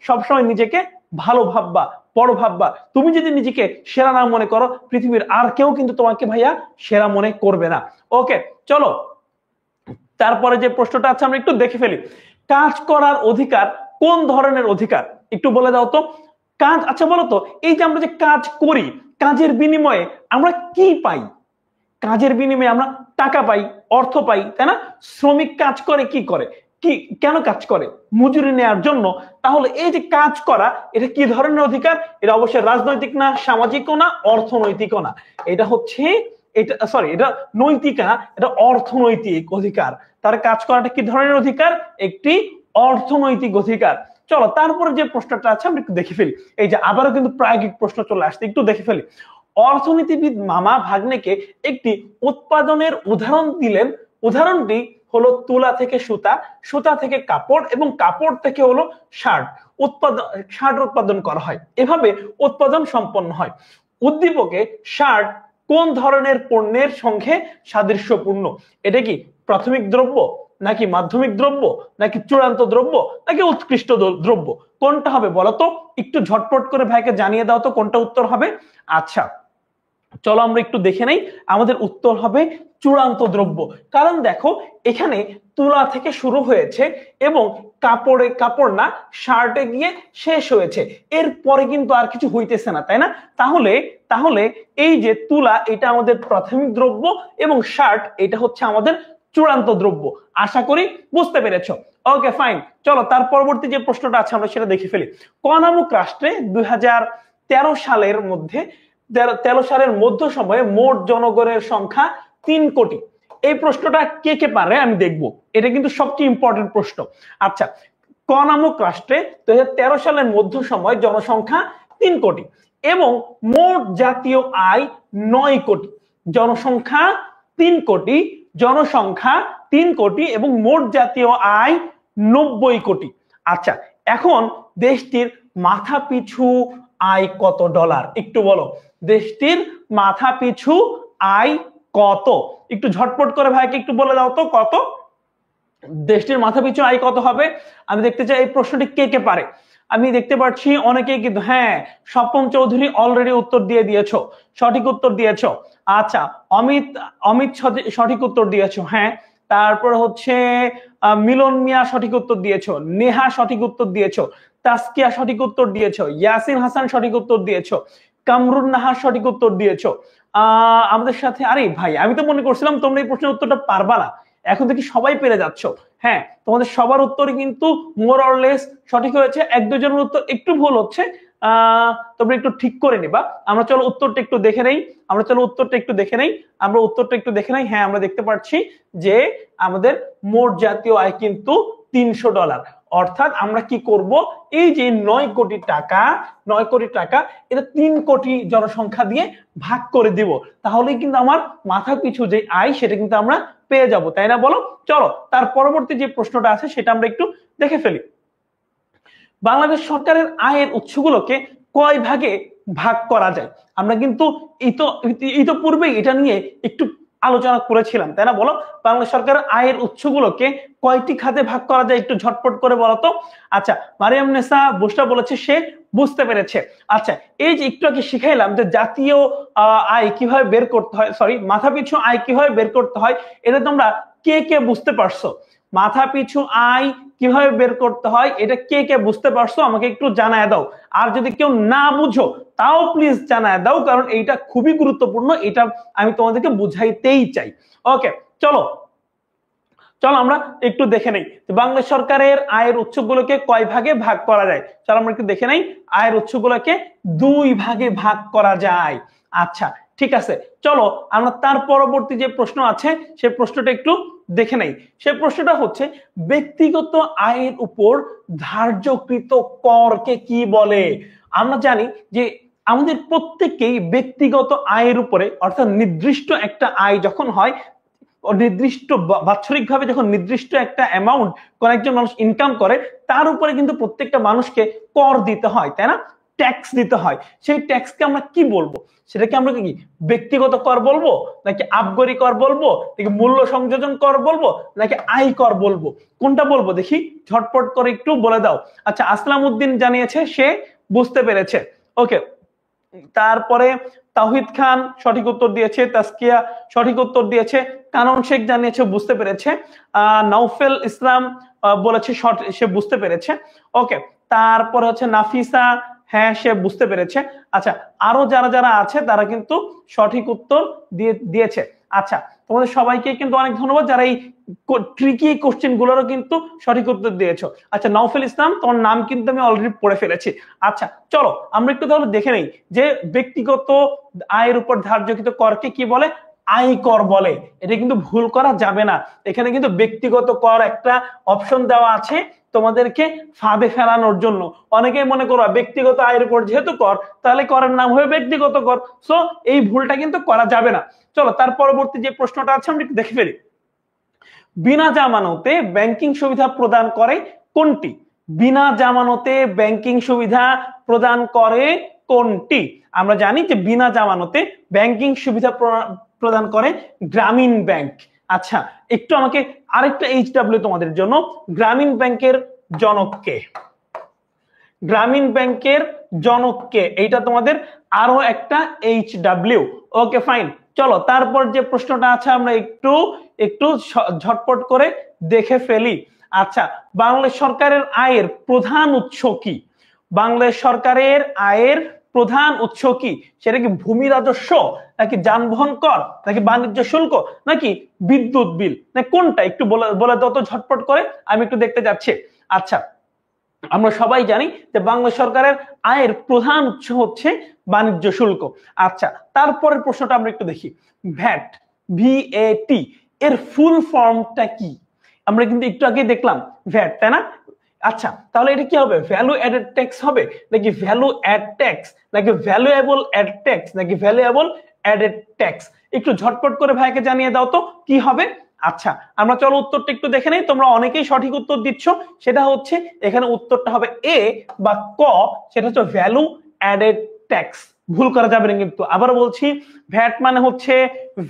সবসময় নিজেকে ভালো ভাববা, বড় ভাববা। তুমি যদি নিজেকে সেরা না মনে করো, পৃথিবীর আর কেউ কিন্তু তোমাকে ভাইয়া সেরা মনে করবে না। ওকে, চলো তারপরে যে প্রশ্নটা আছে আমরা একটু দেখে ফেলি। কাজ করার অধিকার কোন ধরনের অধিকার একটু বলে দাও তো। কাজ, আচ্ছা বলো তো, এই যে আমরা যে কাজ করি, কাজের বিনিময়ে আমরা কি পাই? কাজের বিনিময়ে আমরা টাকা পাই, অর্থ পাই, তাই না? শ্রমিক কাজ করে কি করে, কি কেন কাজ করে? মজুরি নেওয়ার জন্য। তাহলে এই যে কাজ করা, এটা কি ধরনের অধিকার? এটা অবশ্যই রাজনৈতিক না, সামাজিকও না, অর্থনৈতিকও না। এটা হচ্ছে এটা নৈতিক না, এটা অর্থনৈতিক অধিকার। তার কাজ করাটা কি ধরনের অধিকার? একটি অর্থনৈতিক অধিকার। চলো তারপরে যে প্রশ্নটা আছে আমরা একটু দেখে ফেলি। এই যে আবারও কিন্তু প্রায়োগিক প্রশ্ন চলে আসছে, একটু দেখে ফেলি। অর্থনীতিবিদ মামা ভাগ্নেকে একটি উৎপাদনের উদাহরণ দিলেন। উদাহরণটি হলো তুলা থেকে সুতা, সুতা থেকে কাপড় এবং কাপড় থেকে হলো শার্ট উৎপাদন করা হয়। এভাবে উৎপাদন সম্পন্ন হয়। উদ্দীপকে শার্ট কোন ধরনের পণ্যের সঙ্গে সাদৃশ্যপূর্ণ? এটা কি প্রাথমিক দ্রব্য, নাকি মাধ্যমিক দ্রব্য, নাকি চূড়ান্ত দ্রব্য, নাকি উৎকৃষ্ট দ্রব্য? কোনটা হবে বলো তো? একটু ঝটপট করে ভাইকে জানিয়ে দাও তো কোনটা উত্তর হবে। আচ্ছা চলো আমরা একটু দেখে নেই। আমাদের উত্তর হবে চূড়ান্ত দ্রব্য। কারণ দেখো এখানে তুলা থেকে শুরু হয়েছে এবং কাপড় না শার্টে গিয়ে শেষ হয়েছে, এরপরে কিন্তু আর কিছু হইতেছে না, তাই না? তাহলে এই যে তুলা এটা আমাদের প্রাথমিক দ্রব্য এবং শার্ট এটা হচ্ছে আমাদের চূড়ান্ত দ্রব্য। আশা করি বুঝতে পেরেছো। ওকে ফাইন, চলো তার পরবর্তী যে প্রশ্নটা আছে আমরা সেটা দেখে ফেলি। ক নামক রাষ্ট্রে 2013 সালের মধ্যে 13 সালের মধ্য সময়ে মোট জনগণের সংখ্যা 3 কোটি। এই প্রশ্নটা কে কে পারে আমি দেখব, এটা কিন্তু সবচেয়ে ইম্পর্টেন্ট প্রশ্ন। আচ্ছা, ক নামক রাষ্ট্রে 2013 সালের মধ্য সময় জনসংখ্যা 3 কোটি এবং মোট জাতীয় আয় 9 কোটি। জনসংখ্যা 3 কোটি, জনসংখ্যা 3 কোটি এবং মোট জাতীয় আয় 90 কোটি। আচ্ছা এখন দেশটির মাথা পিছু আয় কত ডলার একটু বলো। দেশটির মাথা পিছু আয় কত? একটু ঝটপট করে ভাইকে একটু বলে দাও তো কত দেশটির মাথা পিছু আয় কত হবে। আমি দেখতে চাই এই প্রশ্নটি কে কে পারে। আমি দেখতে পাচ্ছি অনেকেই কিন্তু, হ্যাঁ স্বপন চৌধুরী অলরেডি উত্তর দিয়ে দিয়েছো, সঠিক উত্তর দিয়েছো। আচ্ছা অমিত সঠিক উত্তর দিয়েছো, হ্যাঁ। তারপর হচ্ছে মিলন মিয়া সঠিক উত্তর দিয়েছো, নেহা সঠিক উত্তর দিয়েছো, তাসকিয়া সঠিক উত্তর দিয়েছো, ইয়াসিন হাসান সঠিক উত্তর দিয়েছো, কামরুন নাহার সঠিক উত্তর দিয়েছো। আমাদের সাথে, আরে ভাই আমি তো মনে করছিলাম তোমরা এই প্রশ্নের উত্তরটা পারবা না, এখন দেখি সবাই পেরে যাচ্ছ। হ্যাঁ তোমাদের সবার উত্তরই কিন্তু মোর অর লেস সঠিক হয়েছে, এক দুজনের উত্তর একটু ভুল হচ্ছে, তোমরা একটু ঠিক করে নিবা। আমরা চলো উত্তরটা একটু দেখে নেই, আমরা উত্তরটা একটু দেখে নেই। হ্যাঁ আমরা দেখতে পাচ্ছি যে আমাদের মোট জাতীয় আয় কিন্তু $300। অর্থাৎ আমরা কি করব, এই যে 9 কোটি টাকা এটা 3 কোটি জনসংখ্যা দিয়ে ভাগ করে দিব, তাহলেই কিন্তু আমার মাথা পিছু যে আয় সেটা কিন্তু আমরা পেয়ে যাব, তাই না বলো? চলো তার পরবর্তী যে প্রশ্নটা আছে সেটা আমরা একটু দেখে ফেলি। বাংলাদেশ সরকারের আয়ের উৎসগুলোকে কয় ভাগে ভাগ করা যায়? আমরা কিন্তু ইতোপূর্বেই এটা নিয়ে একটু আলোচনা করেছিলাম, তাই না বলো? বাংলাদেশ সরকারের আয়ের উৎসগুলোকে কয়টি খাতে ভাগ করা যায় একটু ঝটপট করে বলো তো। আচ্ছা মারিয়াম নেসা বুসরা বলেছে সে বুঝতে পেরেছে। আচ্ছা এই যে একটু আগে শিখাইলাম যে জাতীয় আয় কিভাবে বের করতে হয়, সরি মাথাপিছু আয় কিভাবে বের করতে হয়, এটা তোমরা কে কে বুঝতে পারছো? মাথাপিছু আয় কিভাবে বের করতে হয় এটা কে কে বুঝতে পারছো আমাকে একটু জানায় দাও। আর যদি কেউ না বুঝো তাও প্লিজ জানায় দাও, কারণ এইটা খুবই গুরুত্বপূর্ণ, এটা আমি তোমাদেরকে বুঝাইতেই চাই। ওকে চলো আমরা একটু দেখে নেই বাংলাদেশ সরকারের আয়ের উৎসগুলোকে কয় ভাগে ভাগ করা যায়। চলো আমরা একটু দেখে নেই, আয়ের উৎসগুলোকে 2 ভাগে ভাগ করা যায়। আচ্ছা ঠিক আছে, চলো আমরা তার পরবর্তী যে প্রশ্ন আছে সেই প্রশ্নটা একটু দেখে নেই। সেই প্রশ্নটা হচ্ছে ব্যক্তিগত আয়ের উপর ধার্যকৃত করকে কি বলে? আমরা জানি যে আমাদের প্রত্যেককেই ব্যক্তিগত আয়ের উপরে, অর্থাৎ নির্দিষ্ট একটা আয় যখন হয়, নির্দিষ্ট বাৎসরিকভাবে যখন নির্দিষ্ট একটা অ্যামাউন্ট কোন একজন মানুষ ইনকাম করে, তার উপরে কিন্তু প্রত্যেকটা মানুষকে কর দিতে হয়, তাই না? ট্যাক্স দিতে হয়। সেই ট্যাক্সকে আমরা কি বলবো? সেটাকে আমরা কি ব্যক্তিগত কর বলবো, নাকি আবগারি কর বলবো, নাকি মূল্য সংযোজন কর বলবো, নাকি আয় কর বলবো? কোনটা বলবো দেখি ঝটপট করে একটু বলে দাও। আচ্ছা আসলাম উদ্দিন জানিয়েছে সে বুঝতে পেরেছে। ওকে তারপরে তাওহিদ খান সঠিক উত্তর দিয়েছে, তাসকিয়া সঠিক উত্তর দিয়েছে, কানন শেখ জানিয়েছে বুঝতে পেরেছে, নওফেল ইসলাম বলেছে সে বুঝতে পেরেছে। ওকে, তারপরে হচ্ছে নাফিসা, হ্যাঁ সে বুঝতে পেরেছে। আচ্ছা, আরো যারা যারা আছে তারা কিন্তু সঠিক উত্তর দিয়েছে। আচ্ছা, তোমাদের সবাইকে কিন্তু অনেক ধন্যবাদ যারা এই ট্রিকি কোশ্চেন গুলোরও কিন্তু সঠিক উত্তর দিয়েছো। আচ্ছা নওফেল ইসলাম, তোমার নাম কিন্তু আমি অলরেডি পড়ে ফেলেছি। আচ্ছা চলো আমরা একটু তাহলে দেখে নেই যে ব্যক্তিগত আয়ের উপর ধার্যকৃত করকে কি বলে, আয় কর বলে। এটা কিন্তু ভুল করা যাবে না। এখানে কিন্তু ব্যক্তিগত কর একটা অপশন দেওয়া আছে তোমাদেরকে ফাঁদে ফেলানোর জন্য। অনেকেই মনে করো ব্যক্তিগত আয়ের উপর যেহেতু কর তাহলে করের নাম হবে ব্যক্তিগত কর, সো এই ভুলটা কিন্তু করা যাবে না। চলো তার পরবর্তী যে প্রশ্নটা আছে আমরা একটু দেখে ফেলি। বিনা জামানতে ব্যাংকিং সুবিধা প্রদান করে কোনটি? বিনা জামানতে ব্যাংকিং সুবিধা প্রদান করে কোনটি? আমরা জানি যে বিনা জামানতে ব্যাংকিং সুবিধা প্রদান করে গ্রামীণ ব্যাংক। আচ্ছা একটু আমাকে আরেকটা এইচডব্লিউ তোমাদের জন্য, গ্রামীণ ব্যাংকের জনক কে? গ্রামীণ ব্যাংকের জনক কে? এইটা তোমাদের আরো একটা এইচডব্লিউ। ওকে ফাইন, চলো তারপর যে প্রশ্নটা আছে আমরা একটু একটু ঝটপট করে দেখে ফেলি। আচ্ছা, বাংলাদেশ সরকারের আয়ের প্রধান উৎস কি? বাংলাদেশ সরকারের আয়ের প্রধান উৎস কি? সেটা কি ভূমি রাজস্ব, নাকি যানবাহন কর, নাকি বাণিজ্য শুল্ক, নাকি বিদ্যুৎ বিল, না কোনটা? একটু বলে দাও তো ঝটপট করে, আমি একটু দেখতে যাচ্ছি। আচ্ছা, আমরা সবাই জানি যে বাংলাদেশ সরকারের আয়ের প্রধান উৎস হচ্ছে বাণিজ্য শুল্ক। আচ্ছা, তারপরের প্রশ্নটা আমরা একটু দেখি। ভ্যাট, ভিএটি এর ফুল ফর্মটা কি? আমরা কিন্তু একটু আগে দেখলাম ভ্যাট, তাই না? আচ্ছা তাহলে এটা কি হবে? ভ্যালু অ্যাডেড ট্যাক্স হবে, নাকি ভ্যালু অ্যাড ট্যাক্স, নাকি ভ্যালুয়েবল অ্যাড ট্যাক্স, নাকি ভ্যালুয়েবল অ্যাডেড ট্যাক্স? একটু ঝটপট করে ভাইকে জানিয়ে দাও তো কি হবে। আচ্ছা আমরা চলো উত্তরটা একটু দেখে নেই। তোমরা অনেকেই সঠিক উত্তর দিচ্ছ, সেটা হচ্ছে এখানে উত্তরটা হবে এ বা ক, সেটা হচ্ছে ভ্যালু অ্যাডেড ট্যাক্স। ভুল করা যাবে না কিন্তু। আবার বলছি, ভ্যাট মানে হচ্ছে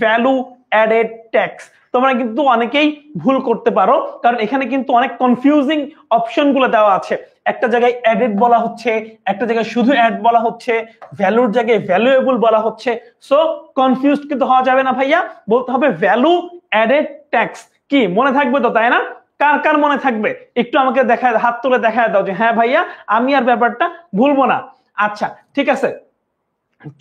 ভ্যালু অ্যাডেড ট্যাক্স। তোমরা কিন্তু অনেকেই ভুল করতে পারো, কারণ এখানে কিন্তু অনেক কনফিউজিং অপশন গুলো দেওয়া আছে। একটা জায়গায় অ্যাডেড বলা হচ্ছে, একটা জায়গায় শুধু অ্যাড বলা হচ্ছে, ভ্যালুর জায়গায় ভ্যালুয়েবল বলা হচ্ছে। সো কনফিউজড কিন্তু হওয়া যাবে না ভাইয়া, বলতে হবে ভ্যালু অ্যাডেড ট্যাক্স। কি মনে থাকবে তো, তাই না? কার কার মনে থাকবে একটু আমাকে দেখায়, হাত তুলে দেখায় দাও যে হ্যাঁ ভাইয়া আমি আর ব্যাপারটা ভুলবো না। আচ্ছা ঠিক আছে,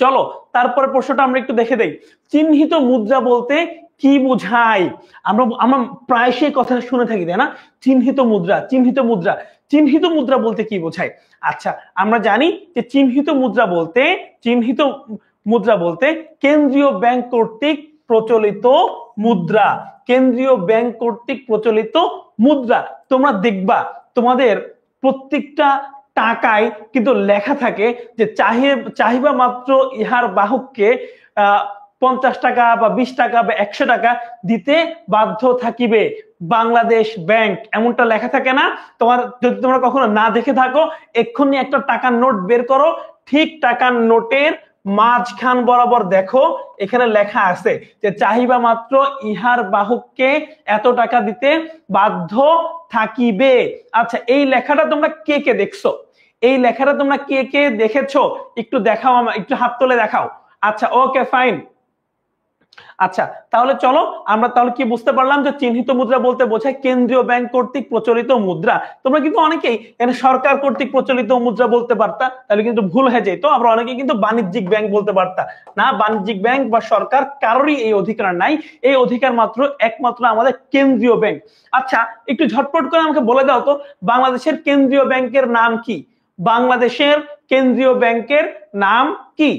চলো তারপরে প্রশ্নটা আমরা একটু দেখে দেই। চিহ্নিত মুদ্রা বলতে কি বোঝায়? আমরা আমরা প্রায়শই কথা শুনে থাকি, তাই না? চিহ্নিত মুদ্রা, চিহ্নিত মুদ্রা, চিহ্নিত মুদ্রা বলতে কি বোঝায়? আচ্ছা আমরা জানি যে চিহ্নিত মুদ্রা বলতে, চিহ্নিত মুদ্রা বলতে কেন্দ্রীয় ব্যাংক কর্তৃক প্রচলিত মুদ্রা, কেন্দ্রীয় ব্যাংক কর্তৃক প্রচলিত মুদ্রা। তোমরা দেখবা তোমাদের প্রত্যেকটা টাকায় কিন্তু লেখা থাকে যে চাহিবা মাত্র ইহার বাহককে 50 টাকা বা 20 টাকা বা 100 টাকা দিতে বাধ্য থাকিবে বাংলাদেশ ব্যাংক, এমনটা লেখা থাকে না? তোমার যদি তোমরা কখনো না দেখে থাকো, এক্ষুনি একটা টাকার নোট বের করো, ঠিক টাকার নোটের মাঝখান বরাবর দেখো এখানে লেখা আছে যে চাহিবা মাত্র ইহার বাহককে এত টাকা দিতে বাধ্য থাকিবে। আচ্ছা এই লেখাটা তোমরা কে কে দেখছো? এই লেখাটা তোমরা কে কে দেখেছো? একটু দেখাও, একটু হাত তুলে দেখাও। আচ্ছা ওকে ফাইন। আচ্ছা তাহলে চলো আমরা তাহলে কি বুঝতে পারলাম যে চিহ্নিত মুদ্রা বলতে বোঝায় কেন্দ্রীয় ব্যাংক কর্তৃক প্রচলিত মুদ্রা। তোমরা কিন্তু অনেকেই এখানে সরকার কর্তৃক প্রচলিত মুদ্রা বলতে পারতা, তাহলে কিন্তু ভুল হয়ে যেত। আমরা অনেকেই কিন্তু বাণিজ্যিক ব্যাংক বলতে পারতা না। বাণিজ্যিক ব্যাংক বা সরকার কারোরই এই অধিকার নাই, এই অধিকার মাত্র একমাত্র আমাদের কেন্দ্রীয় ব্যাংক। আচ্ছা একটু ঝটপট করে আমাকে বলে দাও তো বাংলাদেশের কেন্দ্রীয় ব্যাংকের নাম কি? বাংলাদেশের কেন্দ্রীয় ব্যাংকের নাম কি?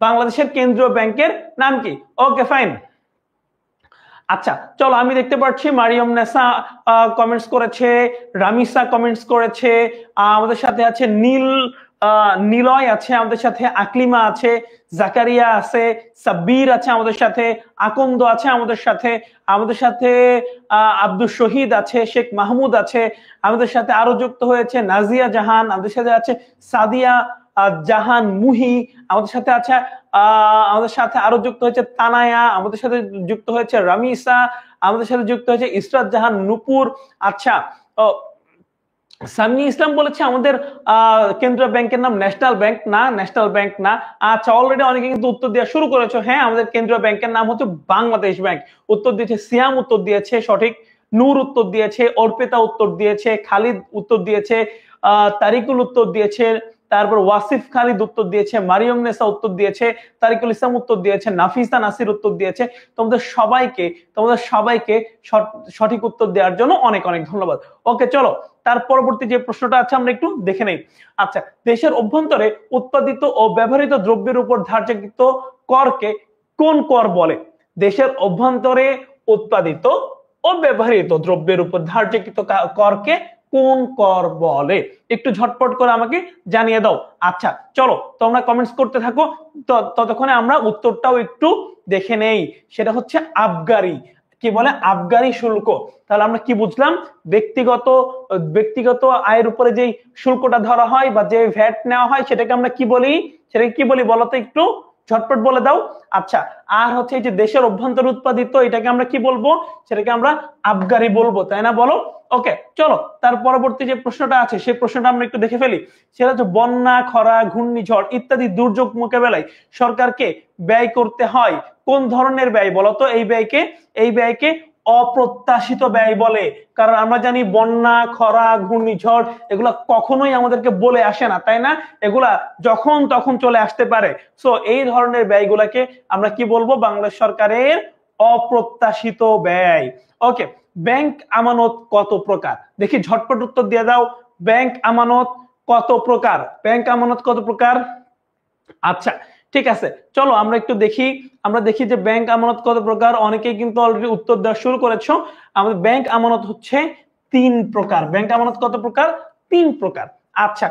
বাংলাদেশের কেন্দ্রীয় ব্যাংকের নাম কি? Okay fine. আচ্ছা চলো আমি দেখতে পাচ্ছি মারিয়াম নেসা কমেন্টস করেছে, রামিসা কমেন্টস করেছে, আমাদের সাথে আছে নিলয় আছে, আমাদের সাথে আকলিমা আছে, জাকারিয়া আছে, সাব্বির আছে আমাদের সাথে, আকন্দ আছে আমাদের সাথে, আমাদের সাথে আব্দুল শহীদ আছে, শেখ মাহমুদ আছে, আমাদের সাথে আরো যুক্ত হয়েছে নাজিয়া জাহান, আমাদের সাথে আছে সাদিয়া জাহান মুহি, আমাদের সাথে আছে আমাদের সাথে আরো যুক্ত হয়েছে তানায়া, আমাদের সাথে যুক্ত হয়েছে রামিসা, আমাদের সাথে যুক্ত হয়েছে ইসরাত জাহান নুপুর। আচ্ছা সামিয়া ইসলাম বলেছে আমাদের কেন্দ্রীয় ব্যাংকের নাম ন্যাশনাল ব্যাংক না, ন্যাশনাল ব্যাংক না। আচ্ছা, অলরেডি অনেকে কিন্তু উত্তর দেওয়া শুরু করেছো। হ্যাঁ, আমাদের কেন্দ্রীয় ব্যাংকের নাম হচ্ছে বাংলাদেশ ব্যাংক। উত্তর দিয়েছে সিয়াম, উত্তর দিয়েছে সঠিক। নূর উত্তর দিয়েছে, অর্পিতা উত্তর দিয়েছে, খালিদ উত্তর দিয়েছে, তারিকুল উত্তর দিয়েছে, তারপর ওয়াসিফ খালিদ উত্তর দিয়েছে, মারিয়ম নেসা উত্তর দিয়েছে, তারিকুল ইসলাম উত্তর দিয়েছে, নাফিসা নাসির উত্তর দিয়েছে। তোমাদের সবাইকে সঠিক উত্তর দেওয়ার জন্য অনেক অনেক ধন্যবাদ। ওকে, চলো তার পরবর্তী যে প্রশ্নটা আছে আমরা একটু দেখে নেই। আচ্ছা, দেশের অভ্যন্তরে উৎপাদিত ও ব্যবহৃত দ্রব্যের উপর ধার্যকৃত করকে কোন কর বলে? দেশের অভ্যন্তরে উৎপাদিত ও ব্যবহৃত দ্রব্যের উপর ধার্যকৃত করকে কোন কর বলে? একটু ঝটপট করে আমাকে জানিয়ে দাও। আচ্ছা, চলো তোমরা কমেন্টস করতে থাকো, ততক্ষণে আমরা উত্তরটাও একটু দেখে নেই। সেটা হচ্ছে আবগারি। কি বলে? আবগারি শুল্ক। তাহলে আমরা কি বুঝলাম? ব্যক্তিগত আয়ের উপরে যেই শুল্কটা ধরা হয় বা যে ভ্যাট নেওয়া হয় সেটাকে আমরা কি বলি? বলো তো, একটু ঝটপট বলে দাও। আচ্ছা, আর হচ্ছে এই যে দেশের অভ্যন্তরে উৎপাদিত, এটাকে আমরা কি বলবো? সেটাকে আমরা আবগারি বলবো, তাই না? বলো। ওকে, চলো তার পরবর্তী যে প্রশ্নটা আছে সেই প্রশ্নটা আমরা একটু দেখে ফেলি। সেটা হচ্ছে বন্যা, খরা, ঘূর্ণিঝড় ইত্যাদি দুর্যোগ মোকাবেলায় সরকারকে ব্যয় করতে হয় কোন ধরনের ব্যয়? বলতো এই ব্যয়কে অপ্রত্যাশিত ব্যয় বলে। কারণ আমরা জানি বন্যা, খরা, ঘূর্ণিঝড় এগুলা কখনোই আমাদেরকে বলে আসে না, তাই না? এগুলা যখন তখন চলে আসতে পারে। সো এই ধরনের ব্যয়গুলাকে আমরা কি বলবো? বাংলাদেশ সরকারের অপ্রত্যাশিত ব্যয়। ওকে, ব্যাংক আমানত কত প্রকার? দেখি ঝটপট উত্তর দিয়ে দাও। ব্যাংক আমানত কত প্রকার? ব্যাংক আমানত কত প্রকার? আচ্ছা, ঠিক আছে, চলো আমরা একটু দেখি। আমরা দেখি যে ব্যাংক আমানত কত প্রকার। অনেকেই কিন্তু অলরেডি উত্তর দেওয়া শুরু করেছো। আমাদের ব্যাংক আমানত হচ্ছে 3 প্রকার। ব্যাংক আমানত কত প্রকার? 3 প্রকার। আচ্ছা,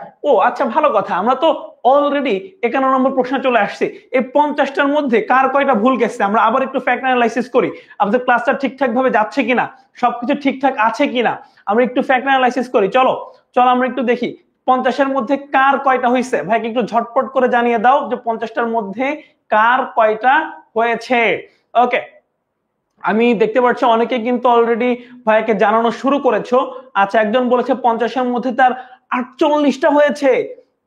আচ্ছা, ভালো কথা। আমরা তো অলরেডি 51 নম্বর প্রশ্ন চলে আসছি। এই 50টার মধ্যে কার কয়টা ভুল গেছে আমরা আবার একটু ফ্যাক্ট অ্যানালাইসিস করি। আমাদের ক্লাসটা ঠিকঠাক ভাবে যাচ্ছে কিনা, সবকিছু ঠিকঠাক আছে কিনা আমরা একটু ফ্যাক্ট অ্যানালাইসিস করি। চলো আমরা একটু দেখি 50-এর মধ্যে কার কয়টা হয়েছে। ভাইকে একটু ঝটপট করে জানিয়ে দাও যে 50টার মধ্যে কার কয়টা হয়েছে। ওকে, আমি দেখতে পাচ্ছি অনেকে কিন্তু অলরেডি ভাইকে জানানো শুরু করেছো। আচ্ছা, একজন বলেছে 50-এর মধ্যে তার 48টা হয়েছে।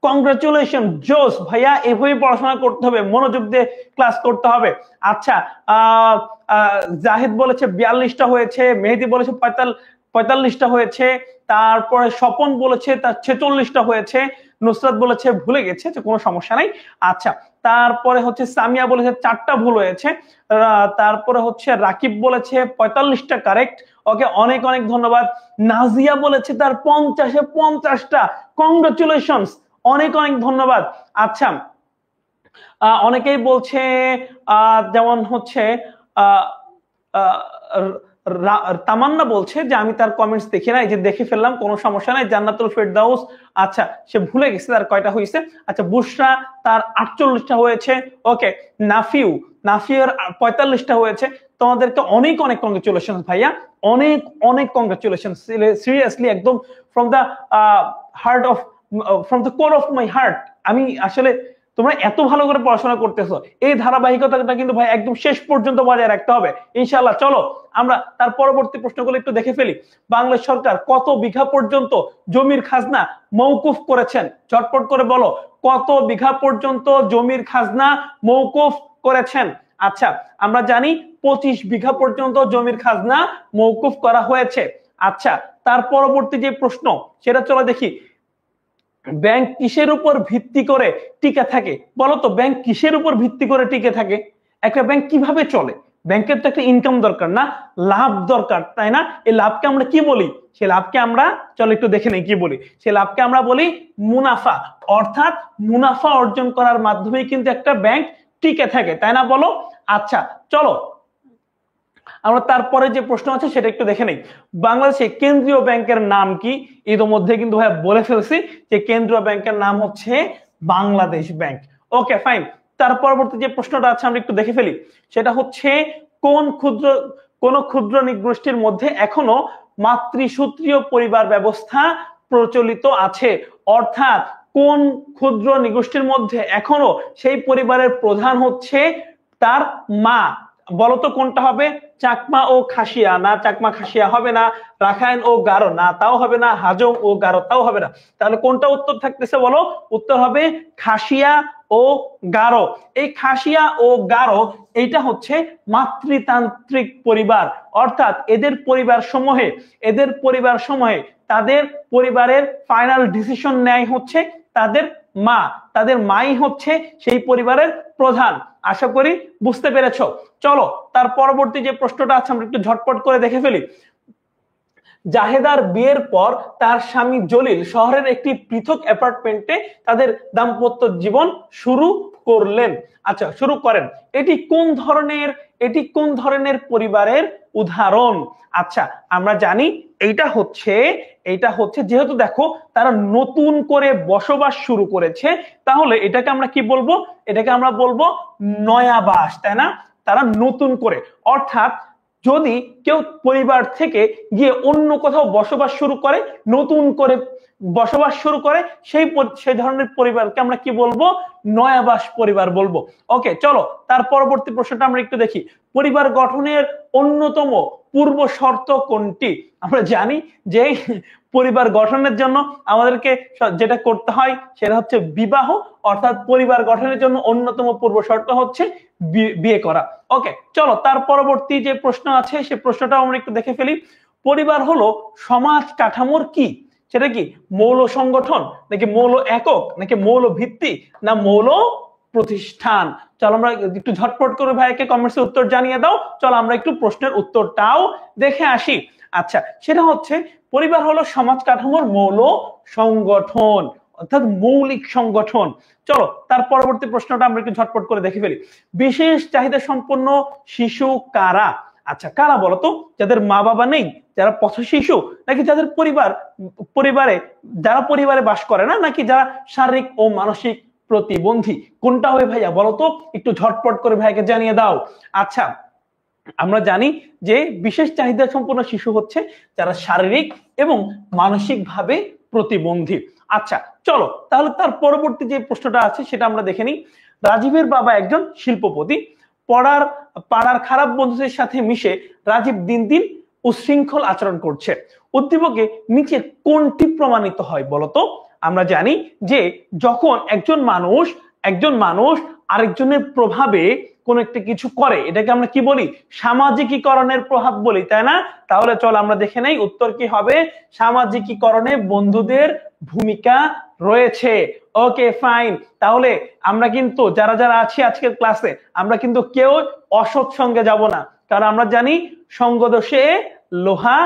কংগ্রাচুলেশন, জোস ভাইয়া। এভাবে পড়াশোনা করতে হবে, মনোযোগ দিয়ে ক্লাস করতে হবে। আচ্ছা, জাহিদ বলেছে 42টা হয়েছে, মেহেদি বলেছে 45টা হয়েছে, তারপরে স্বপন বলেছে তার 46টা হয়েছে, নুসরাত বলেছে ভুলে গেছে, কোনো সমস্যা নাই। আচ্ছা, তারপরে হচ্ছে সামিয়া বলেছে 4টা ভুল হয়েছে, তারপরে হচ্ছে রাকিব বলেছে 45টা কারেক্ট। ওকে, অনেক অনেক ধন্যবাদ। নাজিয়া বলেছে তার 50-এ 50টা। কংগ্রাচুলেশনস, অনেক অনেক ধন্যবাদ। আচ্ছা, অনেকেই বলছে যেমন হচ্ছে তামান্না বলছে যে আমি তার কমেন্টস দেখি না, এই যে দেখে ফেললাম, কোনো সমস্যা নাই। জান্নাতুল ফেরদাউস, আচ্ছা সে ভুলে গেছে তার কয়টা হয়েছে। আচ্ছা, বুশরা তার 48টা হয়েছে। ওকে, নাফিউর 45টা হয়েছে। তোমাদেরকে অনেক অনেক কংগ্রাচুলেশন ভাইয়া, অনেক অনেক কংগ্রাচুলেশন, সিরিয়াসলি, একদম from the heart of from the core of my heart. আমি আসলে তোমরা এত ভালো করে পড়াশোনা করতেছো, এই ধারাবাহিকতাটা কিন্তু ভাই একদম শেষ পর্যন্ত বজায় রাখতে হবে ইনশাআল্লাহ। চলো আমরা তার পরবর্তী প্রশ্নগুলো একটু দেখে ফেলি। বাংলাদেশ সরকার কত বিঘা পর্যন্ত জমির খাজনা মওকুফ করেছেন? ঝটপট করে বলো, কত বিঘা পর্যন্ত জমির খাজনা মওকুফ করেছেন? আচ্ছা, আমরা জানি 25 বিঘা পর্যন্ত জমির খাজনা মওকুফ করা হয়েছে। আচ্ছা, তার পরবর্তী যে প্রশ্ন সেটা চলো দেখি। ব্যাংক কিসের উপর ভিত্তি করে টিকে থাকে? বলতো, ব্যাংক কিসের উপর ভিত্তি করে টিকে থাকে? একটা ব্যাংক কিভাবে চলে? ব্যাংকের তো একটা ইনকাম দরকার না, লাভ দরকার, তাই না? এই লাভকে আমরা কি বলি? সেই লাভকে আমরা, চলো একটু দেখে নেই কি বলি। সেই লাভকে আমরা বলি মুনাফা। অর্থাৎ মুনাফা অর্জন করার মাধ্যমে কিন্তু একটা ব্যাংক টিকে থাকে, তাই না? বলো। আচ্ছা, চলো আমরা তারপরে যে প্রশ্ন আছে সেটা একটু দেখে নেই। বাংলাদেশে কেন্দ্রীয় ব্যাংকের নাম কি? ইতিমধ্যে কিন্তু ভাই বলে ফেলছি যে কেন্দ্রীয় ব্যাংকের নাম হচ্ছে বাংলাদেশ ব্যাংক। ওকে, ফাইন। তার পরবর্তী যে প্রশ্নটা আছে আমরা একটু দেখে ফেলি। সেটা হচ্ছে কোন ক্ষুদ্র নিগোষ্ঠীর মধ্যে এখনো মাতৃসূত্রীয় পরিবার ব্যবস্থা প্রচলিত আছে? অর্থাৎ কোন ক্ষুদ্র নিগোষ্ঠীর মধ্যে এখনো সেই পরিবারের প্রধান হচ্ছে তার মা? বলতো কোনটা হবে? চাকমা ও খাসিয়া, না চাকমা খাসিয়া হবে না। রাখাইন ও গারো, না তাও হবে না। হাজং ও গারো, তাও হবে না। তাহলে কোনটা উত্তর থাকতেছে বলো? উত্তর হবে খাসিয়া ও গারো। এই খাসিয়া ও গারো এইটা হচ্ছে মাতৃতান্ত্রিক পরিবার, অর্থাৎ এদের পরিবার সমূহে তাদের পরিবারের ফাইনাল ডিসিশন নেয় হচ্ছে তাদের মা, তাদের মাই হচ্ছে সেই পরিবারের প্রধান। আশা করি বুঝতে পেরেছো। চলো তার পরবর্তী যে প্রশ্নটা আছে আমরা একটু ঝটপট করে দেখে ফেলি। জাহেদার বিয়ের পর তার স্বামী জলিল শহরের একটি পৃথক অ্যাপার্টমেন্টে তাদের দাম্পত্য জীবন শুরু করলেন। আচ্ছা, শুরু করেন। এটি কোন ধরনের পরিবারের উদাহরণ? আচ্ছা, আমরা জানি এইটা হচ্ছে যেহেতু দেখো তারা নতুন করে বসবাস শুরু করেছে, তাহলে এটাকে আমরা কি বলবো? এটাকে আমরা বলবো নয়াবাস, তাই না? তারা নতুন করে, অর্থাৎ যদি কেউ পরিবার থেকে গিয়ে অন্য কোথাও বসবাস শুরু করে, নতুন করে বসবাস শুরু করে, সেই ধরনের পরিবারকে আমরা কি বলবো? নয়াবাস পরিবার বলবো। ওকে, চলো তার পরবর্তী প্রশ্নটা আমরা একটু দেখি। পরিবার গঠনের অন্যতম পূর্ব শর্ত কোনটি? আমরা জানি যে পরিবার গঠনের জন্য আমাদেরকে যেটা করতে হয় সেটা হচ্ছে বিবাহ, অর্থাৎ পরিবার গঠনের জন্য অন্যতম পূর্ব শর্ত হচ্ছে বিয়ে করা। ওকে, চলো তার পরবর্তী যে প্রশ্ন আছে সেই প্রশ্নটাও আমরা একটু দেখে ফেলি। পরিবার হলো সমাজ কাঠামোর কি? সেটা কি মৌল সংগঠন, নাকি মৌল একক, নাকি মৌল ভিত্তি, না মৌল প্রতিষ্ঠান? চলো আমরা একটু ঝটপট করে ভাইকে কমেন্টসে উত্তর জানিয়ে দাও। চলো আমরা একটু প্রশ্নের উত্তরটাও দেখে আসি। আচ্ছা, সেটা হচ্ছে পরিবার হলো সমাজ কাঠামোর মৌল সংগঠন, অর্থাৎ মৌলিক সংগঠন। চলো তার পরবর্তী প্রশ্নটা আমরা একটু ঝটপট করে দেখে ফেলি। বিশেষ চাহিদা সম্পন্ন শিশু কারা? আচ্ছা, কারা বলতো? যাদের মা বাবা নেই, যারা পথ শিশু, নাকি যাদের পরিবারে বাস করে না, নাকি যারা শারীরিক ও মানসিক প্রতিবন্ধী? কোনটা হবে ভাইয়া বলতো? একটু ঝটপট করে ভাইকে জানিয়ে দাও। আচ্ছা, আমরা জানি যে বিশেষ চাহিদা সম্পন্ন শিশু হচ্ছে যারা শারীরিক এবং মানসিকভাবে প্রতিবন্ধী। আচ্ছা, চলো তাহলে তার পরবর্তী যে প্রশ্নটা আছে সেটা আমরা দেখে নিই। রাজীবের বাবা একজন শিল্পপতি। পাড়ার খারাপ বন্ধুদের সাথে মিশে রাজীব দিন দিন উচ্ছৃঙ্খল আচরণ করছে। উদ্দীপকে নিচে কোনটি প্রমাণিত হয় বলতো? আমরা জানি যে যখন একজন মানুষ আরেকজনের প্রভাবে কোন একটা কিছু করে, এটাকে আমরা কি বলি? সামাজিকীকরণের প্রভাব বলি, তাই না? তাহলে চল আমরা দেখে নেই উত্তর কি হবে। সামাজিকীকরণে বন্ধুদের ভূমিকা রয়েছে। ওকে, ফাইন। তাহলে আমরা কিন্তু যারা আছি আজকের ক্লাসে, আমরা কিন্তু কেউ অসৎ সঙ্গে যাব না, কারণ আমরা জানি সঙ্গদোষে লোহা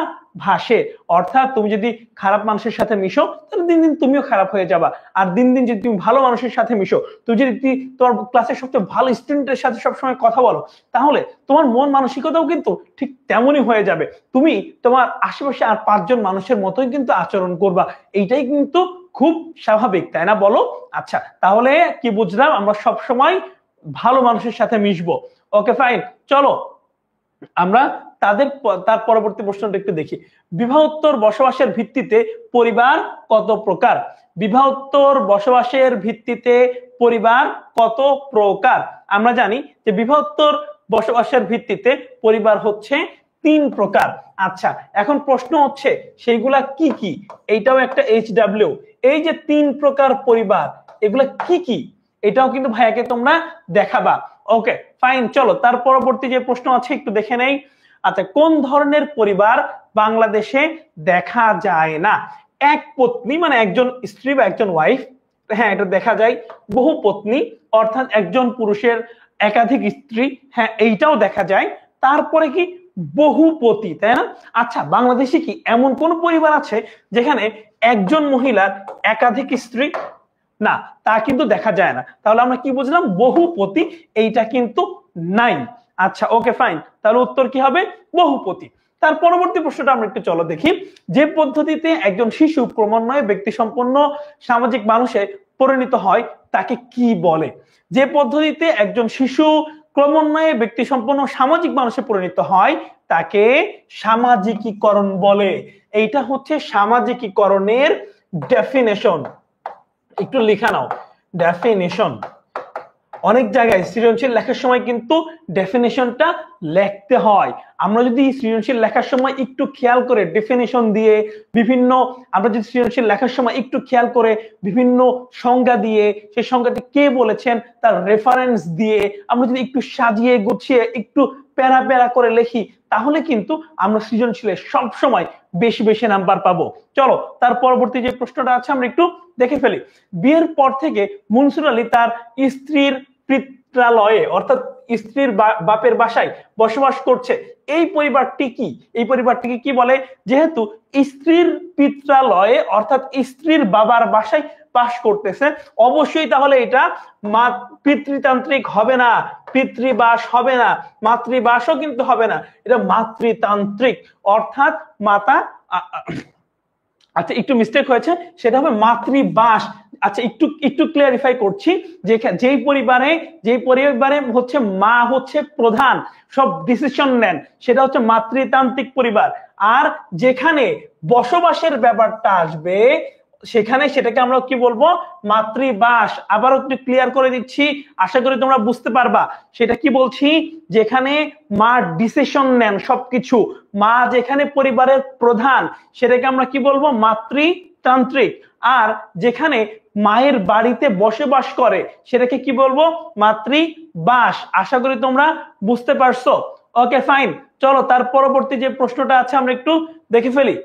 ভাসে। অর্থাৎ তুমি যদি খারাপ মানুষের সাথে মিশো তাহলে দিন দিন তুমিও খারাপ হয়ে যাবা, আর দিন দিন যদি তুমি ভালো মানুষের সাথে মিশো, তুমি যদি তোমার ক্লাসের সবচেয়ে ভালো স্টুডেন্টের সাথে সবসময় কথা বলো, তাহলে তোমার মন মানসিকতাও কিন্তু ঠিক তেমনই হয়ে যাবে। তুমি তোমার আশেপাশে আর 5 জন মানুষের মতোই কিন্তু আচরণ করবা। এইটাই কিন্তু খুব স্বাভাবিক, তাই না বলো? আচ্ছা, তাহলে কি বুঝলাম? আমরা সবসময় ভালো মানুষের সাথে মিশবো। ওকে, ফাইন। চলো আমরা তার পরবর্তী প্রশ্নটা একটু দেখি। বিবাহোত্তর বসবাসের ভিত্তিতে পরিবার কত প্রকার? বিবাহোত্তর বসবাসের ভিত্তিতে পরিবার কত প্রকার? আমরা জানি যে বিবাহোত্তর বসবাসের ভিত্তিতে পরিবার হচ্ছে 3 প্রকার। আচ্ছা, এখন প্রশ্ন হচ্ছে সেইগুলা কি কি? এইটাও একটা HW। এই যে 3 প্রকার পরিবার, এগুলা কি কি? এটাও কিন্তু ভাইয়াকে তোমরা দেখাবা। ওকে, ফাইন। চলো তার পরবর্তী যে প্রশ্ন আছে একটু দেখে নেই। আচ্ছা, কোন ধরনের পরিবার বাংলাদেশে দেখা যায় না? এক পত্নী, মানে একজন স্ত্রী বা একজন ওয়াইফ, হ্যাঁ এটা দেখা যায়। বহু পত্নী, অর্থাৎ একজন পুরুষের একাধিক স্ত্রী, হ্যাঁ এইটাও দেখা যায়। তারপরে কি বহুপতি, তাই না? আচ্ছা, বাংলাদেশে কি এমন কোন পরিবার আছে যেখানে একজন মহিলার একাধিক স্ত্রী? না, তা কিন্তু দেখা যায় না। তাহলে আমরা কি বুঝলাম? বহুপতি এইটা কিন্তু নাই। আচ্ছা, ওকে, ফাইন। তাহলে উত্তর কি হবে? বহুপতি। তার পরবর্তী প্রশ্নটা আমরা একটু চলো দেখি। যে পদ্ধতিতে একজন শিশু ক্রমান্বয়ে ব্যক্তি সম্পন্ন সামাজিক মানুষে পরিণত হয় তাকে কি বলে? যে পদ্ধতিতে একজন শিশু ক্রমান্বয়ে ব্যক্তি সম্পন্ন সামাজিক মানুষে পরিণত হয় তাকে সামাজিকীকরণ বলে। এইটা হচ্ছে সামাজিকীকরণের ডেফিনেশন। একটু লিখা নাও, ডেফিনেশন। অনেক জায়গায় সৃজনশীল লেখার সময় কিন্তু ডেফিনেশনটা লিখতে হয়। আমরা যদি সৃজনশীল লেখার সময় একটু খেয়াল করে ডেফিনেশন দিয়ে আমরা যদি সৃজনশীল লেখার সময় একটু খেয়াল করে বিভিন্ন সংজ্ঞা দিয়ে, সেই সংজ্ঞাটি কে বলেছেন তার রেফারেন্স দিয়ে আমরা যদি একটু সাজিয়ে গুছিয়ে একটু প্যারা প্যারা করে লিখি, তাহলে কিন্তু আমরা সৃজনশীলে সব সময় বেশি বেশি নাম্বার পাবো। চলো তার পরবর্তী যে প্রশ্নটা আছে আমরা একটু দেখে ফেলি। বিয়ের পর থেকে মনসুর আলী তার স্ত্রীর পিত্রালয়ে অর্থাৎ স্ত্রীর বাপের বাসায় বসবাস করছে। এই পরিবারটি কি? এই পরিবারটিকে কি বলে? যেহেতু স্ত্রীর পিত্রালয়ে অর্থাৎ স্ত্রীর বাবার বাসায় বাস করতেছে, অবশ্যই তাহলে এটা পিতৃতান্ত্রিক হবে না, পিতৃবাস হবে না, মাতৃবাসও কিন্তু হবে না, এটা মাতৃতান্ত্রিক অর্থাৎ মাতা, আচ্ছা একটু মিস্টেক হয়েছে, সেটা হবে মাতৃবাস। আচ্ছা একটু ক্লিয়ারিফাই করছি, যেই পরিবারে হচ্ছে মা হচ্ছে প্রধান, সব ডিসিশন নেন, সেটা হচ্ছে মাতৃতান্ত্রিক পরিবার। আর যেখানে বসবাসের ব্যাপারটা আসবে সেখানে সেটাকে আমরা কি বলবো? মাতৃবাস। আবারও একটু ক্লিয়ার করে দিচ্ছি, আশা করি তোমরা বুঝতে পারবা সেটা কি বলছি। যেখানে মা ডিসিশন নেন সবকিছু, মা যেখানে পরিবারের প্রধান, সেটাকে আমরা কি বলবো? মাতৃতান্ত্রিক। আর যেখানে মায়ের বাড়িতে বসবাস করে সেটাকে কি বলবো? মাতৃবাস। আশা করি তোমরা বুঝতে পারছো। ওকে ফাইন, চলো তার পরবর্তী যে প্রশ্নটা আছে আমরা একটু দেখে ফেলি।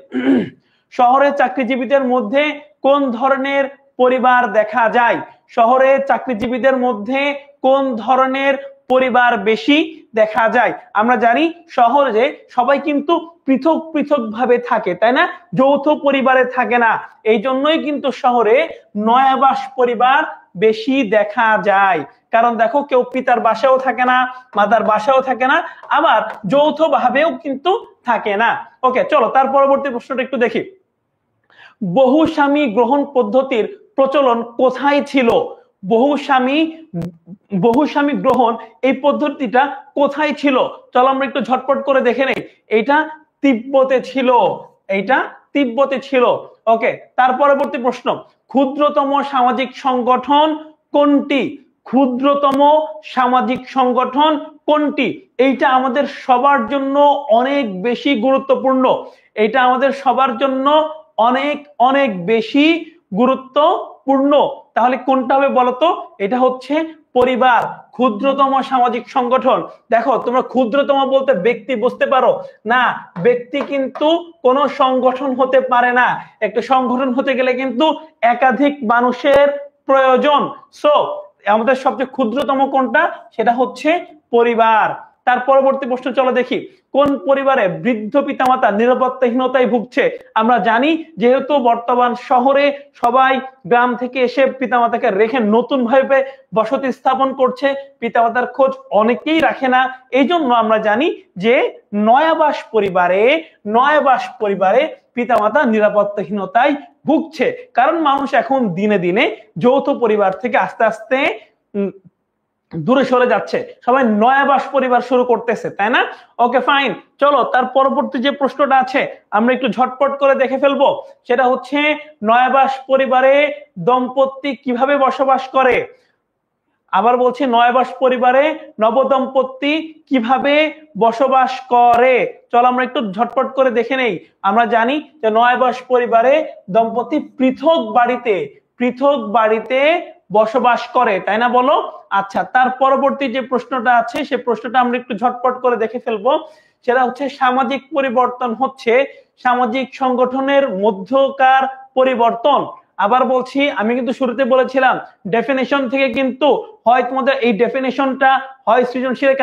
শহরের চাকরিজীবীদের মধ্যে কোন ধরনের পরিবার দেখা যায়? শহরের চাকরিজীবীদের মধ্যে কোন ধরনের পরিবার বেশি দেখা যায়? আমরা জানি শহরে সবাই কিন্তু পৃথক পৃথক ভাবে থাকে, তাই না? যৌথ পরিবারে থাকে না। এই জন্যই কিন্তু শহরে নয়াবাস পরিবার বেশি দেখা যায়। কারণ দেখো, কেউ পিতার বাসায়ও থাকে না, মাতার বাসায়ও থাকে না, আবার যৌথ ভাবেও কিন্তু থাকে না। ওকে চলো তার পরবর্তী প্রশ্নটা একটু দেখি। বহুস্বামী গ্রহণ পদ্ধতির প্রচলন কোথায় ছিল? বহুস্বামী গ্রহণ এই পদ্ধতিটা কোথায় ছিল? চলো আমরা একটু ঝটপট করে দেখে নেই। এটা তিব্বতে ছিল, এইটা তিব্বতে ছিল। ওকে তার পরবর্তী প্রশ্ন, ক্ষুদ্রতম সামাজিক সংগঠন কোনটি? ক্ষুদ্রতম সামাজিক সংগঠন কোনটি? এইটা আমাদের সবার জন্য অনেক বেশি গুরুত্বপূর্ণ, এটা আমাদের সবার জন্য অনেক অনেক বেশি গুরুত্বপূর্ণ। তাহলে কোনটা হবে বলতো? এটা হচ্ছে পরিবার, ক্ষুদ্রতম সামাজিক সংগঠন। দেখো তোমরা ক্ষুদ্রতম বলতে ব্যক্তি বুঝতে পারো না, ব্যক্তি কিন্তু কোনো সংগঠন হতে পারে না। একটা সংগঠন হতে গেলে কিন্তু একাধিক মানুষের প্রয়োজন। সো আমাদের সবচেয়ে ক্ষুদ্রতম কোনটা? সেটা হচ্ছে পরিবার। তার পরবর্তী প্রশ্ন চলো দেখি, কোন পরিবারে বৃদ্ধ পিতামাতা নিরাপত্তাহীনতায় ভুগছে? আমরা জানি যেহেতু বর্তমান শহরে সবাই গ্রাম থেকে এসে পিতামাতাকে রেখে নতুন ভাবে বসতি স্থাপন করছে, পিতামাতার খোঁজ অনেকেই রাখে না। এই জন্য আমরা জানি যে নয়াবাস পরিবারে পিতামাতা নিরাপত্তাহীনতায় ভুগছে, কারণ মানুষ এখন দিনে দিনে যৌথ পরিবার থেকে আস্তে আস্তে দূরে সরে যাচ্ছে, সবাই নয়াবাস পরিবার শুরু করতেছে, তাই না? ওকে ফাইন, চলো তার পরবর্তী যে প্রশ্নটা আছে আমরা একটু ঝটপট করে দেখে ফেলবো। সেটা হচ্ছে, নয়াবাস পরিবারে দম্পতি কিভাবে বসবাস করে? আবার বলছি, নয়াবাস পরিবারে নবদম্পতি কিভাবে বসবাস করে? চলো আমরা একটু ঝটপট করে দেখে নেই। আমরা জানি যে নয়াবাস পরিবারে দম্পতি পৃথক বাড়িতে বসবাস করে, তাই না? বলো। আচ্ছা তার পরবর্তী যে প্রশ্নটা আছে সে প্রশ্নটা আমরা একটু ঝটপট করে দেখে ফেলবো। সেটা হচ্ছে, সামাজিক পরিবর্তন হচ্ছে সামাজিক সংগঠনের মধ্যকার পরিবর্তন। আবার বলছি, আমি কিন্তু শুরুতে বলেছিলাম ডেফিনেশন থেকে কিন্তু হয় তোমাদের এই ডেফিনেশনটা হয় সৃজনশীলের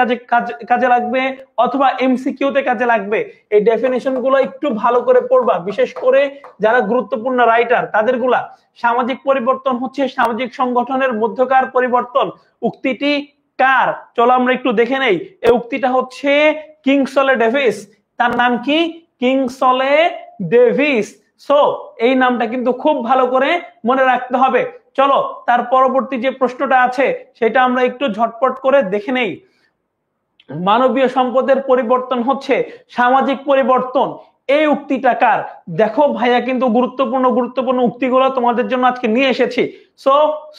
কাজে লাগবে অথবা এমসিকিউ তে কাজে লাগবে। এই ডেফিনেশন গুলো একটু ভালো করে পড়বা, বিশেষ করে যারা গুরুত্বপূর্ণ রাইটার তাদেরগুলা। সামাজিক পরিবর্তন হচ্ছে সামাজিক সংগঠনের মধ্যকার পরিবর্তন। উক্তিটি কার? চলো আমরা একটু দেখে নেই। এই উক্তিটা হচ্ছে কিংসলে ডেভিস। তার নাম কি? Kingsley Davies. সো এই নামটা কিন্তু খুব ভালো করে মনে রাখতে হবে। চলো তার পরবর্তী যে প্রশ্নটা আছে সেটা আমরা একটু ঝটপট করে দেখে নেই। মানবীয় সম্পদের পরিবর্তন হচ্ছে সামাজিক পরিবর্তন। এই উক্তিটা কার? দেখো ভাইয়া কিন্তু গুরুত্বপূর্ণ গুরুত্বপূর্ণ উক্তিগুলো তোমাদের জন্য আজকে নিয়ে এসেছি।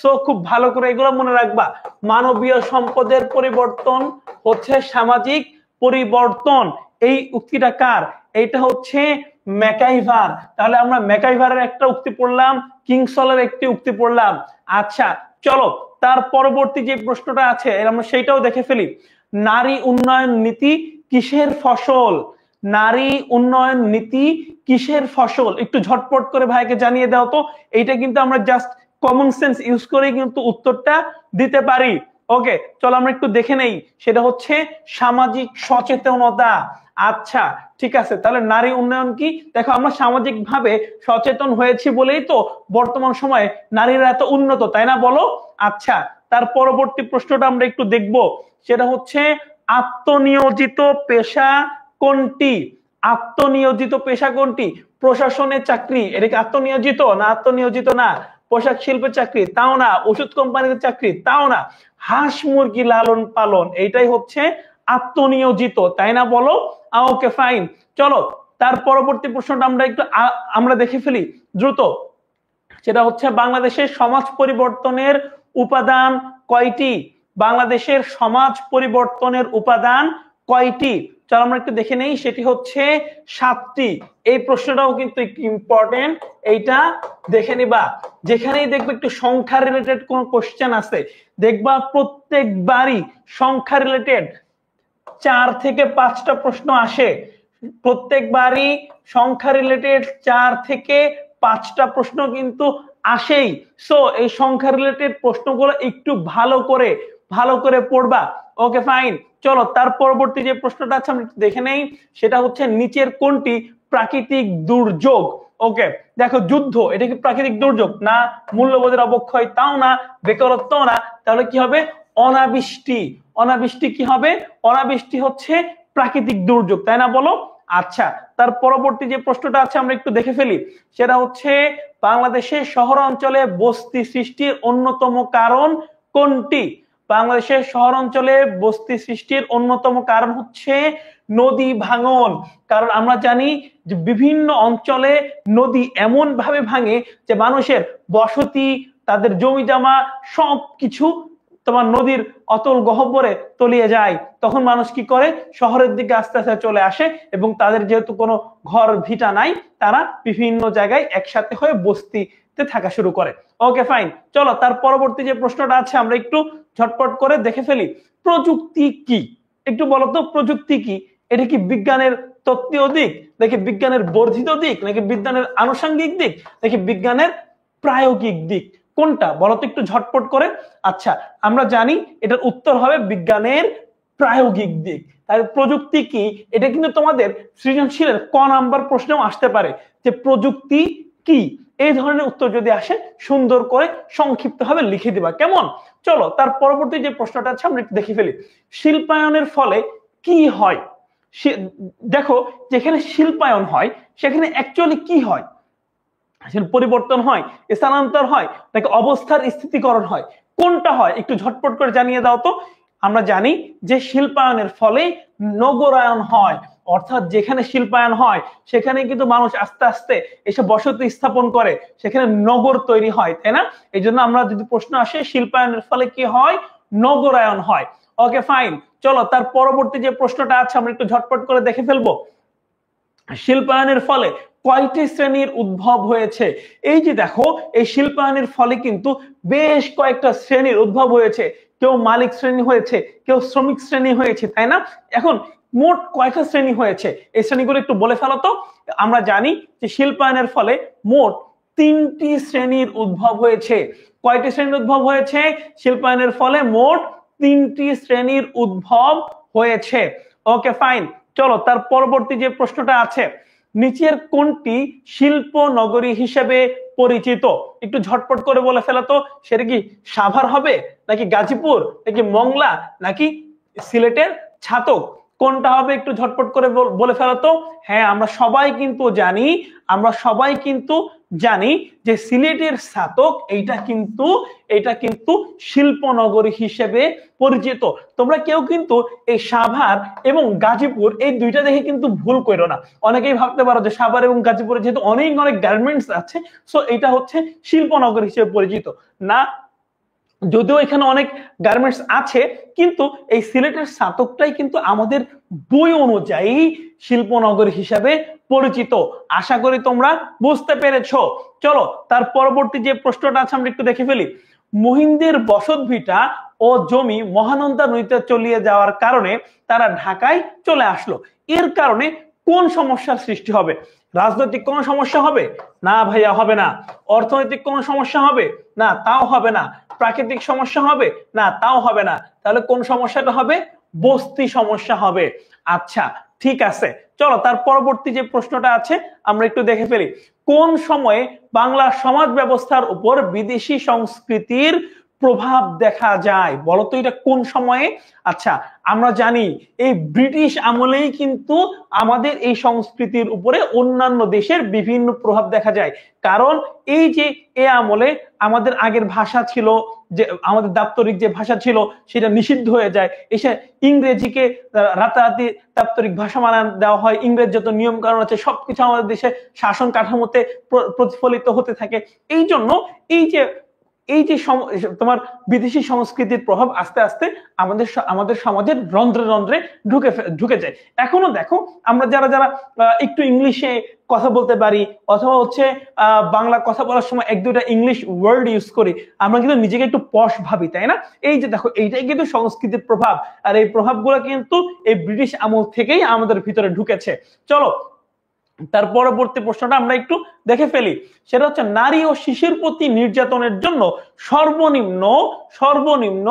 সো খুব ভালো করে এগুলো মনে রাখবা। মানবীয় সম্পদের পরিবর্তন হচ্ছে সামাজিক পরিবর্তন। এই উক্তিটা কার? এইটা হচ্ছে ম্যাকাইভার। তাহলে আমরা ম্যাকাইভারের একটা উক্তি পড়লাম, কিংসলের একটি উক্তি পড়লাম। আচ্ছা চলো তার পরবর্তী যে প্রশ্নটা আছে আমরা সেইটাও দেখে ফেলি। নারী উন্নয়ন নীতি কিসের ফসল? নারী উন্নয়ন নীতি কিসের ফসল? একটু ঝটপট করে ভাইকে জানিয়ে দাও তো। এইটা কিন্তু আমরা জাস্ট কমন সেন্স ইউজ করে কিন্তু উত্তরটা দিতে পারি। ওকে চলো আমরা একটু দেখে নেই। সেটা হচ্ছে সামাজিক সচেতনতা। আচ্ছা ঠিক আছে, তাহলে নারী উন্নয়ন কি? দেখো আমরা সামাজিক ভাবে সচেতন হয়েছি বলেই তো বর্তমান সময়ে নারীরা এত উন্নত, তাই না বলো? আচ্ছা তার পরবর্তী প্রশ্নটা আমরা একটু দেখব। সেটা হচ্ছে আত্মনিয়োজিত পেশা কোনটি? আত্মনিয়োজিত পেশা কোনটি? প্রশাসনের চাকরি, এটা কি আত্মনিয়োজিত না? আত্মনিয়োজিত না। পোশাক শিল্পের চাকরি, তাও না। ওষুধ কোম্পানিতে চাকরি, তাও না। হাঁস মুরগি লালন পালন, এইটাই হচ্ছে আত্মনিয়োজিত, তাই না বলো? ওকে ফাইন, চলো তার পরবর্তী প্রশ্নটা আমরা দেখে ফেলি দ্রুত। সেটা হচ্ছে বাংলাদেশের সমাজ পরিবর্তনের উপাদান কয়টি? বাংলাদেশের সমাজ পরিবর্তনের উপাদান কয়টি? চলো আমরা একটু দেখে নেই। সেটি হচ্ছে 7টি। এই প্রশ্নটাও কিন্তু একটু ইম্পর্টেন্ট, এইটা দেখে নিবা। যেখানেই দেখবে একটু সংখ্যা রিলেটেড কোন কোশ্চেন আছে, দেখবা প্রত্যেকবারই সংখ্যা রিলেটেড 4 থেকে 5টা প্রশ্ন আসে। প্রত্যেকবারই সংখ্যা রিলেটেড 4 থেকে 5টা প্রশ্ন কিন্তু আসেই। সো এই সংখ্যা রিলেটেড প্রশ্নগুলো একটু ভালো করে পড়বা। ওকে ফাইন, চলো তার পরবর্তী যে প্রশ্নটা আছে আমরা দেখে নেই। সেটা হচ্ছে নিচের কোনটি প্রাকৃতিক দুর্যোগ? ওকে দেখো যুদ্ধ, এটা কি প্রাকৃতিক দুর্যোগ? না। মূল্যবোধের অবক্ষয়, তাও না। বেকারত্ব না। তাহলে কি হবে? অনাবৃষ্টি। অনাবৃষ্টি কি হবে? অনাবৃষ্টি হচ্ছে প্রাকৃতিক দুর্যোগ, তাই না বলো? আচ্ছা তার পরবর্তী যে প্রশ্নটা আছে আমরা একটু দেখে ফেলি। সেটা হচ্ছে বাংলাদেশের শহর অঞ্চলে বস্তি সৃষ্টির অন্যতম কারণ কোনটি? বাংলাদেশের শহর অঞ্চলে বস্তি সৃষ্টির অন্যতম কারণ হচ্ছে নদী ভাঙন। কারণ আমরা জানি যে বিভিন্ন অঞ্চলে নদী এমন ভাবে ভাঙে যে মানুষের বসতি, তাদের জমি জমা সবকিছু তোমার নদীর অতল গহ্বরে তলিয়ে যায়। তখন মানুষ কি করে? শহরের দিকে আস্তে আস্তে চলে আসে এবং তাদের যেহেতু কোনো ঘর ভিটা নাই, তারা বিভিন্ন জায়গায় একসাথে হয়ে বস্তিতে থাকা শুরু করে। ওকে ফাইন, চলো তার পরবর্তী যে প্রশ্নটা আছে আমরা একটু ঝটপট করে দেখে ফেলি। প্রযুক্তি কি? একটু বলো তো প্রযুক্তি কি? এটা কি বিজ্ঞানের তত্ত্বীয় দিক, নাকি বিজ্ঞানের বর্ধিত দিক, নাকি বিজ্ঞানের আনুষঙ্গিক দিক, নাকি বিজ্ঞানের প্রায়োগিক দিক? কোনটা বলতো একটু ঝটপট করে। আচ্ছা আমরা জানি এটার উত্তর হবে বিজ্ঞানের প্রায়োগিক দিক। তাহলে প্রযুক্তি কি? এটা কিন্তু তোমাদের সৃজনশীলের ক নাম্বার প্রশ্নেও আসতে পারে যে প্রযুক্তি কি। এই ধরনের উত্তর যদি আসে সুন্দর করে সংক্ষিপ্ত ভাবে লিখে দিবা, কেমন? চলো তার পরবর্তী যে প্রশ্নটা আছে আমরা একটু দেখে ফেলি। শিল্পায়নের ফলে কি হয়? দেখো যেখানে শিল্পায়ন হয় সেখানে অ্যাকচুয়ালি কি হয়? পরিবর্তন হয়, স্থানান্তর হয়, নাকি অবস্থার স্থিতিকরণ হয়? কোনটা হয় একটু ঝটপট করে জানিয়ে দাও তো। আমরা জানি যে শিল্পায়নের ফলে নগরায়ন হয়, অর্থাৎ যেখানে শিল্পায়ন হয় সেখানে কিন্তু মানুষ আস্তে আস্তে এসে বসতি স্থাপন করে, সেখানে নগর তৈরি হয়, তাই না? এই জন্য আমরা যদি প্রশ্ন আসে শিল্পায়নের ফলে কি হয়? নগরায়ন হয়। ওকে ফাইন, চলো তার পরবর্তী যে প্রশ্নটা আছে আমরা একটু ঝটপট করে দেখে ফেলবো। শিল্পায়নের ফলে কয়টি শ্রেণীর উদ্ভব হয়েছে? এই যে দেখো এই শিল্পায়নের ফলে কিন্তু বেশ কয়েকটা শ্রেণীর উদ্ভব হয়েছে। কেউ মালিক শ্রেণী হয়েছে, কেউ শ্রমিক শ্রেণী হয়েছে, তাই না? এখন মোট কয়টা শ্রেণী হয়েছে এই শ্রেণীগুলো একটু বলে ফেলো তো। আমরা জানি যে শিল্পায়নের ফলে মোট 3টি শ্রেণীর উদ্ভব হয়েছে। কয়টি শ্রেণীর উদ্ভব হয়েছে? শিল্পায়নের ফলে মোট 3টি শ্রেণীর উদ্ভব হয়েছে। ওকে ফাইন, চলো তার পরবর্তী যে প্রশ্নটা আছে, নিচের কোনটি শিল্প নগরী হিসেবে পরিচিত? একটু ঝটপট করে বলে ফেলা তো। সেটা কি সাভার হবে, নাকি গাজীপুর, নাকি মংলা, নাকি সিলেটের ছাতক? কোনটা হবে একটু ঝটপট করে বলে ফেলো তো। হ্যাঁ, আমরা সবাই কিন্তু জানি যে সিলেটের ছাতক এটা কিন্তু শিল্পনগরী হিসেবে পরিচিত। তোমরা কেউ কিন্তু এই সাভার এবং গাজীপুর এই দুইটা দেখে কিন্তু ভুল করো না। অনেকেই ভাবতে পারো যে সাভার এবং গাজীপুরে যেহেতু অনেক অনেক গার্মেন্টস আছে, সো এটা হচ্ছে শিল্পনগরী হিসেবে পরিচিত না। যদিও এখানে অনেক গার্মেন্টস আছে, কিন্তু এই সিলেটের ছাতকটাই কিন্তু আমাদের বই অনুযায়ী শিল্পনগরী হিসাবে পরিচিত। আশা করি তোমরা বুঝতে পেরেছো। চলো তার পরবর্তী যে প্রশ্নটা আছে আমরা একটু দেখে ফেলি। মহিনদের বসতভিটা ও জমি মহানন্দা নদীতে চলিয়ে যাওয়ার কারণে তারা ঢাকায় চলে আসলো। এর কারণে কোন সমস্যার সৃষ্টি হবে? রাজনৈতিক কোন সমস্যা হবে? না ভাইয়া, হবে না। অর্থনৈতিক কোন সমস্যা হবে? না, তাও হবে না। প্রাকৃতিক সমস্যা হবে? না, তাও হবে না। তাহলে কোন সমস্যাটা হবে? বস্তি সমস্যা হবে। আচ্ছা, ঠিক আছে। চলো তার পরবর্তী যে প্রশ্নটা আছে আমরা একটু দেখে ফেলি। কোন সময়ে বাংলা সমাজ ব্যবস্থার উপর বিদেশি সংস্কৃতির প্রভাব দেখা যায়? বলতো এটা কোন সময়ে? আচ্ছা, আমরা জানি এই ব্রিটিশ আমলেই কিন্তু আমাদের এই সংস্কৃতির উপরে অন্যান্য দেশের বিভিন্ন প্রভাব দেখা যায়। কারণ এই যে এ আমলে আমাদের আগের ভাষা ছিল, যে আমাদের দাপ্তরিক যে ভাষা ছিল সেটা নিষিদ্ধ হয়ে যায়, এসে ইংরেজিকে রাতারাতি দাপ্তরিক ভাষা মানান দেওয়া হয়। ইংরেজ যত নিয়ম কানুন আছে সবকিছু আমাদের দেশে শাসন কাঠামোতে প্রতিফলিত হতে থাকে। এই জন্য এই যে তোমার বিদেশি সংস্কৃতির প্রভাব আস্তে আস্তে আমাদের সমাজের রন্ধ্রে রন্ধ্রে ঢুকে যায়। এখনো দেখো আমরা যারা যারা একটু ইংলিশে কথা বলতে পারি, অথবা হচ্ছে বাংলা কথা বলার সময় এক দুইটা ইংলিশ ওয়ার্ড ইউজ করি, আমরা কিন্তু নিজেকে একটু পশ ভাবি, তাই না? এই যে দেখো, এইটাই কিন্তু সংস্কৃতির প্রভাব। আর এই প্রভাবগুলো কিন্তু এই ব্রিটিশ আমল থেকেই আমাদের ভিতরে ঢুকেছে। চলো তার পরবর্তী প্রশ্নটা আমরা একটু দেখে ফেলি। সেটা হচ্ছে নারী ও শিশুর প্রতি নির্যাতনের জন্য সর্বনিম্ন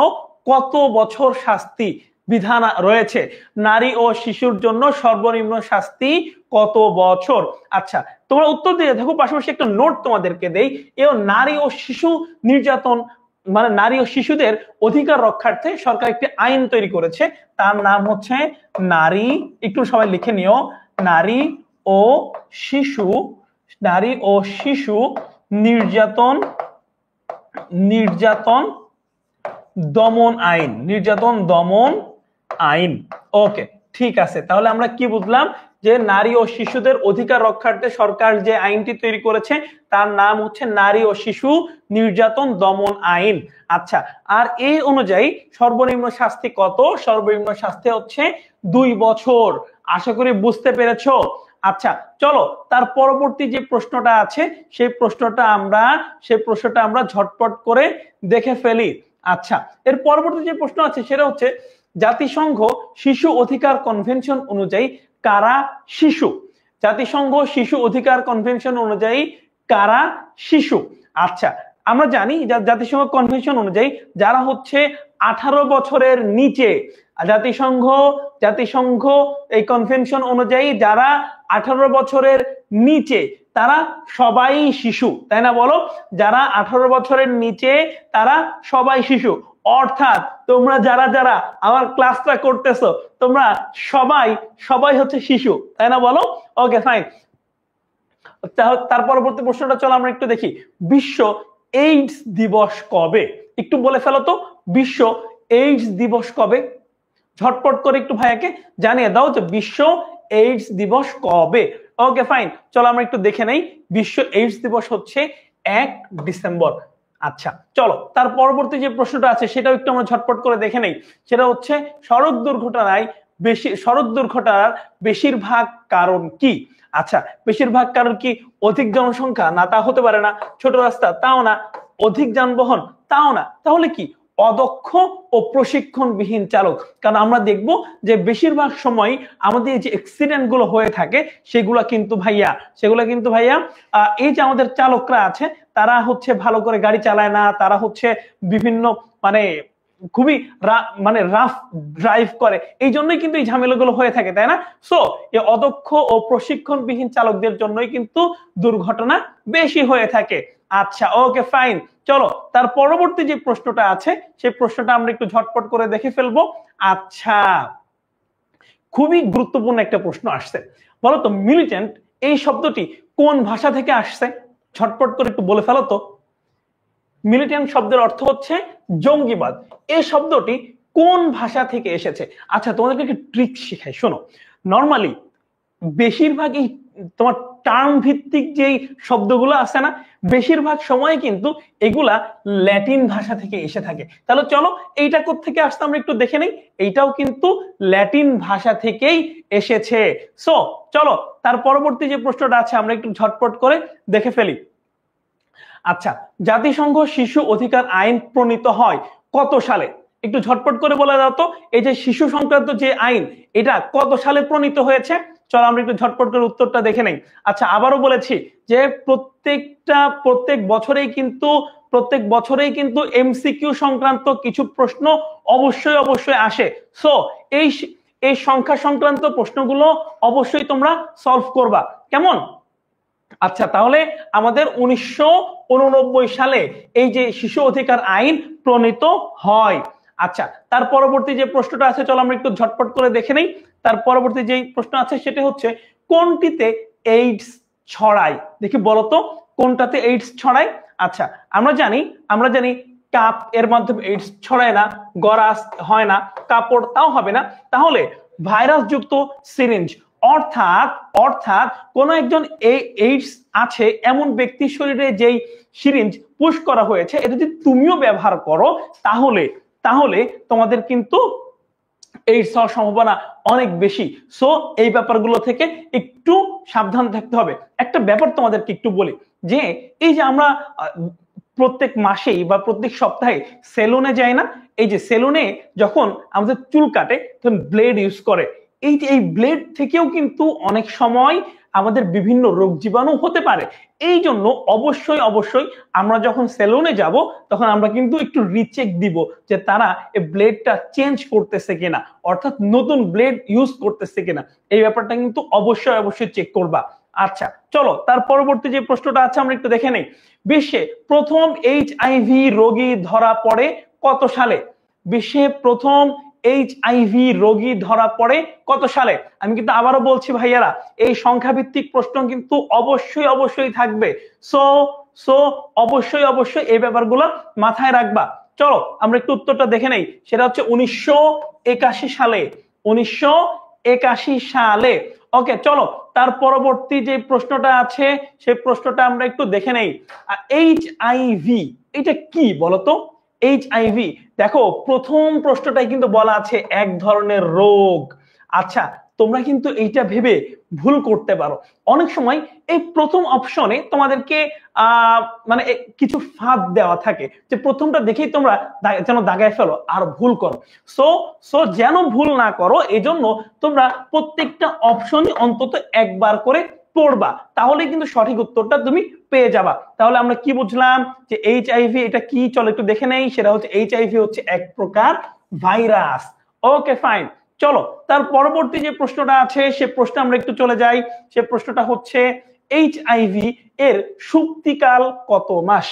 কত বছর শাস্তি বিধান রয়েছে? নারী ও শিশুর জন্য সর্বনিম্ন শাস্তি কত বছর? আচ্ছা, তোমরা উত্তর দিয়ে দেখো, পাশাপাশি একটা নোট তোমাদেরকে দেই। এও নারী ও শিশু নির্যাতন মানে নারী ও শিশুদের অধিকার রক্ষার্থে সরকার একটি আইন তৈরি করেছে। তার নাম হচ্ছে নারী, একটু সবাই লিখে নিও, নারী ও শিশু নির্যাতন দমন আইন। ওকে, ঠিক আছে। তাহলে আমরা কি বুঝলাম? যে নারী ও শিশুদের অধিকার রক্ষার্থে সরকার যে আইনটি তৈরি করেছে তার নাম হচ্ছে নারী ও শিশু নির্যাতন দমন আইন। আচ্ছা, আর এই অনুযায়ী সর্বনিম্ন শাস্তি কত? সর্বনিম্ন শাস্তি হচ্ছে 2 বছর। আশা করি বুঝতে পেরেছো। আচ্ছা, চলো তার পরবর্তী যে প্রশ্নটা আছে সেই প্রশ্নটা আমরা ঝটপট করে দেখে ফেলি। আচ্ছা, এর পরবর্তী যে প্রশ্ন আছে সেটা হচ্ছে জাতিসংঘ শিশু অধিকার কনভেনশন অনুযায়ী কারা শিশু? জাতিসংঘ শিশু অধিকার কনভেনশন অনুযায়ী কারা শিশু? আচ্ছা, আমরা জানি জাতিসংঘ কনভেনশন অনুযায়ী যারা হচ্ছে 18 বছরের নিচে, জাতিসংঘ এই কনভেনশন অনুযায়ী যারা 18 বছরের নিচে তারা সবাই শিশু, তাই না? বলো, যারা 18 বছরের নিচে তারা সবাই শিশু। অর্থাৎ তোমরা যারা যারা আমার ক্লাসটা করতেছো তোমরা সবাই হচ্ছে শিশু, তাই না? বলো। ওকে, ফাইন। তার পরবর্তী প্রশ্নটা চলো আমরা একটু দেখি। বিশ্ব এইডস দিবস কবে? একটু বলে ফেলো তো, বিশ্ব এইডস দিবস কবে? ঝটপট করে একটু ভাইয়াকে জানিয়ে দাও যে বিশ্ব এইডস দিবস কবে। ওকে, ফাইন। চলো আমরা একটু দেখে নেই। বিশ্ব এইডস দিবস হচ্ছে 1 ডিসেম্বর। আচ্ছা, চলো তার পরবর্তী যে প্রশ্নটা আছে সেটাও একটু আমরা ঝটপট করে দেখে নেই। সেটা হচ্ছে সড়ক দুর্ঘটনার বেশিরভাগ কারণ কি? আচ্ছা, বেশিরভাগ কারণ কি? অধিক জনসংখ্যা? না, তা হতে পারে না। ছোট রাস্তা? তাও না। অধিক যানবাহন? তাও না। তাহলে কি? অদক্ষ ও প্রশিক্ষণবিহীন চালক। কারণ আমরা দেখব যে বেশিরভাগ সময় আমাদের যে অ্যাক্সিডেন্ট গুলো হয়ে থাকে সেগুলো কিন্তু ভাইয়া এই যে আমাদের চালকরা আছে তারা হচ্ছে ভালো করে গাড়ি চালায় না, তারা হচ্ছে বিভিন্ন খুবই রাফ ড্রাইভ করে, এই জন্যই কিন্তু এই ঝামেলাগুলো হয়ে থাকে, তাই না? সো এই অদক্ষ ও প্রশিক্ষণবিহীন চালকদের জন্যই কিন্তু দুর্ঘটনা বেশি হয়ে থাকে। আচ্ছা, ওকে, ফাইন। চলো তার পরবর্তী যে প্রশ্নটা আছে সেই প্রশ্নটা আমরা একটু ঝটপট করে দেখে ফেলবো। আচ্ছা, খুবই গুরুত্বপূর্ণ একটা প্রশ্ন আসছে। বলো তো মিলিটেন্ট এই শব্দটি কোন ভাষা থেকে আসছে? ঝটপট করে একটু বলে ফেলো তো। মিলিটেন্ট শব্দের অর্থ হচ্ছে জঙ্গিবাদ। এই শব্দটি কোন ভাষা থেকে এসেছে? আচ্ছা, তোমাদেরকে একটা ট্রিক শেখাই, শোনো। নরমালি বেশিরভাগই তোমার টার্ম ভিত্তিক যেই শব্দগুলো আছে না, বেশিরভাগ সময় কিন্তু এগুলা ল্যাটিন ভাষা থেকে এসে থাকে। তাহলে চলো এইটা কোত্থেকে আসছে আমরা একটু দেখে নেই। এইটাও কিন্তু ল্যাটিন ভাষা থেকেই এসেছে। সো চলো তার পরবর্তী যে প্রশ্নটা আছে আমরা একটু ঝটপট করে দেখে ফেলি। আচ্ছা, জাতিসংঘ শিশু অধিকার আইন প্রণীত হয় কত সালে? একটু ঝটপট করে বলে দাও তো, এই যে শিশু সংক্রান্ত যে আইন, এটা কত সালে প্রণীত হয়েছে? চলো আমরা একটু ঝটপট করে উত্তরটা দেখে নেই। আচ্ছা, আবারও বলেছি যে প্রত্যেক বছরেই কিন্তু এমসিকিউ সংক্রান্ত কিছু প্রশ্ন অবশ্যই আসে। সো এই সংখ্যা সংক্রান্ত প্রশ্নগুলো অবশ্যই তোমরা সলভ করবা, কেমন? আচ্ছা, তাহলে আমাদের 1989 সালে এই যে শিশু অধিকার আইন প্রণীত হয়। আচ্ছা, তার পরবর্তী যে প্রশ্নটা আছে চলো আমরা একটু ঝটপট করে দেখে নেই। তার পরবর্তী যে প্রশ্ন আছে সেটা হচ্ছে কোনটিতে এইডস ছড়ায়? দেখি বলতো কোনটাতে এইডস ছড়ায়? আচ্ছা, আমরা জানি কাপ এর মাধ্যমে এইডস ছড়ায় না, গরাস হয় না, কাপড় তাও হবে না। তাহলে ভাইরাস যুক্ত সিরিঞ্জ অর্থাৎ কোন একজন এইডস আছে এমন ব্যক্তির শরীরে যেই সিরিঞ্জ পুশ করা হয়েছে, এটা যদি তুমিও ব্যবহার করো তাহলে তোমাদের কিন্তু এইডস হওয়ার সম্ভাবনা অনেক বেশি। সো এই ব্যাপারগুলো থেকে একটু সাবধান থাকতে হবে। একটা ব্যাপার তোমাদেরকে একটু বলি, যে এই যে আমরা প্রত্যেক মাসেই বা প্রত্যেক সপ্তাহে সেলুনে যাই না, এই যে সেলুনে যখন আমাদের চুল কাটে তখন ব্লেড ইউজ করে। এই ব্লেড থেকেও কিন্তু অনেক সময় আমাদের বিভিন্ন রোগ জীবাণু হতে পারে। এই জন্য অবশ্যই আমরা যখন সেলুনে যাব তখন আমরা কিন্তু একটু রিচেক দিব যে তারা এই ব্লেডটা চেঞ্জ করতেছে কিনা, অর্থাৎ নতুন ব্লেড ইউজ করতেছে কিনা। এই ব্যাপারটা কিন্তু অবশ্যই চেক করবা। আচ্ছা, চলো তার পরবর্তী যে প্রশ্নটা আছে আমরা একটু দেখে নেই। বিশ্বে প্রথম এইচআইভি রোগী ধরা পড়ে কত সালে? বিশ্বে প্রথম এইচআইভি রোগী ধরা পড়ে কত সালে? আমি কিন্তু আবারও বলছি ভাইয়ারা, এই সংখ্যা ভিত্তিক প্রশ্ন কিন্তু অবশ্যই থাকবে। সো অবশ্যই এই ব্যাপারগুলো মাথায় রাখবা। চলো আমরা একটু উত্তরটা দেখে নেই। সেটা হচ্ছে 1981 সালে। 1981 সালে। ওকে, চলো তার পরবর্তী যে প্রশ্নটা আছে সেই প্রশ্নটা আমরা একটু দেখে নেই। এইচআইভি এটা কি বলতো? এইচআইভি, দেখো প্রথম প্রশ্নটাই কিন্তু বলা আছে এক ধরনের রোগ। আচ্ছা, তোমরা কিন্তু এইটা ভেবে ভুল করতে পারো। অনেক সময় এই প্রথম অপশনে তোমাদেরকে মানে কিছু ফাঁদ দেওয়া থাকে, যে প্রথমটা দেখেই তোমরা যেন দাগায় ফেলো আর ভুল করো। সো যেন ভুল না করো এজন্য তোমরা প্রত্যেকটা অপশনই অন্তত একবার করে পড়বা, তাহলে কিন্তু সঠিক উত্তরটা তুমি পেয়ে যাবা। তাহলে আমরা কি বুঝলাম যে এইচআইভি এটা কি? চলো একটু দেখে নেই। সেটা হচ্ছে এইচআইভি হচ্ছে এক প্রকার ভাইরাস। ওকে ফাইন, চলো তার পরবর্তী যে প্রশ্নটা আছে সে প্রশ্নে আমরা একটু চলে যাই। সে প্রশ্নটা হচ্ছে এইচআইভি এর সুপ্তিকাল কত মাস?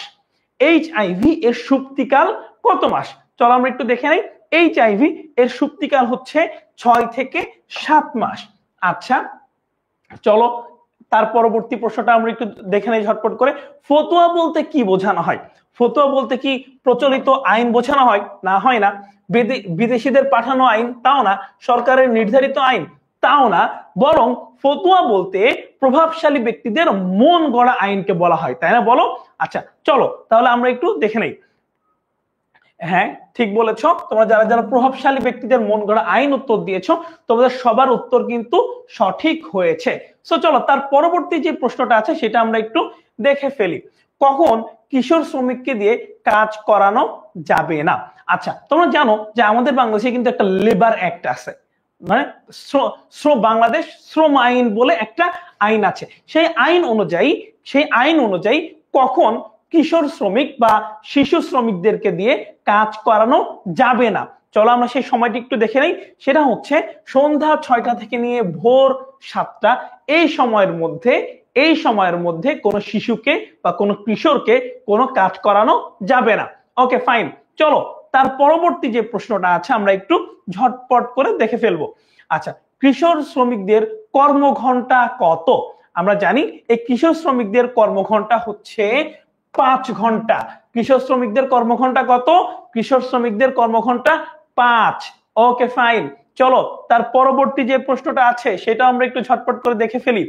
এইচআইভি এর সুপ্তিকাল কত মাস? চলো আমরা একটু দেখে নেই। এইচআইভি এর সুপ্তিকাল হচ্ছে 6 থেকে 7 মাস। আচ্ছা, চলো তার পরবর্তী প্রশ্নটা আমরা একটু দেখে নেই ঝটপট করে। ফতোয়া বলতে কি বোঝানো হয়? ফতোয়া বলতে কি প্রচলিত আইন বোঝানো হয়? না, হয় না। বিদেশিদের পাঠানো আইন? তাও না। সরকারের নির্ধারিত আইন? তাও না। বরং ফতোয়া বলতে প্রভাবশালী ব্যক্তিদের মন গড়া আইনকে বলা হয়, তাই না? বলো। আচ্ছা, চলো তাহলে আমরা একটু দেখে নেই। হ্যাঁ, ঠিক বলেছো। তোমরা যারা প্রভাবশালী ব্যক্তিদের মন গড়া আইন উত্তর দিয়েছো, তোমাদের সবার উত্তর কিন্তু সঠিক হয়েছে। সো চলো তার পরবর্তী যে প্রশ্নটা আছে সেটা আমরা একটু দেখে ফেলি। কখন কিশোর শ্রমিককে দিয়ে কাজ করানো যাবে না? আচ্ছা, তোমরা জানো যে আমাদের বাংলাদেশে কিন্তু একটা লেবার অ্যাক্ট আছে, মানে বাংলাদেশ শ্রম আইন বলে একটা আইন আছে। সেই আইন অনুযায়ী কখন কিশোর শ্রমিক বা শিশু শ্রমিকদেরকে দিয়ে কাজ করানো যাবে না? চলো আমরা সেই সময়টি একটু দেখে নেই। সেটা হচ্ছে সন্ধ্যা 6টা থেকে নিয়ে ভোর 7টা। এই সময়ের মধ্যে কোনো শিশুকে বা কোনো কিশোরকে কোনো কাজ করানো যাবে না। ওকে ফাইন, চলো তার পরবর্তী যে প্রশ্নটা আছে আমরা একটু ঝটপট করে দেখে ফেলবো। আচ্ছা, কিশোর শ্রমিকদের কর্মঘণ্টা কত? আমরা জানি এই কিশোর শ্রমিকদের কর্মঘণ্টা হচ্ছে 5 ঘন্টা। কিশোর শ্রমিকদের কর্মঘণ্টা কত? কিশোর শ্রমিকদের কর্মঘণ্টা 5। ওকে ফাইন, চলো তার পরবর্তী যে প্রশ্নটা আছে সেটা আমরা একটু ঝটপট করে দেখে ফেলি।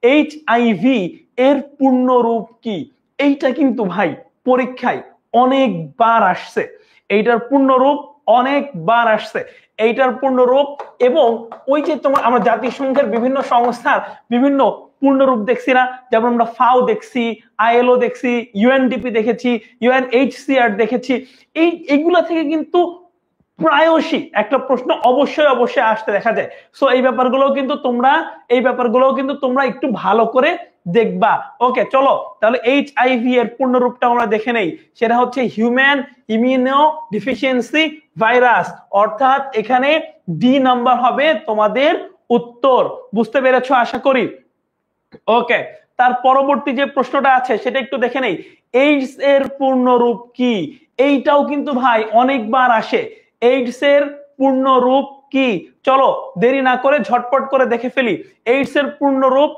এইচআইভি এর পূর্ণরূপ কি? এইটা কিন্তু ভাই পরীক্ষায় অনেকবার আসছে, এইটার পূর্ণরূপ অনেকবার আসছে, এইটার পূর্ণরূপ। এবং ওই যে তোমার আমরা জাতিসংঘের বিভিন্ন সংস্থার বিভিন্ন পূর্ণরূপ দেখছি না, যেমন আমরা ফাও দেখছি, আইএলও দেখছি, ইউএনডিপি দেখেছি, ইউএনএইচসিআর দেখেছি, এইগুলা থেকে কিন্তু প্রায়শই একটা প্রশ্ন অবশ্যই অবশ্যই আসতে দেখা যায়। সো এই ব্যাপারগুলোও কিন্তু তোমরা একটু ভালো করে দেখবা। ওকে চলো তাহলে এইচআইভি এর পূর্ণরূপটা আমরা দেখে নেই, সেটা হচ্ছে হিউম্যান ইমিউনো ডিফিসিয়েন্সি ভাইরাস, অর্থাৎ এখানে ডি নাম্বার হবে তোমাদের উত্তর। বুঝতে পেরেছো আশা করি। ওকে, তার পরবর্তী যে প্রশ্নটা আছে সেটা একটু দেখে নেই। এইডস এর পূর্ণরূপ কি? এইটাও কিন্তু ভাই অনেকবার আসে। এইডস এর পূর্ণরূপ কি? চলো দেরি না করে ঝটপট করে দেখে ফেলি। এইডস এর পূর্ণরূপ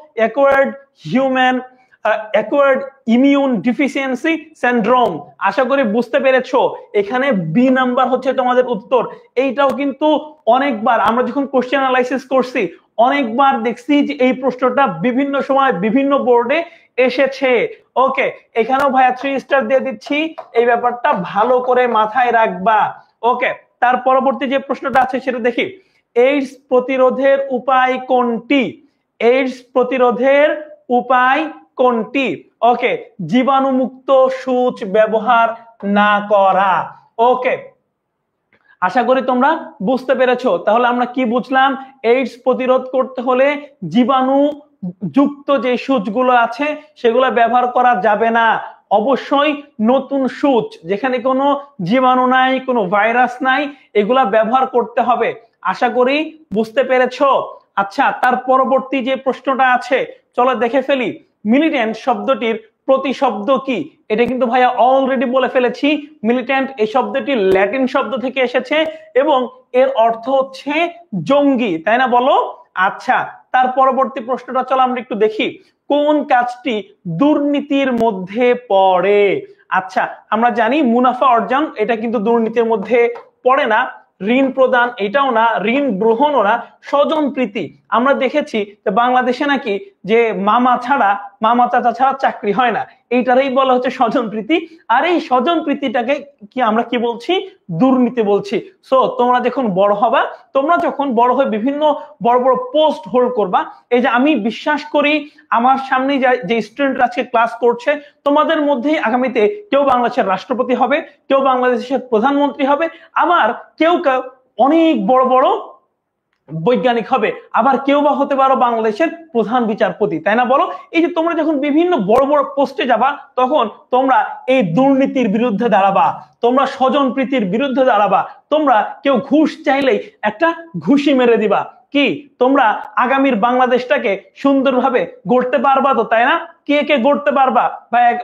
অ্যাকোয়ার্ড ইমিউন ডিফিসিয়েন্সি সিনড্রোম। আশা করি বুঝতে পেরেছো, এখানে বি নাম্বার হচ্ছে তোমাদের উত্তর। এইটাও কিন্তু অনেকবার আমরা যখন কোশ্চেন অ্যানালাইসিস করছি অনেকবার দেখছি যে এই প্রশ্নটা বিভিন্ন সময় বিভিন্ন বোর্ডে এসেছে। ওকে, এখানেও ভাইয়া 3 স্টার দিয়ে দিচ্ছি, এই ব্যাপারটা ভালো করে মাথায় রাখবা। ওকে, তার পরবর্তী যে প্রশ্নটা আছে সেটা দেখি। এইডস প্রতিরোধের উপায় কোনটি? এইডস প্রতিরোধের উপায় কোনটি? ওকে, জীবাণুমুক্ত সূচ ব্যবহার না করা। ওকে, আশা করি তোমরা বুঝতে পেরেছো। তাহলে আমরা কি বুঝলাম? এইডস প্রতিরোধ করতে হলে জীবাণু যুক্ত যে সূচগুলো আছে সেগুলো ব্যবহার করা যাবে না। অবশ্যই নতুন সূচ যেখানে কোনো জীবাণু নাই, কোনো ভাইরাস নাই, এগুলা ব্যবহার করতে হবে। আশা করি বুঝতে পেরেছো। আচ্ছা, তার পরবর্তী যে প্রশ্নটা আছে চলো দেখে ফেলি। মিলিটেন্ট শব্দটির প্রতিশব্দ কি? এটা কিন্তু ভাইয়া অলরেডি বলে ফেলেছি। মিলিটেন্ট এই শব্দটি ল্যাটিন শব্দ থেকে এসেছে এবং এর অর্থ হচ্ছে জঙ্গি, তাই না বলো? আচ্ছা, তার পরবর্তী প্রশ্নটা চলো আমরা একটু দেখি। কোন কাজটি দুর্নীতির মধ্যে পড়ে? আচ্ছা, আমরা জানি মুনাফা অর্জন এটা কিন্তু দুর্নীতির মধ্যে পড়ে না। ঋণ প্রদান এটাও না, ঋণ গ্রহণও না। স্বজন প্রীতি আমরা দেখেছি যে বাংলাদেশে নাকি যে মামা চাচা ছাড়া চাকরি হয় না, এইটারই বলা হচ্ছে স্বজন প্রীতি। আর এই স্বজন প্রীতিটাকে কি আমরা কি বলছি? দুর্নীতি বলছি। সো তোমরা যখন বড় হয়ে বিভিন্ন বড় বড় পোস্ট হোল্ড করবা, এই যে আমি বিশ্বাস করি আমার সামনে যে স্টুডেন্ট আজকে ক্লাস করছে তোমাদের মধ্যেই আগামীতে কেউ বাংলাদেশের রাষ্ট্রপতি হবে, কেউ বাংলাদেশের প্রধানমন্ত্রী হবে, আবার কেউ অনেক বড় বড় বৈজ্ঞানিক হবে, আবার কেউ বা হতে পারো বাংলাদেশের প্রধান বিচারপতি, তাই না বলো? এই যে তোমরা যখন বিভিন্ন বড় বড় পোস্টে যাবা তখন তোমরা এই দুর্নীতির বিরুদ্ধে দাঁড়াবা, তোমরা স্বজন প্রীতির বিরুদ্ধে দাঁড়াবা, তোমরা কেউ ঘুষ চাইলেই একটা ঘুষি মেরে দিবা। কি তোমরা আগামীর বাংলাদেশটাকে সুন্দরভাবে গড়তে পারবা তো, তাই না? কে কে গড়তে পারবা?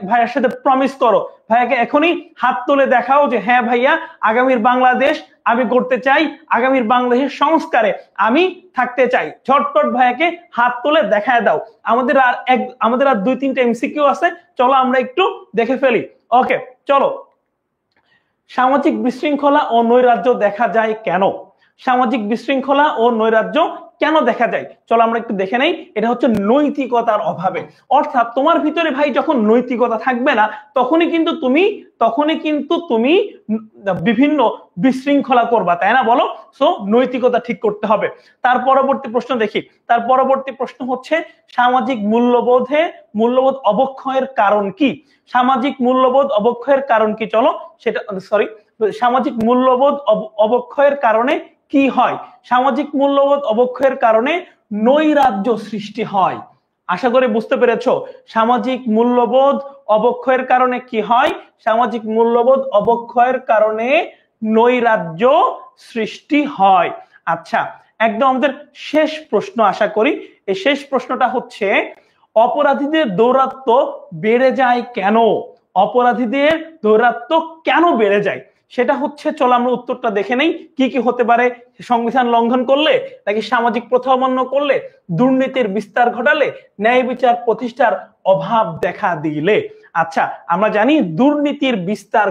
ভাইয়ের সাথে প্রমিস করো, ভাইয়াকে এখনই হাত তুলে দেখাও যে হ্যাঁ ভাইয়া আগামীর বাংলাদেশ আমি গড়তে চাই, আগামীর বাংলাদেশের সংস্কারে আমি থাকতে চাই। ঝটপট ভাইয়াকে হাত তুলে দেখায় দাও। আমাদের আর 2-3টা এমসিকিউ আছে, চলো আমরা একটু দেখে ফেলি। ওকে চলো। সামাজিক বিশৃঙ্খলা ও নৈরাজ্য দেখা যায় কেন? সামাজিক বিশৃঙ্খলা ও নৈরাজ্য কেন দেখা যায় চলো আমরা একটু দেখে নেই। এটা হচ্ছে নৈতিকতার অভাবে। অর্থাৎ তোমার ভিতরে ভাই যখন নৈতিকতা থাকবে না তখনই কিন্তু তুমি বিভিন্ন বিশৃঙ্খলা করবা, তাই না বলো? সো নৈতিকতা ঠিক করতে হবে। তার পরবর্তী প্রশ্ন দেখি। তার পরবর্তী প্রশ্ন হচ্ছে সামাজিক মূল্যবোধ অবক্ষয়ের কারণ কি? সামাজিক মূল্যবোধ অবক্ষয়ের কারণ কি? চলো সেটা সামাজিক মূল্যবোধ অবক্ষয়ের কারণে কি হয়? সামাজিক মূল্যবোধ অবক্ষয়ের কারণে নৈরাজ্য সৃষ্টি হয়। আশা করি বুঝতে পেরেছো। সামাজিক মূল্যবোধ অবক্ষয়ের কারণে কি হয়? সামাজিক মূল্যবোধ অবক্ষয়ের কারণে নৈরাজ্য সৃষ্টি হয়। আচ্ছা, একদম আমাদের শেষ প্রশ্ন আশা করি। এই শেষ প্রশ্নটা হচ্ছে অপরাধীদের দৌরাত্ম্য বেড়ে যায় কেন? অপরাধীদের দৌরাত্ম্য কেন বেড়ে যায়? সেটা হচ্ছে, চলো আমরা উত্তরটা দেখে নেই কি কি হতে পারে। সংবিধান লঙ্ঘন করলে, নাকি সামাজিক প্রথা অমান্য করলে, দুর্নীতির বিস্তার ঘটালে, ন্যায় বিচার প্রতিষ্ঠার অভাব দেখা দিলে। আচ্ছা, আমরা জানি দুর্নীতির বিস্তার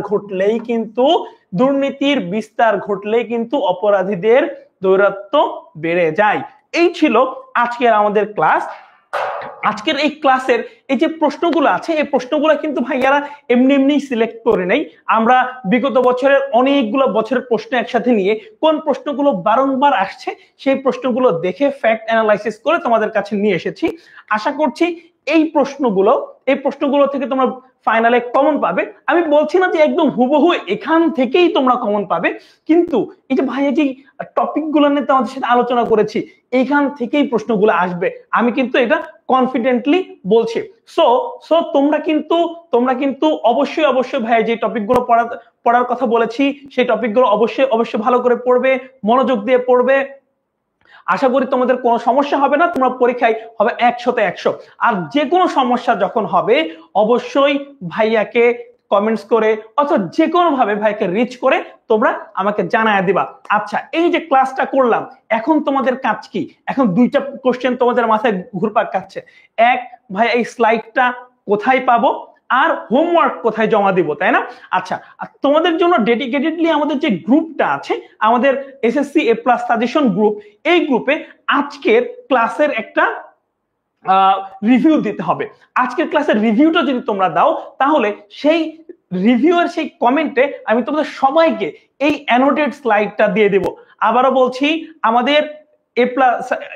ঘটলেই কিন্তু অপরাধীদের দৌরাত্ম্য বেড়ে যায়। এই ছিল আজকের আমাদের ক্লাস। আজকের এই ক্লাসের এই যে প্রশ্নগুলো আছে, এই প্রশ্নগুলো কিন্তু ভাইয়ারা এমনি এমনি সিলেক্ট করে নেই। আমরা বিগত বছরের অনেকগুলো বছরের প্রশ্ন একসাথে নিয়ে কোন প্রশ্নগুলো বারংবার আসছে সেই প্রশ্নগুলো দেখে ফ্যাক্ট অ্যানালাইসিস করে তোমাদের কাছে নিয়ে এসেছি। আশা করছি এই প্রশ্নগুলো থেকে তোমরা ফাইনালে কমন পাবে। আমি বলছি না যে একদম হুবহু এখান থেকেই তোমরা কমন পাবে, কিন্তু এই যে ভাইয়া যে টপিকগুলো নিয়ে তোমাদের সাথে আলোচনা করেছি এইখান থেকেই প্রশ্নগুলো আসবে, আমি কিন্তু এটা কনফিডেন্টলি বলছি। সো তোমরা কিন্তু অবশ্যই ভাইয়া যে টপিকগুলো পড়ার কথা বলেছি সেই টপিকগুলো অবশ্যই ভালো করে পড়বে, মনোযোগ দিয়ে পড়বে। আশা করি তোমাদের কোনো সমস্যা হবে না, তোমরা পরীক্ষায় হবে 100তে 100। আর যে কোনো সমস্যা যখন হবে অবশ্যই ভাইয়াকে কমেন্টস করে অথবা যে কোনো ভাবে ভাইকে রিচ করে তোমরা আমাকে জানায় দিবা। আচ্ছা, এই যে ক্লাসটা করলাম, এখন তোমাদের কাজ কি? এখন দুইটা কোশ্চেন তোমাদের মাথায় ঘুরপাক খাচ্ছে। এক, ভাই এই স্লাইডটা কোথায় পাবো আর হোমওয়ার্ক কোথায় জমা দিব, তাই না? আচ্ছা, তোমাদের জন্য ডেডিকেটেডলি আমাদের যে গ্রুপটা আছে, আমাদের এসএসসি এ প্লাস সাজেশন গ্রুপ, এই গ্রুপে আজকের ক্লাসের একটা রিভিউ দিতে হবে। আজকের ক্লাসের রিভিউটা যদি তোমরা দাও তাহলে সেই রিভিউয়ের সেই কমেন্টে আমি তোমাদের সবাইকে এই অ্যানোটেড স্লাইডটা দিয়ে দেব। আবারও বলছি, আমাদের এ প্লাস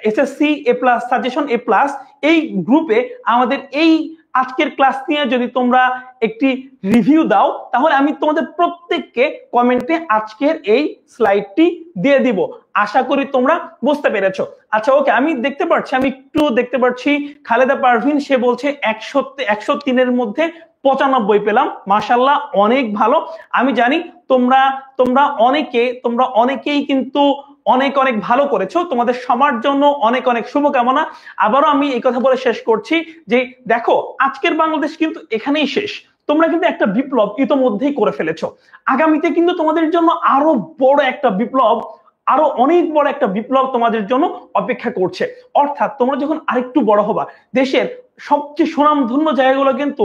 এসএসসি এ প্লাস সাজেশন এ প্লাস এই গ্রুপে আমাদের এই আজকের ক্লাস নিয়ে যদি তোমরা একটি রিভিউ দাও তাহলে আমি তোমাদের প্রত্যেককে কমেন্টে আজকের এই স্লাইডটি দিয়ে দিব। আশা করি তোমরা বুঝতে পেরেছো। আচ্ছা, ওকে, আমি একটু দেখতে পাচ্ছি খালেদা পারভিন, সে বলছে 103-এর মধ্যে 95 পেলাম। মাশাআল্লাহ, অনেক ভালো। আমি জানি তোমরা অনেকেই কিন্তু অনেক ভালো করেছো। তোমাদের সবার জন্য অনেক শুভকামনা। আবারও আমি এই কথা বলে শেষ করছি যে দেখো, আজকের বাংলাদেশ কিন্তু এখানেই শেষ। তোমরা কিন্তু একটা বিপ্লব ইতোমধ্যেই করে ফেলেছো। আগামীতে কিন্তু তোমাদের জন্য আরো অনেক বড় একটা বিপ্লব তোমাদের জন্য অপেক্ষা করছে। অর্থাৎ তোমরা যখন আরেকটু বড় হবা, দেশের সবচেয়ে সুনামধন্য জায়গাগুলো কিন্তু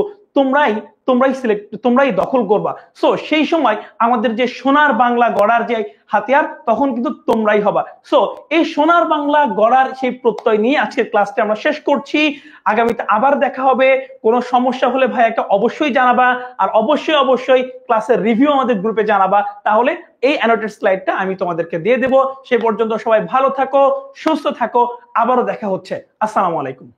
তোমরাই দখল করবা। সো সেই সময় আমাদের যে সোনার বাংলা গড়ার যে হাতিয়ার, তখন কিন্তু তোমরাই হবা। সো এই সোনার বাংলা গড়ার সেই প্রত্যয় নিয়ে আজকের ক্লাসটা আমরা শেষ করছি। আগামীতে আবার দেখা হবে। কোনো সমস্যা হলে ভাইয়াকে অবশ্যই জানাবা, আর অবশ্যই ক্লাসের রিভিউ আমাদের গ্রুপে জানাবা। তাহলে এই অ্যানোটেড স্লাইডটা আমি তোমাদেরকে দিয়ে দেব। সে পর্যন্ত সবাই ভালো থাকো, সুস্থ থাকো। আবারও দেখা হচ্ছে। আসসালামু আলাইকুম।